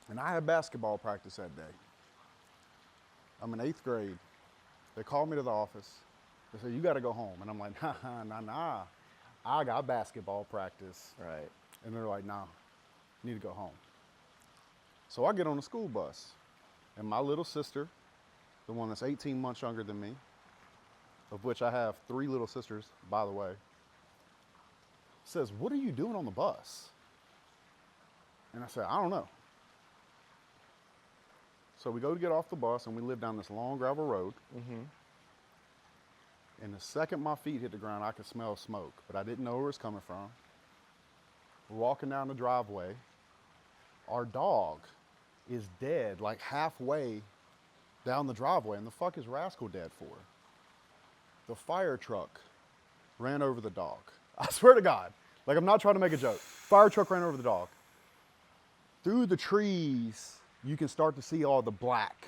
And I had basketball practice that day. I'm in 8th grade. They called me to the office. They said, you got to go home. And I'm like, nah. I got basketball practice. Right. And they're like, nah, you need to go home. So I get on the school bus. And my little sister, the one that's 18 months younger than me, of which I have 3 little sisters, by the way, says, what are you doing on the bus? And I said, I don't know. So we go to get off the bus, and we live down this long gravel road. Mm-hmm. And the second my feet hit the ground, I could smell smoke, but I didn't know where it was coming from. We're walking down the driveway. Our dog is dead, like halfway down the driveway. And the fuck is Rascal dead for? The fire truck ran over the dog. I swear to God. Like, I'm not trying to make a joke. Fire truck ran over the dog. Through the trees, you can start to see all the black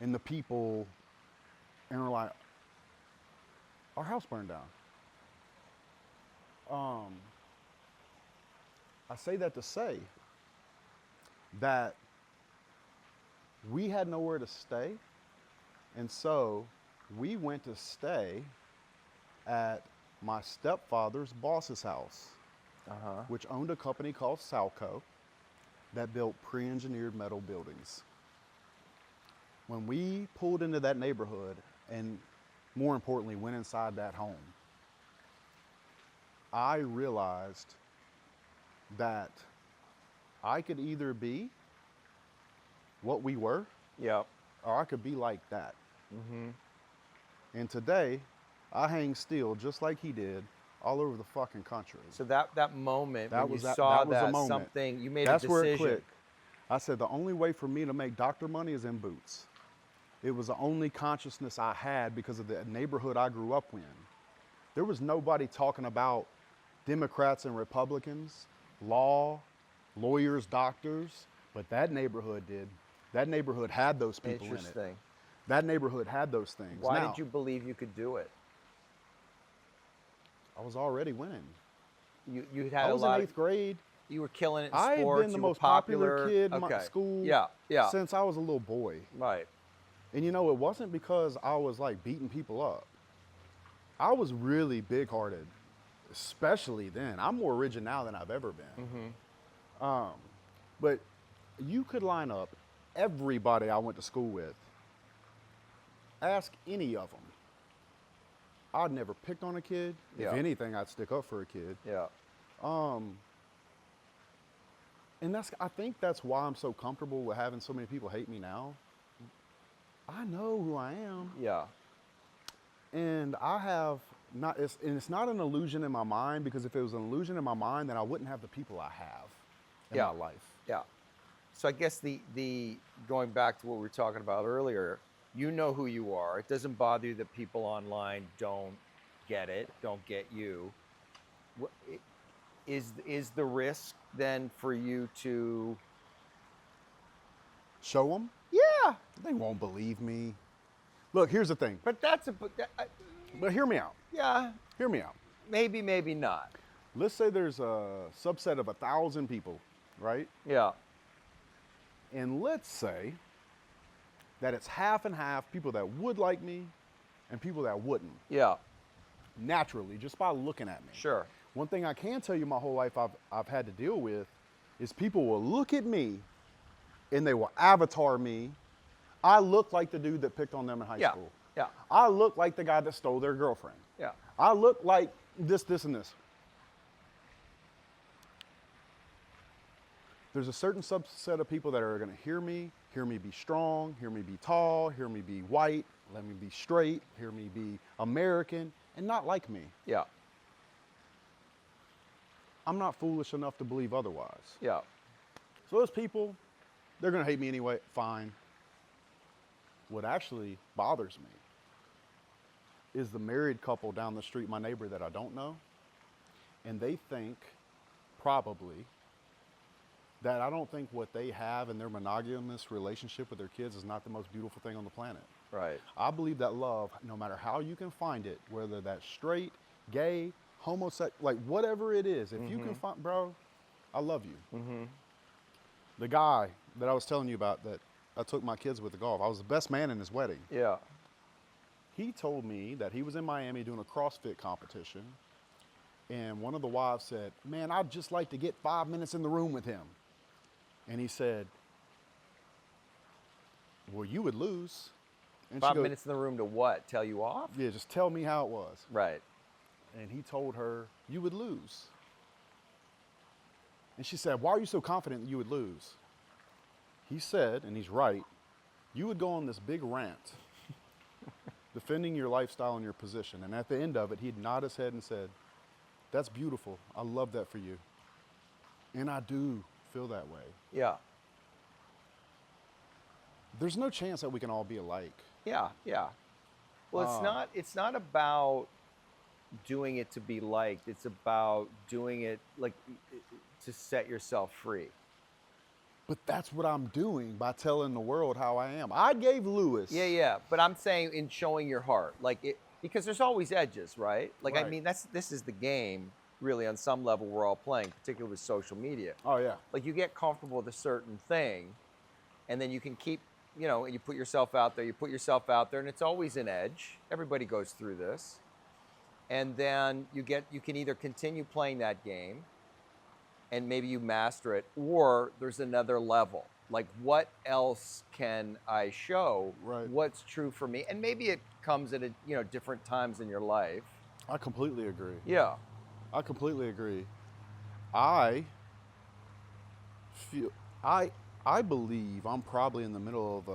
and the people. And we're like, our house burned down. I say that to say that we had nowhere to stay, and so we went to stay at my stepfather's boss's house, which owned a company called Salco that built pre-engineered metal buildings. When we pulled into that neighborhood, and more importantly, went inside that home, I realized that I could either be what we were, Yep. or I could be like that. Mm-hmm. And today, I hang steel just like he did all over the fucking country. So that moment That when was you that- saw that was a that moment. something, you made That's a where decision. it clicked. I said, the only way for me to make doctor money is in boots. It was the only consciousness I had because of the neighborhood I grew up in. There was nobody talking about Democrats and Republicans, law, lawyers, doctors, but that neighborhood did. That neighborhood had those people in it. Interesting. That neighborhood had those things. Why Now, did you believe you could do it? I was already winning. You had I a was in lot. 8th grade. You were killing it in I had sports. been the you were most popular kid in okay. my school Yeah. since I was a little boy. Right. And you know, it wasn't because I was like beating people up. I was really big-hearted, especially then. I'm more rigid now than I've ever been. Mm-hmm. But you could line up everybody I went to school with. Ask any of them. I'd never picked on a kid. Yeah. If anything, I'd stick up for a kid. Yeah. And I think that's why I'm so comfortable with having so many people hate me now. I know who I am. Yeah. And I have not, it's not an illusion in my mind, because if it was an illusion in my mind, then I wouldn't have the people I have in my life. Yeah. So I guess the going back to what we were talking about earlier, you know who you are. It doesn't bother you that people online don't get it, don't get you. Is the risk then for you to Show them? Yeah. They won't believe me. Look, here's the thing. But that's But hear me out. yeah, Hear me out. maybe not. Let's say there's a subset of 1,000 people, right? Yeah. And let's say that it's half and half, people that would like me and people that wouldn't. Yeah. Naturally, just by looking at me. Sure. One thing I can tell you my whole life I've had to deal with is people will look at me and they will avatar me. I look like the dude that picked on them in high Yeah. school. Yeah. I look like the guy that stole their girlfriend. Yeah. I look like this, and this. There's a certain subset of people that are going to hear me be strong, hear me be tall, hear me be white, let me be straight, hear me be American, and not like me. Yeah. I'm not foolish enough to believe otherwise. Yeah. So those people, they're going to hate me anyway, fine. What actually bothers me is the married couple down the street, my neighbor that I don't know, and they think probably, that I don't think what they have in their monogamous relationship with their kids is not the most beautiful thing on the planet. Right. I believe that love, no matter how you can find it, whether that's straight, gay, homosexual, like whatever it is, if you can find, bro, I love you. The guy that I was telling you about that I took my kids with to golf, I was the best man in his wedding. Yeah. He told me that he was in Miami doing a CrossFit competition, and one of the wives said, man, I'd just like to get 5 minutes in the room with him. And he said, well, you would lose. And 5 she goes, minutes in the room to what? Tell you off? yeah, just tell me how it was. Right. And he told her, you would lose. And she said, why are you so confident that you would lose? He said, and he's right, you would go on this big rant defending your lifestyle and your position. And at the end of it, he'd nod his head and said, that's beautiful. I love that for you. And I do feel that way. Yeah. There's no chance that we can all be alike. Yeah. Yeah. Well, it's not about doing it to be liked. It's about doing it like to set yourself free. But that's what I'm doing by telling the world how I am. I gave Lewis. Yeah. But I'm saying in showing your heart, like it, because there's always edges, right? Like, I Right. mean, this is the game, really, on some level we're all playing, particularly with social media. Oh, yeah. Like, you get comfortable with a certain thing, and then you can keep, you know, you put yourself out there, and it's always an edge. Everybody goes through this. And then you can either continue playing that game, and maybe you master it, or there's another level. Like, what else can I show? Right. What's true for me? And maybe it comes at different times in your life. I completely agree. Yeah. I completely agree. I believe I'm probably in the middle of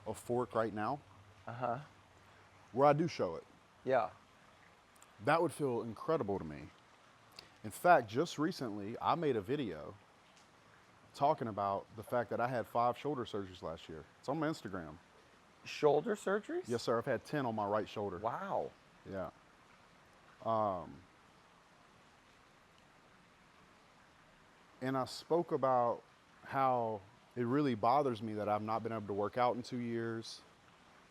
a fork right now Uh-huh. where I do show it. Yeah. That would feel incredible to me. In fact, just recently, I made a video talking about the fact that I had 5 shoulder surgeries last year. It's on my Instagram. Shoulder surgeries? Yes, sir. I've had 10 on my right shoulder. Wow. Yeah. And I spoke about how it really bothers me that I've not been able to work out in 2 years.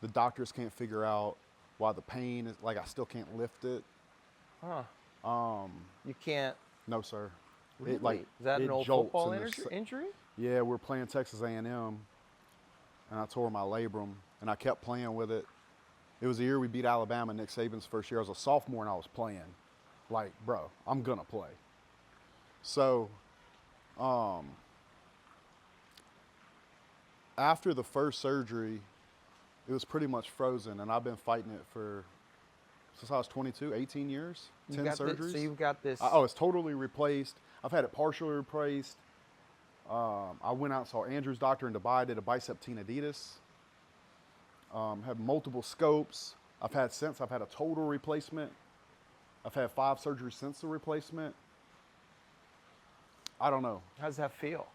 The doctors can't figure out why the pain is, like I still can't lift it. Huh. You can't. No, sir. Really? It, like, Is that it an old jolts football in the injury? Yeah, we're playing Texas A&M, and I tore my labrum, and I kept playing with it. It was the year we beat Alabama, Nick Saban's first year. I was a sophomore, and I was playing. Like, bro, I'm gonna play. So, after the first surgery, it was pretty much frozen, and I've been fighting it since I was 22, 18 years, 10 surgeries. So you've got this. Oh, it's totally replaced. I've had it partially replaced. I went out and saw Andrew's doctor in Dubai, did a bicep tendinitis. Had multiple scopes. I've had a total replacement. I've had 5 surgeries since the replacement. I don't know. How does that feel?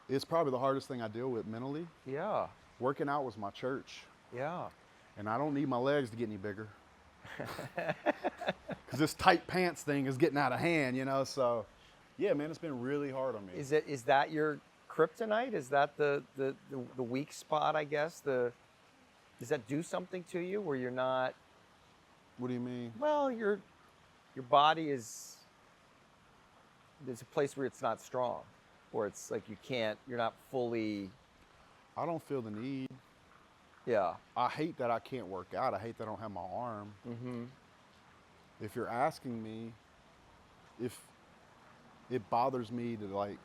It's probably the hardest thing I deal with mentally. Yeah. Working out was my church. Yeah. And I don't need my legs to get any bigger. Because this tight pants thing is getting out of hand, you know? So, yeah, man, it's been really hard on me. Is that your kryptonite? Is that the weak spot, I guess? Does that do something to you where you're not? What do you mean? Well, your body is. There's a place where it's not strong, where it's like you're not fully. I don't feel the need. Yeah. I hate that I can't work out. I hate that I don't have my arm. Mm-hmm. If you're asking me if it bothers me to like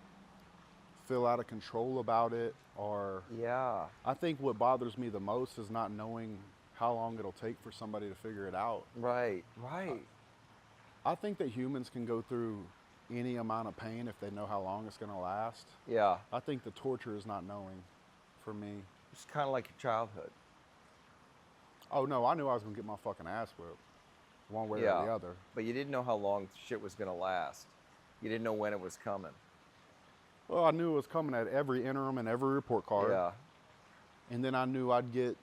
feel out of control about it, or Yeah. I think what bothers me the most is not knowing how long it'll take for somebody to figure it out. Right. Right. I think that humans can go through any amount of pain if they know how long it's going to last. Yeah. I think the torture is not knowing for me. It's kind of like your childhood. Oh no, I knew I was going to get my fucking ass whipped one way or the other. But you didn't know how long shit was going to last. You didn't know when it was coming. Well, I knew it was coming at every interim and every report card. Yeah. And then I knew I'd get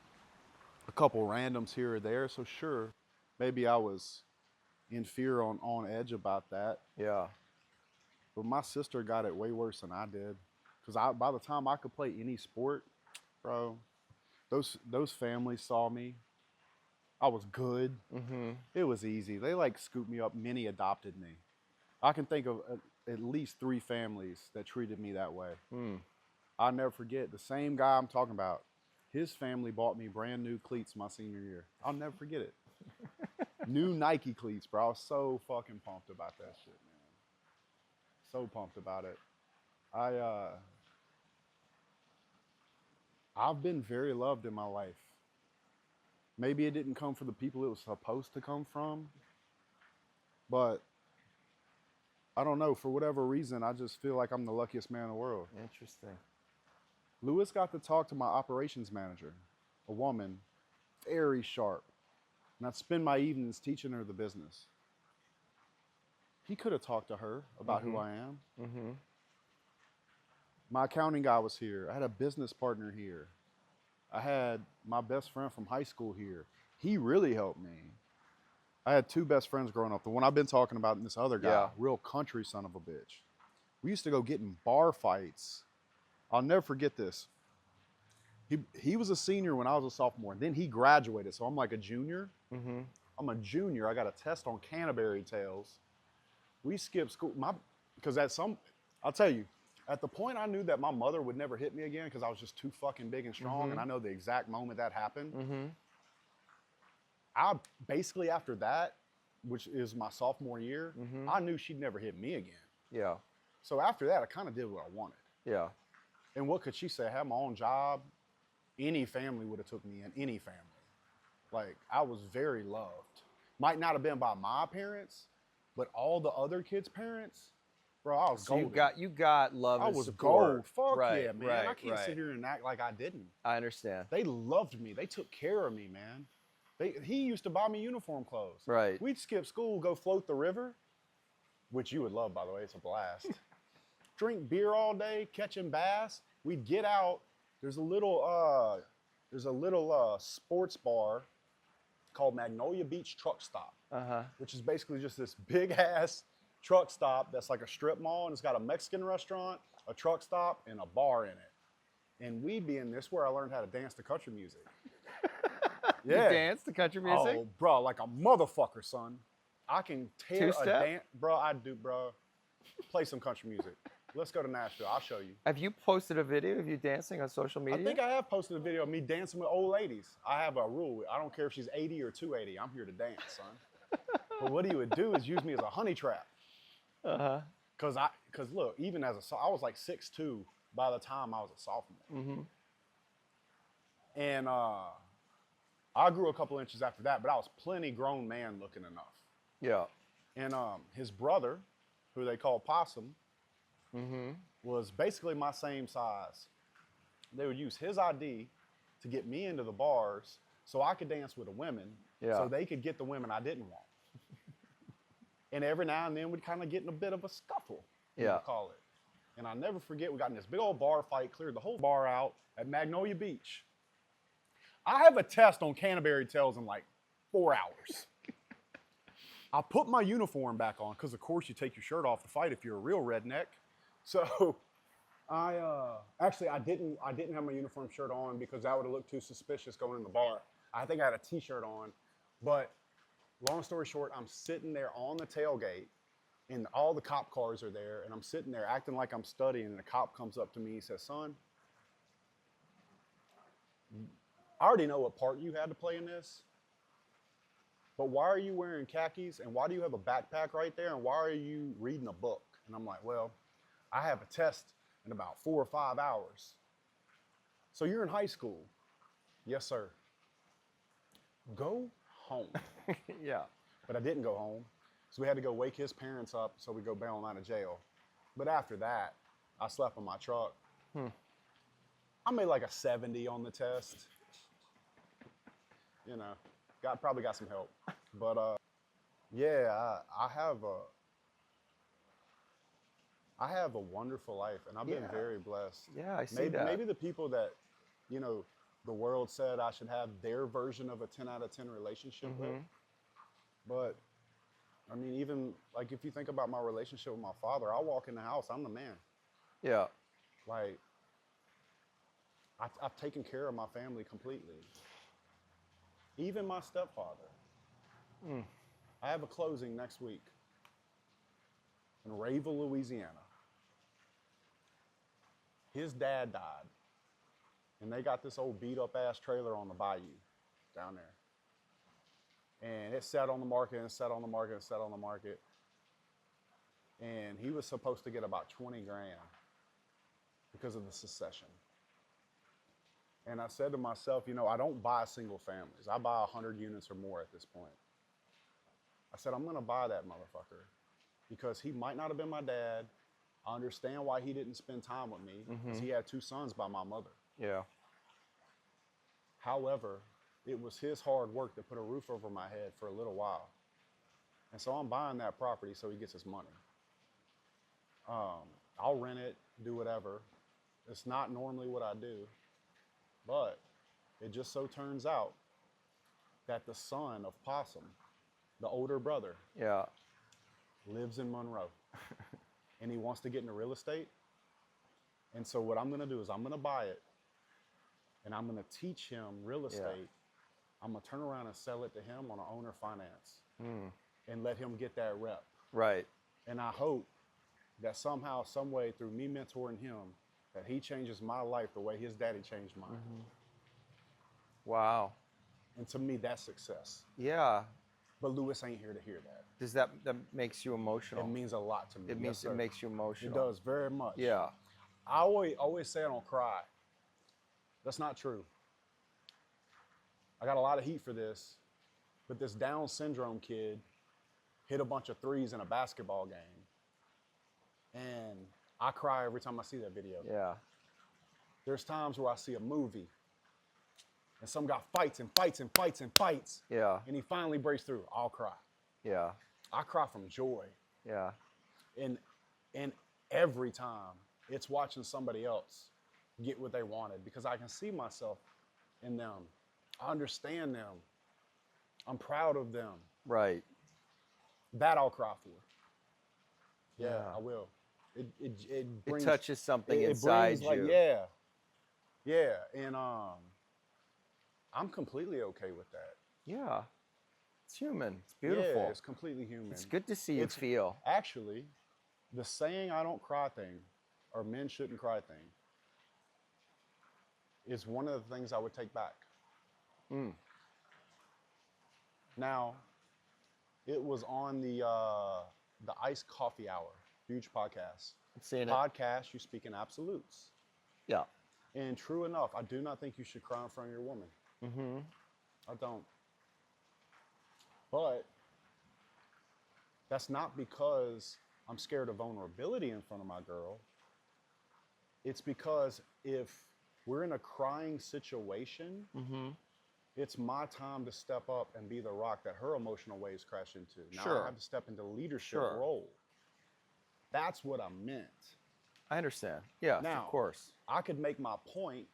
a couple randoms here or there. So sure, maybe I was in fear on edge about that. Yeah. But my sister got it way worse than I did. Because by the time I could play any sport, bro, those families saw me. I was good. Mm-hmm. It was easy. They like scooped me up. Many adopted me. I can think of at least 3 families that treated me that way. Mm. I'll never forget the same guy I'm talking about. His family bought me brand new cleats my senior year. I'll never forget it. New Nike cleats, bro. I was so fucking pumped about that shit, man. So pumped about it. I've been very loved in my life. Maybe it didn't come from the people it was supposed to come from, but I don't know. For whatever reason, I just feel like I'm the luckiest man in the world. Interesting. Lewis got to talk to my operations manager, a woman, very sharp. And I'd spend my evenings teaching her the business. He could have talked to her about who I am. Mm-hmm. My accounting guy was here. I had a business partner here. I had my best friend from high school here. He really helped me. I had 2 best friends growing up. The one I've been talking about and this other guy, Yeah. real country son of a bitch. We used to go get in bar fights. I'll never forget this. He was a senior when I was a sophomore. And then he graduated, so I'm like a junior. Mm-hmm. I'm a junior. I got a test on Canterbury Tales. We skipped school. Because I'll tell you, at the point I knew that my mother would never hit me again because I was just too fucking big and strong, and I know the exact moment that happened. Mm-hmm. I basically, after that, which is my sophomore year, Mm-hmm. I knew she'd never hit me again. Yeah. So after that, I kind of did what I wanted. Yeah. And what could she say? I had my own job. Any family would have took me in, any family. Like, I was very loved. Might not have been by my parents, but all the other kids' parents, bro, I was So golden. you got love I and was support. gold. Fuck Right, yeah, man. right, I can't right. sit here and act like I didn't. I understand. They loved me. They took care of me, man. He used to buy me uniform clothes. Right. We'd skip school, go float the river, which you would love, by the way. It's a blast. Drink beer all day, catching bass. We'd get out. There's a little sports bar called Magnolia Beach Truck Stop, Uh-huh. which is basically just this big ass truck stop that's like a strip mall, and it's got a Mexican restaurant, a truck stop, and a bar in it. And we'd be in this where I learned how to dance to country music. You dance to country music? Oh, bro, like a motherfucker, son. I can tear a Two-step? dance. Bro, I do, bro. Play some country music. Let's go to Nashville. I'll show you. Have you posted a video of you dancing on social media? I think I have posted a video of me dancing with old ladies. I have a rule. I don't care if she's 80 or 280. I'm here to dance, son. But what he would do is use me as a honey trap. Uh-huh. Cause look, even I was like 6'2" by the time I was a sophomore. Mm-hmm. And I grew a couple inches after that, but I was plenty grown man looking enough. Yeah. And his brother, who they call Possum, Mm-hmm. was basically my same size. They would use his ID to get me into the bars so I could dance with the women, Yeah. so they could get the women I didn't want. And every now and then we'd kind of get in a bit of a scuffle, you Yeah. would call it. And I'll never forget, we got in this big old bar fight, cleared the whole bar out at Magnolia Beach. I have a test on Canterbury Tales in like 4 hours. I put my uniform back on, because of course you take your shirt off to fight if you're a real redneck. So I didn't have my uniform shirt on because that would have looked too suspicious going in the bar. I think I had a t-shirt on, but long story short, I'm sitting there on the tailgate and all the cop cars are there, and I'm sitting there acting like I'm studying, and a cop comes up to me and says, "Son, I already know what part you had to play in this, but why are you wearing khakis, and why do you have a backpack right there, and why are you reading a book?" And I'm like, "Well, I have a test in about 4 or 5 hours." "So you're in high school?" "Yes, sir." "Go home." Yeah. But I didn't go home. So we had to go wake his parents up so we go bail him out of jail. But after that, I slept in my truck. I made like a 70 on the test. You know, probably got some help. But yeah, I have a wonderful life, and I've been Yeah. very blessed. Yeah, I see that. Maybe the people that, you know, the world said I should have their version of a 10 out of 10 relationship with. But I mean, even like if you think about my relationship with my father, I walk in the house, I'm the man. Yeah. Like, I've taken care of my family completely. Even my stepfather. I have a closing next week in Rayville, Louisiana. His dad died, and they got this old beat up ass trailer on the bayou down there. And it sat on the market and sat on the market and sat on the market. And he was supposed to get about 20 grand because of the succession. And I said to myself, you know, I don't buy single families. I buy 100 units or more at this point. I said, I'm going to buy that motherfucker because he might not have been my dad. I understand why he didn't spend time with me because he had 2 sons by my mother. Yeah. However, it was his hard work that put a roof over my head for a little while. And so I'm buying that property so he gets his money. I'll rent it, do whatever. It's not normally what I do, but it just so turns out that the son of Possum, the older brother, Yeah. lives in Monroe. And he wants to get into real estate. And so what I'm going to do is I'm going to buy it, and I'm going to teach him real estate. I'm going to turn around and sell it to him on an owner finance and let him get that rep. Right. And I hope that somehow, some way, through me mentoring him, that he changes my life the way his daddy changed mine. Wow. And to me, that's success. Yeah. But Lewis ain't here to hear that. Does that makes you emotional? It means a lot to me. It means Yes, it sir. makes you emotional. It does very much. Yeah. I always say I don't cry. That's not true. I got a lot of heat for this, but this Down syndrome kid hit a bunch of threes in a basketball game. And I cry every time I see that video. Yeah. There's times where I see a movie and some guy fights and fights and fights and fights. Yeah. And he finally breaks through. I'll cry. Yeah. I cry from joy. Yeah. And every time it's watching somebody else get what they wanted because I can see myself in them. I understand them. I'm proud of them. Right. That I'll cry for. Yeah, Yeah. I will. It It brings, touches something it inside brings, like, you. yeah, and I'm completely okay with that. Yeah. It's human. It's beautiful. Yeah, it's completely human. It's good to see you It's- feel. Actually, the saying "I don't cry" thing, or "men shouldn't cry" thing, is one of the things I would take back. Now, it was on the Iced Coffee Hour, huge podcast. I'm seeing it. Podcast, you speak in absolutes. Yeah. And true enough, I do not think you should cry in front of your woman. I don't. But that's not because I'm scared of vulnerability in front of my girl. It's because if we're in a crying situation, it's my time to step up and be the rock that her emotional waves crash into. Now Sure. I have to step into leadership Sure. role. That's what I meant. I understand. Yes, Now, of course. I could make my point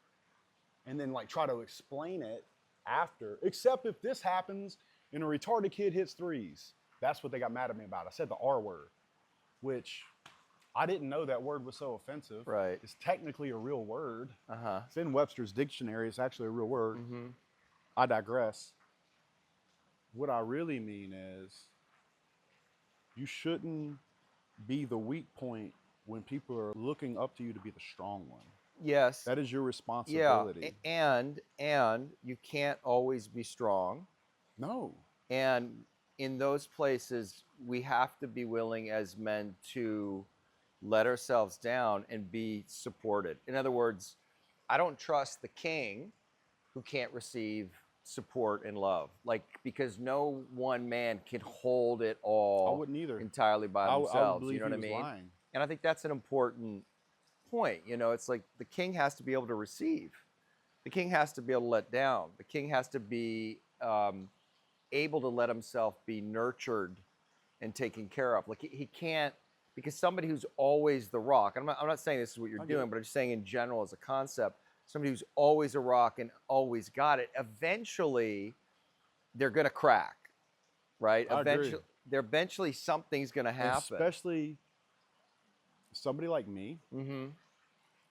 and then like try to explain it after, except if this happens and a retarded kid hits threes. That's what they got mad at me about. I said the R word, which I didn't know that word was so offensive. Right. It's technically a real word. Uh-huh. It's in Webster's dictionary. It's actually a real word. I digress. What I really mean is you shouldn't be the weak point when people are looking up to you to be the strong one. Yes. That is your Yeah. responsibility. And you can't always be strong. No. And in those places, we have to be willing as men to let ourselves down and be supported. In other words, I don't trust the king who can't receive support and love. Like, because no one man can hold it all I wouldn't either. entirely by I would themselves. believe You know what I he was mean? lying. And I think that's an important point. You know, it's like the king has to be able to receive. The king has to be able to let down. The king has to be able to let himself be nurtured and taken care of. Like he can't, because somebody who's always the rock, I'm not saying this is what you're I get doing, it. but I'm just saying in general as a concept, somebody who's always a rock and always got it, eventually they're going to crack, right? I agree. there eventually something's going to happen. Especially somebody like me, Mm-hmm.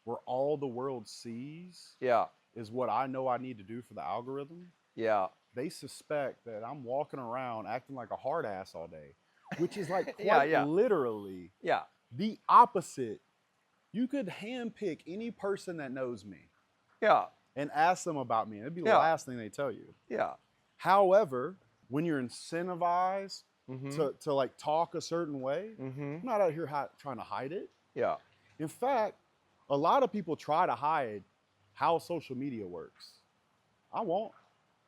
where all the world sees Yeah. is what I know I need to do for the algorithm. Yeah. They suspect that I'm walking around acting like a hard ass all day, which is like Yeah, quite yeah. literally Yeah. the opposite. You could handpick any person that knows me Yeah. and ask them about me, and it'd be the Yeah. last thing they tell you. Yeah. However, when you're incentivized Mm-hmm. to like talk a certain way, Mm-hmm. I'm not out here trying to hide it. Yeah. In fact, a lot of people try to hide how social media works. I won't.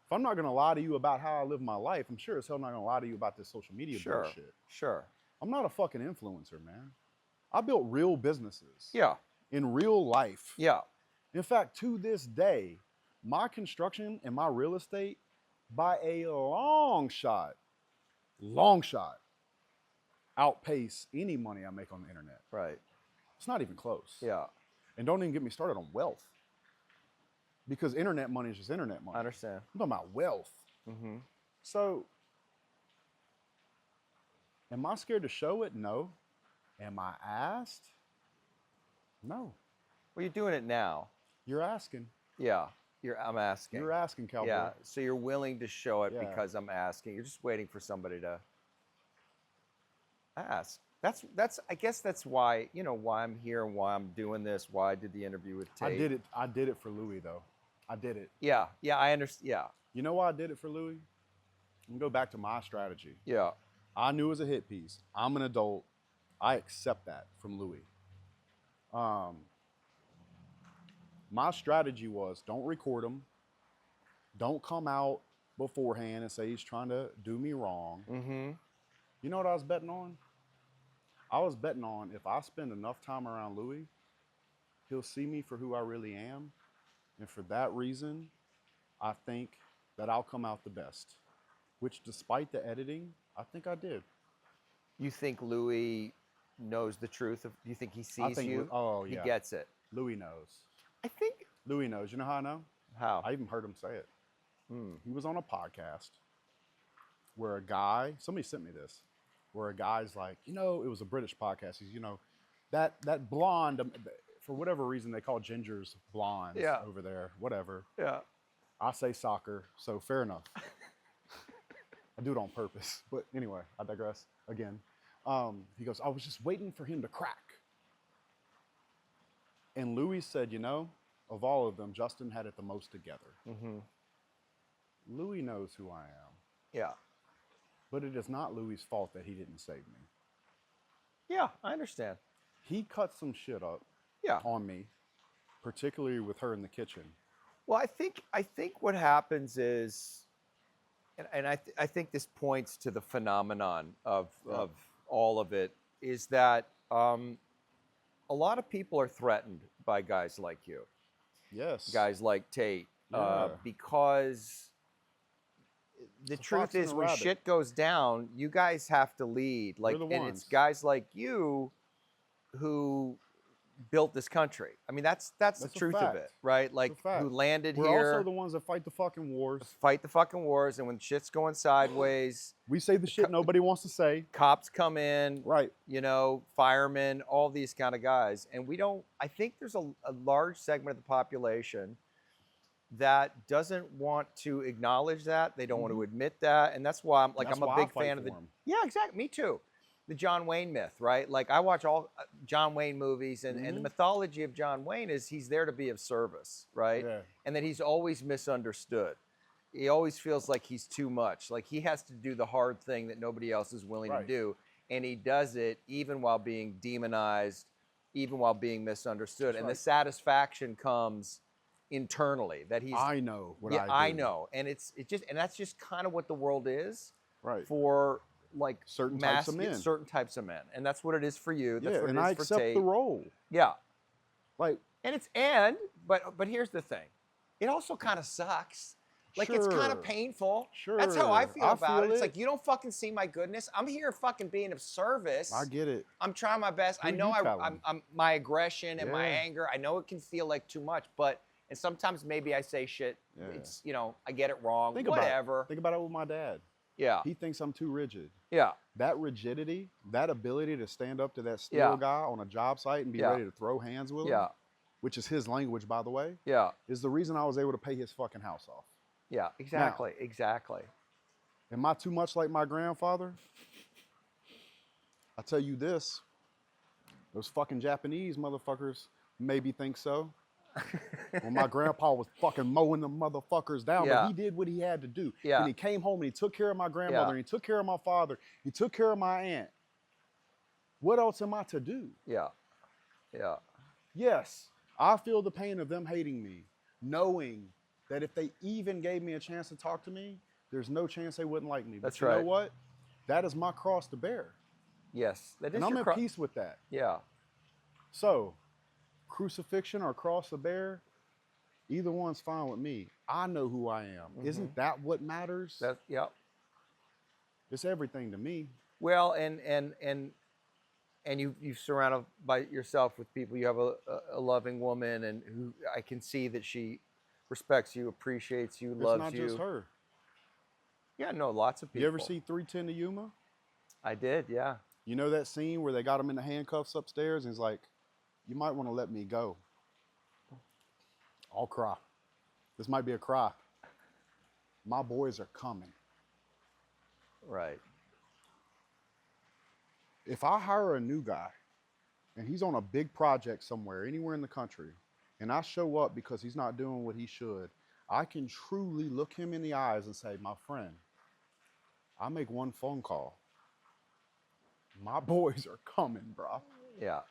If I'm not going to lie to you about how I live my life, I'm sure as hell not going to lie to you about this social media Sure. bullshit. Sure. I'm not a fucking influencer, man. I built real businesses Yeah. in real life. Yeah. In fact, to this day, my construction and my real estate, by a long shot, outpace any money I make on the internet. Right. It's not even close. Yeah. And don't even get me started on wealth. Because internet money is just internet money. I understand. I'm talking about wealth. Mm-hmm. So, am I scared to show it? No. Am I asked? No. Well, you're doing it now. You're asking. Yeah. I'm asking. You're asking, cowboy. Yeah. So you're willing to show it Yeah. because I'm asking. You're just waiting for somebody to ask. That's I guess that's why, why I'm here and why I'm doing this, why I did the interview with Tate. I did it for Louis, though. I did it. Yeah. Yeah, I understand. Yeah. You know why I did it for Louis? I'm going to go back to my strategy. Yeah. I knew it was a hit piece. I'm an adult. I accept that from Louis. My strategy was don't record him. Don't come out beforehand and say he's trying to do me wrong. Mm-hmm. You know what I was betting on? I was betting on if I spend enough time around Louis, he'll see me for who I really am. And for that reason, I think that I'll come out the best. Which, despite the editing, I think I did. You think Louis knows the truth? You think he sees you? Oh, yeah. He gets it. Louis knows. I think. Louis knows. You know how I know? How? I even heard him say it. Hmm. He was on a podcast where a guy, somebody sent me this, where a guy's like, it was a British podcast. He's, that blonde, for whatever reason, they call gingers blondes over there, whatever. Yeah. I say soccer, so fair enough. I do it on purpose. But anyway, I digress again. He goes, I was just waiting for him to crack. And Louis said, of all of them, Justin had it the most together. Mm-hmm. Louis knows who I am. Yeah. But it is not Louis' fault that he didn't save me. Yeah, I understand. He cut some shit up on me, particularly with her in the kitchen. Well, I think what happens is, and I think this points to the phenomenon of all of it, is that a lot of people are threatened by guys like you. Yes. Guys like Tate. Yeah. Because the It's a truth fox and is a when rabbit. shit goes down, you guys have to lead. Like, the and it's ones. guys like you who built this country. I mean, that's the That's a truth of fact. it, right? Like, It's a fact. who landed We're here, also the ones that fight the fucking wars. fight the fucking wars, and when shit's going sideways, We say the shit nobody wants to say. cops come in, Right. firemen, all these kind of guys. And I think there's a large segment of the population that doesn't want to acknowledge that. They don't want to admit that. And that's why I'm That's a why I big fight fan of for the, 'em. yeah, exactly. Me too. The John Wayne myth, right? Like I watch all John Wayne movies and the mythology of John Wayne is he's there to be of service, right? Yeah. And that he's always misunderstood. He always feels like he's too much. Like he has to do the hard thing that nobody else is willing to Right. do. And he does it even while being demonized, even while being misunderstood. That's and right. the satisfaction comes internally that he's I know what yeah, I I do. know. And that's just kind of what the world is Right. for like Certain types of men. certain types of men. And that's what it is for you. That's Yeah, what and it is I for accept Tate. the role. Yeah. Like, But here's the thing. It also kind of sucks. Like it's kind Sure. of painful. That's how I Sure. feel I about feel it. It's it. like you don't fucking see my goodness. I'm here fucking being of service. I get it. I'm trying my best. I Who know you I'm telling? my aggression and my Yeah. anger. I know it can feel like too much, and sometimes maybe I say shit. Yeah. It's I get it wrong. Think Whatever. Think about it with my dad. Yeah. He thinks I'm too rigid. Yeah. That rigidity, that ability to stand up to that steel Yeah. guy on a job site and be Yeah. ready to throw hands with him, Yeah. which is his language, by the way, Yeah. is the reason I was able to pay his fucking house off. Yeah. Exactly. Exactly. Am I too much like my grandfather? I tell you this, those fucking Japanese motherfuckers maybe think so. When my grandpa was fucking mowing them motherfuckers down, Yeah. but he did what he had to do. Yeah. And he came home and he took care of my grandmother, Yeah. and he took care of my father, he took care of my aunt. What else am I to do? Yeah. Yeah. Yes, I feel the pain of them hating me, knowing that if they even gave me a chance to talk to me, there's no chance they wouldn't like me. That's but you right. know what? That is my cross to bear. Yes. That is And I'm your in peace with that. Yeah. So, crucifixion or cross to bear, either one's fine with me. I know who I am. Isn't that what matters? That. Yeah. It's everything to me. Well, and you surrounded by yourself with people. You have a loving woman, and who I can see that she respects you, appreciates you, loves It's not you. just her. Yeah, no, lots of people. You ever see 310 to Yuma? I did, yeah. You know that scene where they got him in the handcuffs upstairs and he's like, you might want to let me go. I'll cry. This might be a cry. My boys are coming. Right. If I hire a new guy and he's on a big project somewhere, anywhere in the country, and I show up because he's not doing what he should, I can truly look him in the eyes and say, my friend, I make one phone call. My boys are coming, bro. Yeah.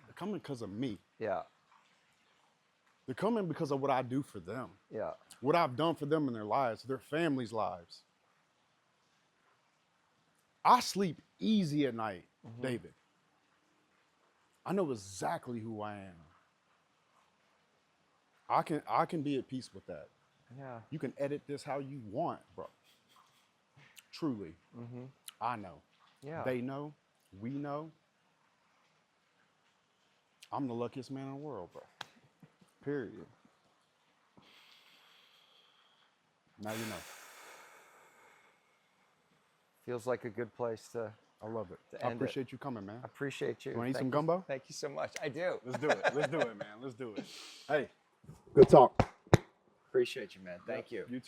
They're coming because of me. Yeah. They're coming because of what I do for them. Yeah. What I've done for them in their lives, their families' lives. I sleep easy at night, David. I know exactly who I am. I can be at peace with that. Yeah. You can edit this how you want, bro. Truly. I know. Yeah. They know. We know. I'm the luckiest man in the world, bro. Period. Now you know. Feels like a good place to I love it. To I end it. appreciate you coming, man. appreciate you. You wanna eat Thank some you- gumbo? Thank you so much. I do. Let's do it. Let's do it, man. Let's do it. Hey, good talk. Appreciate you, man. Thank you. You too.